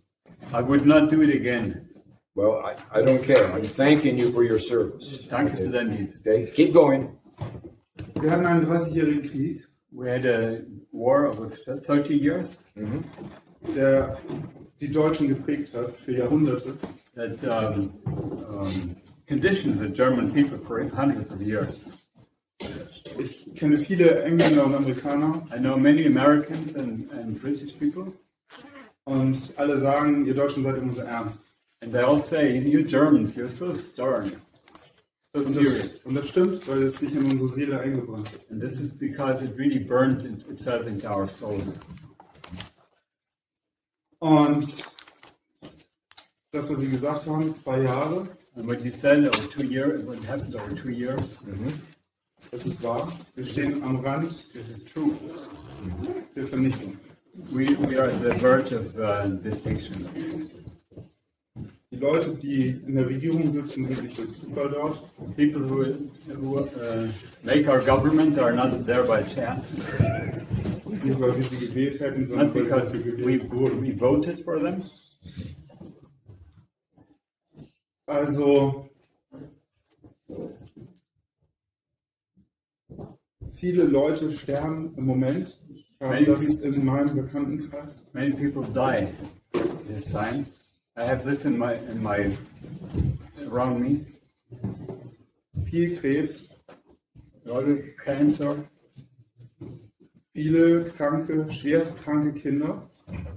Speaker 2: I would not do it again.
Speaker 1: Well, I don't care. I'm thanking you for your service.
Speaker 2: Danke für deinen Dienst.
Speaker 1: Okay, keep going.
Speaker 4: Wir hatten einen 30-jährigen Krieg,
Speaker 2: We had a war of 30 years
Speaker 4: der die Deutschen geprägt hat für Jahrhunderte.
Speaker 2: that conditioned the German people for hundreds of years.
Speaker 4: Ich kenne viele Engländer und Amerikaner
Speaker 2: I know many Americans and British people,
Speaker 4: und alle sagen, ihr Deutschen seid immer so ernst.
Speaker 2: and they all say, you Germans, you're so stern, so serious.
Speaker 4: Und das stimmt, weil es sich in unsere Seele eingebrannt hat.
Speaker 2: And this is because it really burned itself into our souls.
Speaker 4: Und das, was Sie gesagt haben, 2 Jahre,
Speaker 2: And what you said over 2 years, what happened over 2 years,
Speaker 4: das ist wahr. Wir stehen am Rand
Speaker 2: this is true.
Speaker 4: der Vernichtung.
Speaker 2: We are at the verge of distinction.
Speaker 4: Die Leute, die in der Regierung sitzen, sind nicht durch Zufall dort.
Speaker 2: People who make our government are not there by chance,
Speaker 4: Nicht, weil wir sie gewählt hätten,
Speaker 2: not
Speaker 4: sondern weil sie
Speaker 2: because
Speaker 4: dafür gewählt wurden.
Speaker 2: we voted for them.
Speaker 4: Also, viele Leute sterben im Moment. Ich habe das in meinem Bekanntenkreis.
Speaker 2: Many people die this time. I have this in my around me.
Speaker 4: Viel Krebs,
Speaker 2: A lot of cancer,
Speaker 4: viele kranke, schwerst kranke Kinder.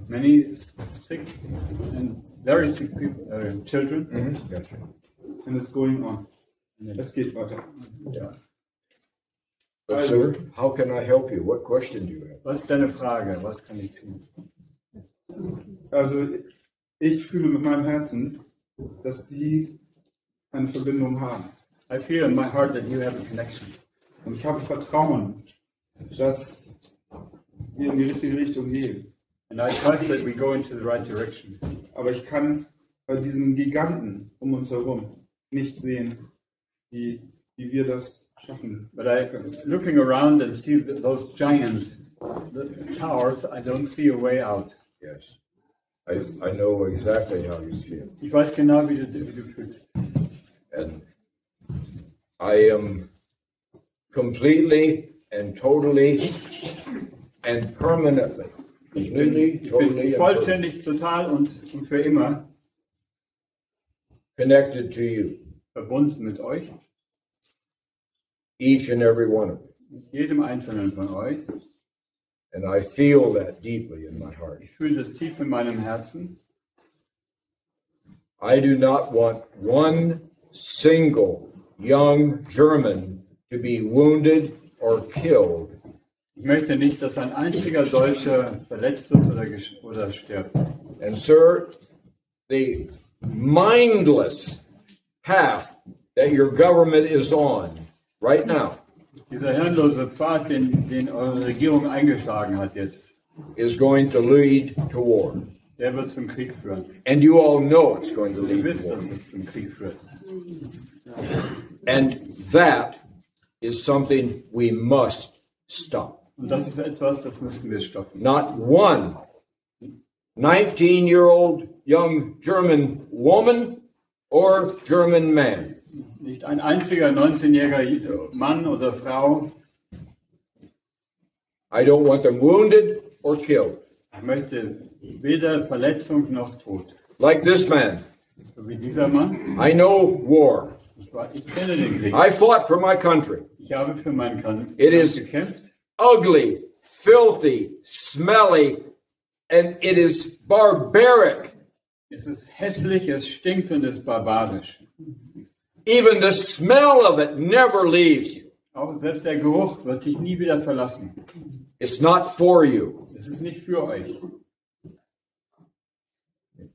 Speaker 2: many sick and very sick people, children.
Speaker 4: And it's going on. Es geht weiter.
Speaker 2: Yeah.
Speaker 1: But, sir, how can I help you? What question do you have?
Speaker 2: Was ist deine Frage? Was kann ich tun?
Speaker 4: Also, ich fühle mit meinem Herzen, dass Sie eine Verbindung haben.
Speaker 2: I feel in my heart that you have a connection.
Speaker 4: Und ich habe Vertrauen, dass wir in die richtige Richtung gehen.
Speaker 2: And I trust that we go into the right direction.
Speaker 4: Aber ich kann bei diesen Giganten um uns herum nicht sehen, wie wir das schaffen.
Speaker 2: But looking around and see those giants, the towers, I don't see a way out.
Speaker 1: Yes. I know exactly how you feel.
Speaker 2: Ich weiß genau, wie du fühlst.
Speaker 1: And I am completely and totally and permanently, completely,
Speaker 2: Ich
Speaker 1: totally,
Speaker 2: bin
Speaker 1: and
Speaker 2: vollständig, total und für immer
Speaker 1: connected to you,
Speaker 2: verbunden mit euch,
Speaker 1: each and every one of you.
Speaker 2: mit jedem Einzelnen von euch.
Speaker 1: And I feel that deeply in my heart.
Speaker 2: Ich fühle das tief in meinem Herzen.
Speaker 1: I do not want one single young German to be wounded or killed
Speaker 2: Ich möchte nicht, dass ein einziger Deutscher verletzt wird oder stirbt.
Speaker 1: And sir, the mindless path that your government is on right now
Speaker 2: Dieser hirnlose Pfad, den eure Regierung eingeschlagen hat jetzt,
Speaker 1: is going to lead to war.
Speaker 2: der wird zum Krieg führen.
Speaker 1: And you all know it's going to
Speaker 2: Ihr
Speaker 1: lead
Speaker 2: wisst,
Speaker 1: to war.
Speaker 2: dass es zum Krieg führt.
Speaker 1: And that is something we must stop.
Speaker 2: Und das ist etwas, das müssen wir stoppen.
Speaker 1: Not one 19-year-old young German woman or German man
Speaker 2: Nicht ein einziger 19-jähriger Mann oder Frau.
Speaker 1: I don't want them wounded or killed.
Speaker 2: Ich möchte weder Verletzung noch Tod.
Speaker 1: Like this man.
Speaker 2: So wie dieser Mann.
Speaker 1: I know war.
Speaker 2: Ich kenne den Krieg.
Speaker 1: I fought for my country.
Speaker 2: Ich habe für mein Land
Speaker 1: It is
Speaker 2: gekämpft.
Speaker 1: ugly, filthy, smelly, and it is barbaric
Speaker 2: Es ist hässlich, es stinkt und es ist barbarisch.
Speaker 1: Even the smell of it never leaves you.
Speaker 2: Auch selbst der Geruch wird dich nie wieder verlassen.
Speaker 1: It's not for you.
Speaker 2: Es ist nicht für euch.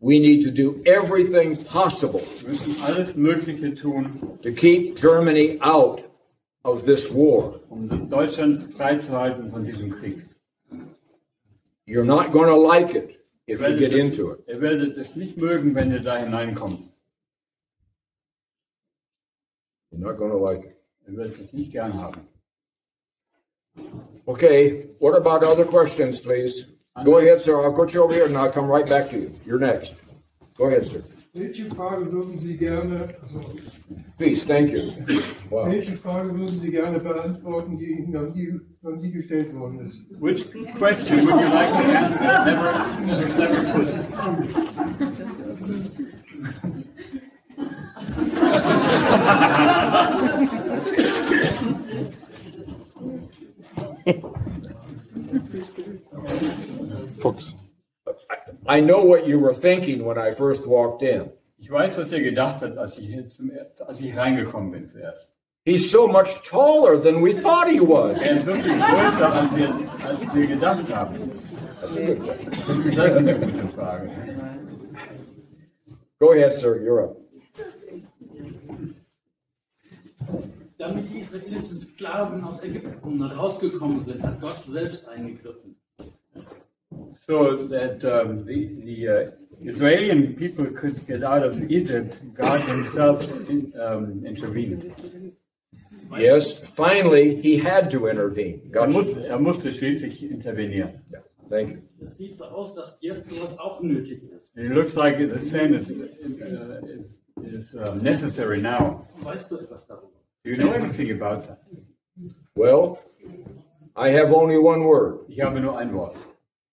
Speaker 1: We need to do everything possible
Speaker 2: Wir müssen alles Mögliche tun,
Speaker 1: to keep Germany out of this war.
Speaker 2: um Deutschland freizuhalten von diesem Krieg.
Speaker 1: You're not going to like it if you get into it.
Speaker 2: Ihr werdet es nicht mögen, wenn ihr da hineinkommt.
Speaker 1: You're not going to like it.
Speaker 2: Ihr werdet es nicht gern haben.
Speaker 1: Okay, what about other questions, please? Go ahead, sir. I'll put you over here and I'll come right back to you. You're next. Go ahead, sir.
Speaker 4: Welche Frage würden Sie gerne,
Speaker 1: Please, thank you. Wow.
Speaker 4: welche Frage würden Sie gerne beantworten, die Ihnen noch nie gestellt worden ist?
Speaker 2: Which question would you like to answer that never put?
Speaker 5: Fuchs.
Speaker 1: I know what you were thinking when I first walked in.
Speaker 2: Ich weiß, was ihr gedacht habt, als ich reingekommen bin zuerst.
Speaker 1: He's so much taller than we thought he was.
Speaker 2: Ist wirklich größer, als wir gedacht haben.
Speaker 1: That's a good one.
Speaker 2: Das ist eine gute Frage.
Speaker 1: Go ahead, sir. You're up.
Speaker 6: Damit die israelischen Sklaven aus Ägypten rausgekommen sind, hat Gott selbst eingegriffen.
Speaker 2: So that the Israeli people could get out of Egypt, God himself intervened.
Speaker 1: Yes, finally, he had to intervene.
Speaker 2: Er musste schließlich intervenieren.
Speaker 1: Yeah, thank you.
Speaker 6: Es sieht so aus, dass jetzt sowas auch nötig ist.
Speaker 2: It looks like the same is necessary now.
Speaker 6: Weißt du etwas darüber?
Speaker 2: Do you know anything about that?
Speaker 1: Well, I have only one word.
Speaker 2: Ich habe nur ein Wort.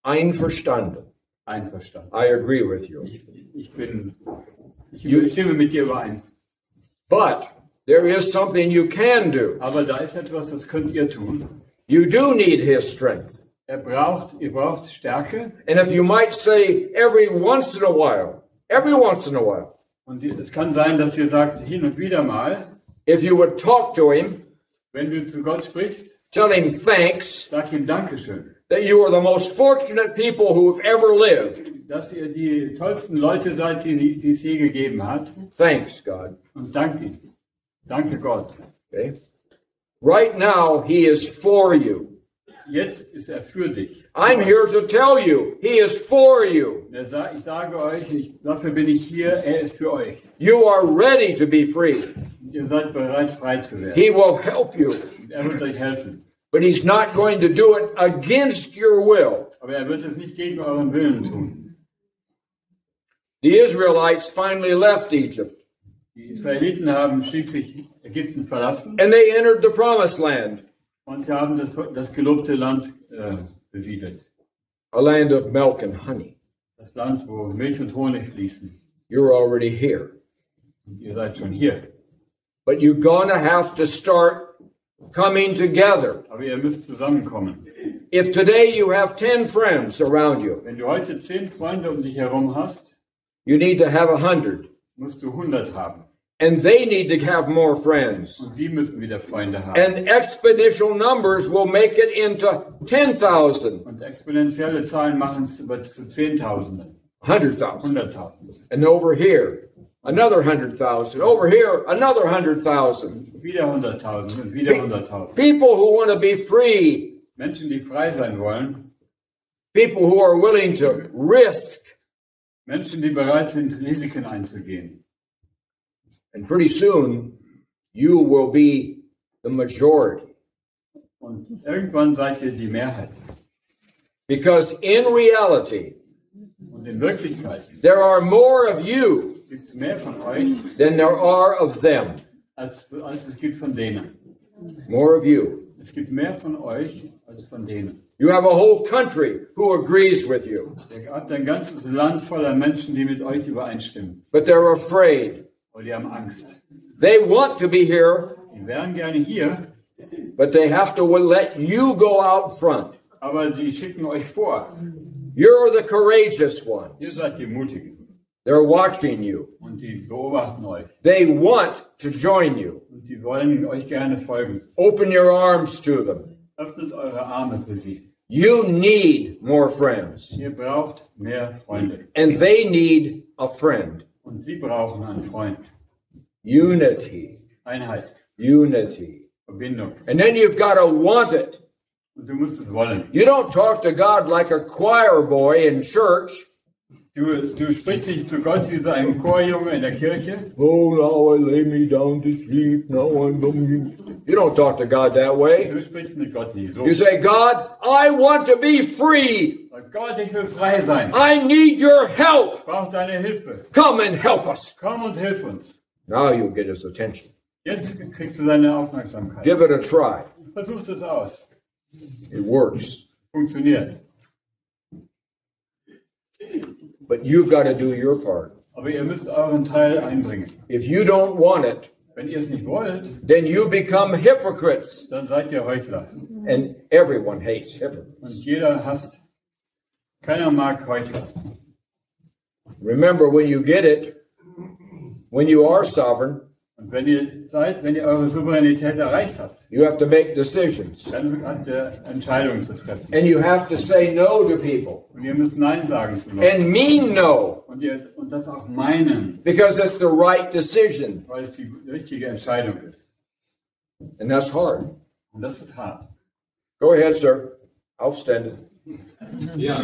Speaker 1: Einverstanden.
Speaker 2: Einverstanden.
Speaker 1: I agree with you.
Speaker 2: Ich stimme mit dir überein.
Speaker 1: But there is something you can do.
Speaker 2: Aber da ist etwas, das könnt ihr tun.
Speaker 1: You do need his strength.
Speaker 2: Ihr braucht Stärke.
Speaker 1: And if you might say every once in a while.
Speaker 2: Und es kann sein, dass ihr sagt, hin und wieder mal,
Speaker 1: If you would talk to him,
Speaker 2: wenn du zu Gott sprichst,
Speaker 1: tell him thanks
Speaker 2: sag ihm Dankeschön,
Speaker 1: that you are the most fortunate people who have ever lived.
Speaker 2: dass ihr die tollsten Leute seid, die es je gegeben hat.
Speaker 1: Thanks, God.
Speaker 2: Und danke ihm. Danke Gott.
Speaker 1: Okay? Right now, he is for you.
Speaker 2: Jetzt ist er für dich.
Speaker 1: I'm here to tell you, he is for you.
Speaker 2: Ich sage euch, dafür bin ich hier, er ist für euch.
Speaker 1: You are ready to be free.
Speaker 2: Und ihr seid bereit, frei zu werden.
Speaker 1: He will help you.
Speaker 2: Und er wird euch helfen.
Speaker 1: But he's not going to do it against your will.
Speaker 2: Aber er wird es nicht gegen euren Willen tun.
Speaker 1: The Israelites finally left Egypt.
Speaker 2: Die Israeliten haben schließlich Ägypten verlassen.
Speaker 1: And they entered the promised land.
Speaker 2: Und sie haben das gelobte Land besiedelt.
Speaker 1: A land of milk and honey.
Speaker 2: Das Land, wo Milch und Honig fließen.
Speaker 1: You're already here.
Speaker 2: Und ihr seid schon hier.
Speaker 1: But you're gonna have to start coming together.
Speaker 2: Aber ihr müsst zusammenkommen.
Speaker 1: If today you have 10 friends around you,
Speaker 2: Wenn du heute 10 Freunde um dich herum hast,
Speaker 1: you need to have 100.
Speaker 2: musst du 100 haben.
Speaker 1: And they need to have more friends.
Speaker 2: Und sie müssen wieder Freunde haben.
Speaker 1: And exponential numbers will make it into 10,000.
Speaker 2: Und exponentielle Zahlen machen es zu 10.000.
Speaker 1: 100,000.
Speaker 2: 100.000.
Speaker 1: And over here, another 100,000. Over here, another 100,000.
Speaker 2: Wieder 100.000 und wieder 100.000.
Speaker 1: People who want to be free.
Speaker 2: Menschen, die frei sein wollen.
Speaker 1: People who are willing to risk.
Speaker 2: Menschen, die bereit sind, Risiken einzugehen.
Speaker 1: And pretty soon, you will be the majority.
Speaker 2: Und irgendwann seid ihr die Mehrheit.
Speaker 1: Because in reality,
Speaker 2: Und in Wirklichkeit
Speaker 1: there are more of you
Speaker 2: gibt es mehr von euch,
Speaker 1: than there are of them.
Speaker 2: als es gibt von denen.
Speaker 1: More of you.
Speaker 2: Es gibt mehr von euch, als von denen.
Speaker 1: You have a whole country who agrees with you.
Speaker 2: Ihr habt ein ganzes Land voller Menschen, die mit euch übereinstimmen.
Speaker 1: But they're afraid.
Speaker 2: Und die haben Angst.
Speaker 1: They want to be here,
Speaker 2: Die wären gerne hier,
Speaker 1: but they have to let you go out front.
Speaker 2: aber sie schicken euch vor.
Speaker 1: You're the courageous
Speaker 2: Ihr
Speaker 1: ones.
Speaker 2: seid die Mutigen.
Speaker 1: They're watching you.
Speaker 2: Und die beobachten euch.
Speaker 1: They want to join you.
Speaker 2: Und sie wollen euch gerne folgen.
Speaker 1: Open your arms to them.
Speaker 2: Öffnet eure Arme für sie.
Speaker 1: You need more friends.
Speaker 2: Ihr braucht mehr Freunde.
Speaker 1: And they need a friend.
Speaker 2: Und sie brauchen einen Freund.
Speaker 1: Unity.
Speaker 2: Einheit.
Speaker 1: Unity.
Speaker 2: Verbindung.
Speaker 1: And then you've got to want it.
Speaker 2: Und du musst es wollen.
Speaker 1: You don't talk to God like a choir boy in church.
Speaker 2: Du sprichst nicht zu Gott wie so ein Chorjunge in der Kirche.
Speaker 1: Oh, now I lay me down to sleep. Now I'm amused. You don't talk to God that way.
Speaker 2: Du sprichst mit Gott nicht so.
Speaker 1: You say, God, I want to be free.
Speaker 2: Sag, Gott, ich will frei sein.
Speaker 1: I need your help.
Speaker 2: Ich brauche deine Hilfe.
Speaker 1: Come and help us.
Speaker 2: Komm und hilf uns.
Speaker 1: Now you'll get his attention.
Speaker 2: Jetzt kriegst du seine Aufmerksamkeit.
Speaker 1: Give it a try.
Speaker 2: Versuch es aus.
Speaker 1: It works.
Speaker 2: Funktioniert.
Speaker 1: But you've got to do your part.
Speaker 2: Aber ihr müsst euren Teil einbringen.
Speaker 1: If you don't want it,
Speaker 2: Wenn ihr es nicht wollt,
Speaker 1: then you become hypocrites.
Speaker 2: dann seid ihr Heuchler.
Speaker 1: And everyone hates hypocrites.
Speaker 2: Und jeder hasst. Keiner mag Heuchler.
Speaker 1: Remember, when you get it, when you are sovereign,
Speaker 2: Und wenn ihr eure Souveränität erreicht habt,
Speaker 1: you have to make decisions.
Speaker 2: dann habt ihr Entscheidungen zu treffen.
Speaker 1: And you have to say no to people.
Speaker 2: Und ihr müsst Nein sagen zu Leuten.
Speaker 1: And mean no.
Speaker 2: Und das auch meinen,
Speaker 1: Because it's the right decision.
Speaker 2: weil es die richtige Entscheidung ist.
Speaker 1: And that's hard.
Speaker 2: Und das ist hart.
Speaker 1: Go ahead, sir. Aufstände.
Speaker 5: Ja,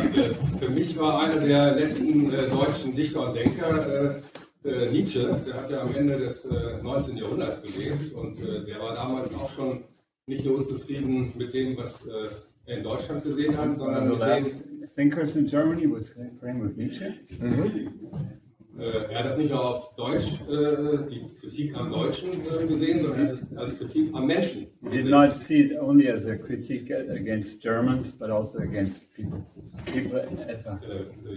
Speaker 5: für mich war einer der letzten deutschen Dichter und Denker Nietzsche. Der hat ja am Ende des 19. Jahrhunderts gelebt und der war damals auch schon nicht nur unzufrieden mit dem, was er in Deutschland gesehen hat, sondern mit dem...
Speaker 2: Thinkers in Germany was framed with Nietzsche.
Speaker 5: Er hat das nicht nur auf Deutsch, die Kritik am Deutschen gesehen, sondern er hat es als Kritik am Menschen
Speaker 2: He did not see it only as a critique against Germans, but also against people as a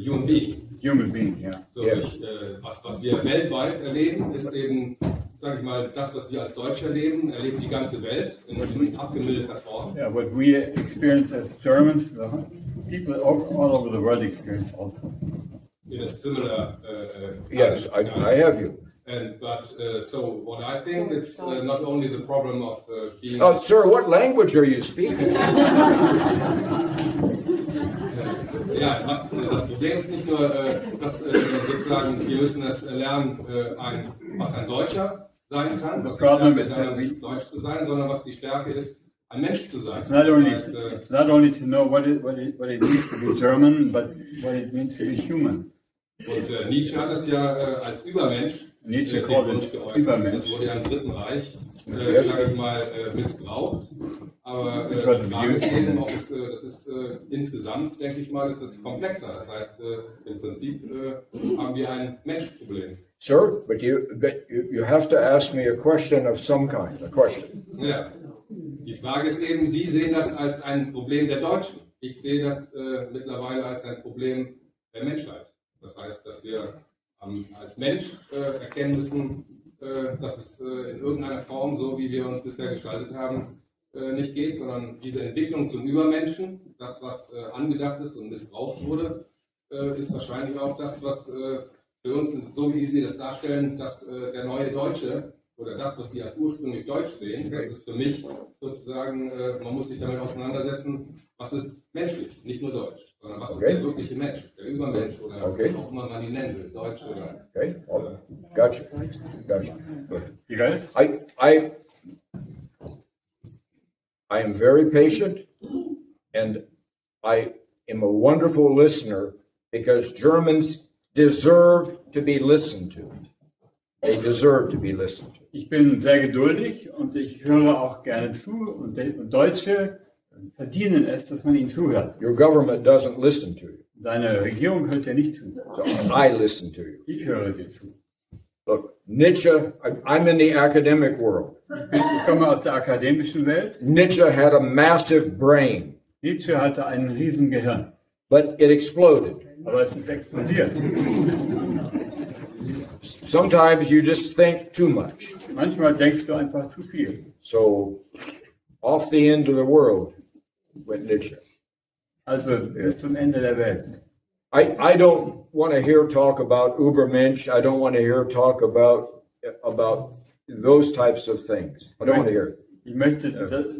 Speaker 5: Human Being.
Speaker 2: human being. Yeah.
Speaker 5: So, was wir weltweit erleben, ist eben, sage ich mal, das, was wir als Deutsche erleben die ganze Welt in abgemilderter Form.
Speaker 2: Yeah, what we experience as Germans, people all over the world experience also.
Speaker 5: In a similar
Speaker 1: Yes, I have you.
Speaker 5: But so what I think it's not only the problem of being.
Speaker 1: Oh, sir, what language are you speaking?
Speaker 5: Ja, das Problem ist nicht nur, dass sozusagen wir müssen das lernen, was ein Deutscher sein kann, was die Stärke ist, Deutsch zu sein, sondern was die Stärke ist, ein Mensch zu sein.
Speaker 2: It's not only to know what it means to be German, but what it means to be human.
Speaker 5: Und Nietzsche hat es ja als Übermensch
Speaker 2: Nietzsche called it Übermensch.
Speaker 5: Das wurde ja im Dritten Reich, sage ich mal, missbraucht. Aber die Frage ist eben, ob es, das ist insgesamt, denke ich mal, ist das komplexer. Das heißt, im Prinzip haben wir ein Menschproblem.
Speaker 1: Sir, but you have to ask me a question of some kind, a question.
Speaker 5: Ja. Die Frage ist eben, Sie sehen das als ein Problem der Deutschen. Ich sehe das mittlerweile als ein Problem der Menschheit. Das heißt, dass wir als Mensch erkennen müssen, dass es in irgendeiner Form, so wie wir uns bisher gestaltet haben, nicht geht, sondern diese Entwicklung zum Übermenschen, das, was angedacht ist und missbraucht wurde, ist wahrscheinlich auch das, was für uns, so wie Sie das darstellen, dass der neue Deutsche oder das, was Sie als ursprünglich Deutsch sehen, das ist für mich sozusagen, man muss sich damit auseinandersetzen, was ist menschlich, nicht nur Deutsch, sondern was ist der wirkliche Mensch, der Übermensch oder auch immer man ihn nennen will, Deutsch oder...
Speaker 1: Okay, gotcha. Good.
Speaker 2: You got it?
Speaker 1: I am very patient, and I am a wonderful listener because Germans deserve to be listened to. They deserve to be listened to.
Speaker 2: Ich bin sehr geduldig und ich höre auch gerne zu und Deutsche verdienen es, dass man ihnen zuhört.
Speaker 1: Your government doesn't listen to you.
Speaker 2: Deine Regierung hört dir nicht zu.
Speaker 1: So I listen to you.
Speaker 2: Ich höre dir zu.
Speaker 1: Look, Nietzsche, I'm in the academic world.
Speaker 2: Ich komme aus der akademischen Welt.
Speaker 1: Nietzsche had a massive brain.
Speaker 2: Nietzsche hatte ein riesen Gehirn.
Speaker 1: But it exploded.
Speaker 2: Aber es ist explodiert.
Speaker 1: Sometimes you just think too much.
Speaker 2: Manchmal denkst du einfach zu viel.
Speaker 1: So, off the end of the world went Nietzsche.
Speaker 2: Also bis zum Ende der Welt.
Speaker 1: I don't want to hear talk about Übermensch. I don't want to hear talk about those types of things. I don't want to hear it.
Speaker 2: Ich möchte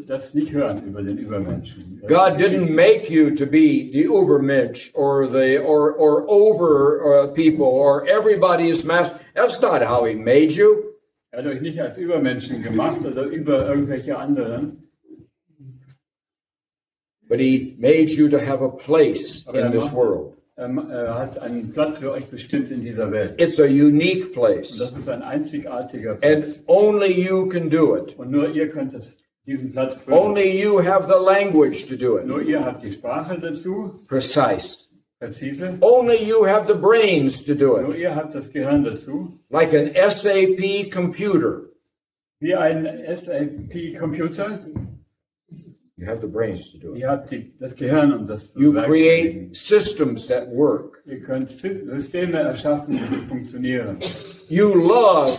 Speaker 2: das nicht hören über den Übermenschen.
Speaker 1: God didn't make you to be the Übermensch or over people or everybody's master. That's not how He made you.
Speaker 2: Hat euch nicht als Übermenschen gemacht oder über irgendwelche anderen.
Speaker 1: But He made you to have a place in this world.
Speaker 2: Hat einen Platz für euch bestimmt in dieser Welt.
Speaker 1: It's a unique place.
Speaker 2: Und das ist ein einzigartiger Platz.
Speaker 1: And only you can do it.
Speaker 2: Und nur ihr könnt diesen Platz füllen.
Speaker 1: Only you have the language to do it.
Speaker 2: Nur ihr habt die Sprache dazu.
Speaker 1: Precise.
Speaker 2: Präzise.
Speaker 1: Only you have the brains to do
Speaker 2: Nur
Speaker 1: it.
Speaker 2: ihr habt das Gehirn dazu.
Speaker 1: Like an SAP computer.
Speaker 2: Wie ein SAP-Computer.
Speaker 1: You have the brains to do it.
Speaker 2: Ihr habt das Gehirn, um das zu
Speaker 1: You
Speaker 2: bewerkstelligen.
Speaker 1: create systems that work.
Speaker 2: Ihr könnt Systeme erschaffen, die funktionieren.
Speaker 1: You love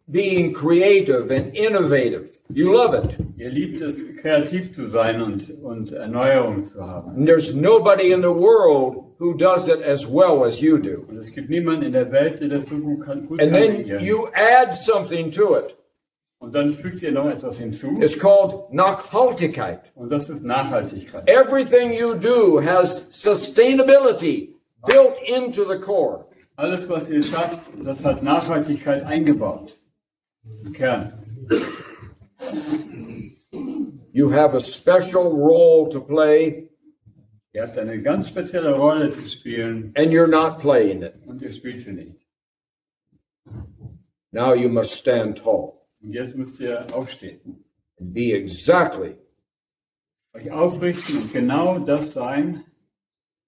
Speaker 1: being creative and innovative. You love it.
Speaker 2: Ihr liebt es, kreativ zu sein und Erneuerung zu haben.
Speaker 1: And there's nobody in the world who does it as well as you do.
Speaker 2: Und es gibt niemanden in der Welt, der das so gut kann
Speaker 1: And
Speaker 2: wie
Speaker 1: then
Speaker 2: ihr.
Speaker 1: you add something to it.
Speaker 2: Und dann fügt ihr noch etwas hinzu.
Speaker 1: It's called Nachhaltigkeit.
Speaker 2: Und das ist Nachhaltigkeit.
Speaker 1: Everything you do has sustainability built into the core.
Speaker 2: Alles, was ihr schafft, das hat Nachhaltigkeit eingebaut. Im Kern.
Speaker 1: You have a special role to play,
Speaker 2: Ihr habt eine ganz spezielle Rolle zu spielen
Speaker 1: and you're not playing it.
Speaker 2: und ihr spielt sie nicht.
Speaker 1: Now you must stand tall
Speaker 2: Und jetzt müsst ihr aufstehen.
Speaker 1: and be exactly
Speaker 2: Euch aufrichten und genau das sein,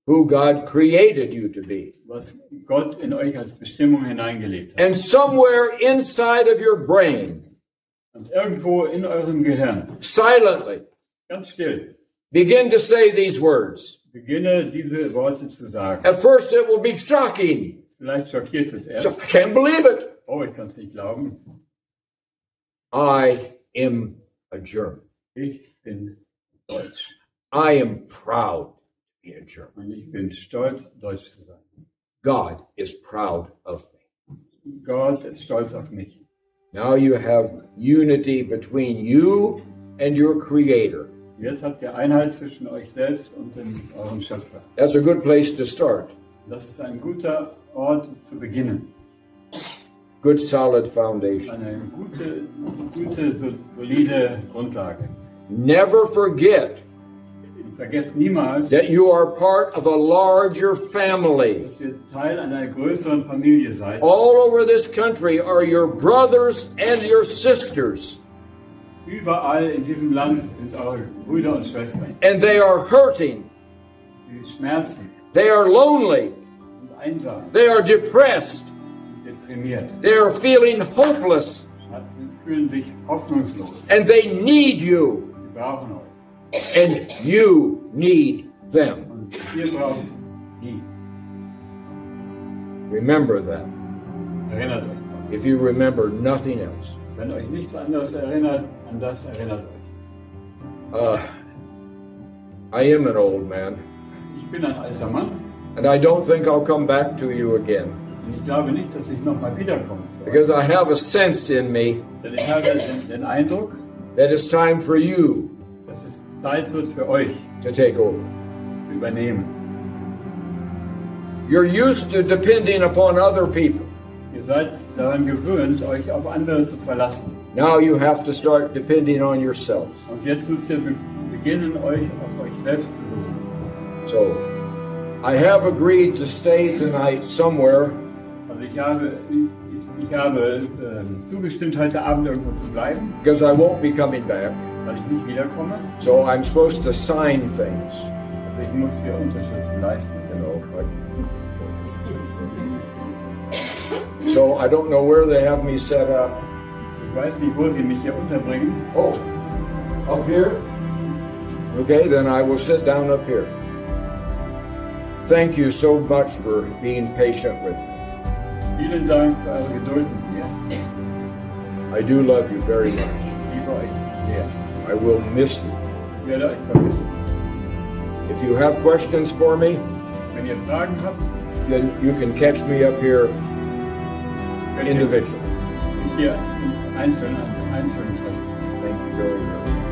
Speaker 1: who God created you to be.
Speaker 2: was Gott in euch als Bestimmung hineingelegt hat.
Speaker 1: And somewhere inside of your brain,
Speaker 2: Und irgendwo in eurem Gehirn,
Speaker 1: silently,
Speaker 2: ganz still,
Speaker 1: begin to say these words.
Speaker 2: beginne diese Worte zu sagen.
Speaker 1: At first it will be shocking.
Speaker 2: Vielleicht schockiert es
Speaker 1: So,
Speaker 2: erst.
Speaker 1: I can't believe it.
Speaker 2: Oh, ich kann es nicht glauben.
Speaker 1: I am a German.
Speaker 2: Ich bin Deutsch.
Speaker 1: I am proud to be a German.
Speaker 2: Und ich bin stolz, Deutsch zu sein.
Speaker 1: God is proud of me.
Speaker 2: Gott ist stolz auf mich.
Speaker 1: Now you have unity between you and your Creator.
Speaker 2: Jetzt habt ihr Einheit zwischen euch selbst und eurem Schöpfer.
Speaker 1: That's a good place to start.
Speaker 2: Das ist ein guter Ort zu beginnen.
Speaker 1: Good solid foundation.
Speaker 2: Eine gute, solide Grundlage.
Speaker 1: Never forget
Speaker 2: Und vergesst niemals,
Speaker 1: that you are part of a larger family.
Speaker 2: dass ihr Teil einer größeren Familie seid.
Speaker 1: All over this country are your brothers and your sisters,
Speaker 2: Überall in diesem Land sind eure Brüder und Schwestern.
Speaker 1: and they are hurting,
Speaker 2: Sie schmerzen
Speaker 1: they are lonely,
Speaker 2: und einsam,
Speaker 1: they are depressed,
Speaker 2: deprimiert,
Speaker 1: they are feeling hopeless,
Speaker 2: fühlen sich hoffnungslos.
Speaker 1: and they need you,
Speaker 2: Sie brauchen euch.
Speaker 1: and you need them.
Speaker 2: Und ihr braucht die.
Speaker 1: Remember that.
Speaker 2: Erinnert euch daran.
Speaker 1: If you remember nothing else.
Speaker 2: Wenn euch nichts anderes erinnert, an das erinnert euch.
Speaker 1: I am an old man,
Speaker 2: Ich bin ein alter Mann
Speaker 1: and I don't think I'll come back to you again,
Speaker 2: und ich glaube nicht, dass ich nochmal wiederkomme.
Speaker 1: because I have a sense in me
Speaker 2: Denn ich habe den Eindruck,
Speaker 1: that it's time for you
Speaker 2: dass es Zeit wird für euch
Speaker 1: to take over.
Speaker 2: zu übernehmen.
Speaker 1: You're used to depending upon other people.
Speaker 2: Ihr seid daran gewöhnt, euch auf andere zu verlassen.
Speaker 1: Now you have to start depending on yourself.
Speaker 2: Und jetzt müsst ihr beginnen, euch auf euch selbst zu
Speaker 1: So,
Speaker 2: berufen.
Speaker 1: I have agreed to stay tonight somewhere,
Speaker 2: Also ich habe zugestimmt, heute Abend irgendwo zu bleiben,
Speaker 1: because I won't be coming back.
Speaker 2: weil ich nicht wiederkomme.
Speaker 1: So I'm supposed to sign things,
Speaker 2: Also ich muss hier Unterschriften leisten.
Speaker 1: you know. So I don't know where they have me set up.
Speaker 2: Ich weiß nicht, wo sie mich hier unterbringen.
Speaker 1: Oh, up here? Okay, then I will sit down up here. Thank you so much for being patient with me.
Speaker 2: Vielen Dank für eure Geduld mit mir.
Speaker 1: I do love you very much.
Speaker 2: Ich liebe euch sehr.
Speaker 1: I will miss you.
Speaker 2: Ich werde euch vermissen.
Speaker 1: If you have questions for me,
Speaker 2: Wenn ihr Fragen habt,
Speaker 1: then you can catch me up here
Speaker 2: könnt ihr
Speaker 1: individually.
Speaker 2: mich hier einzeln treffen.
Speaker 1: Thank you very much.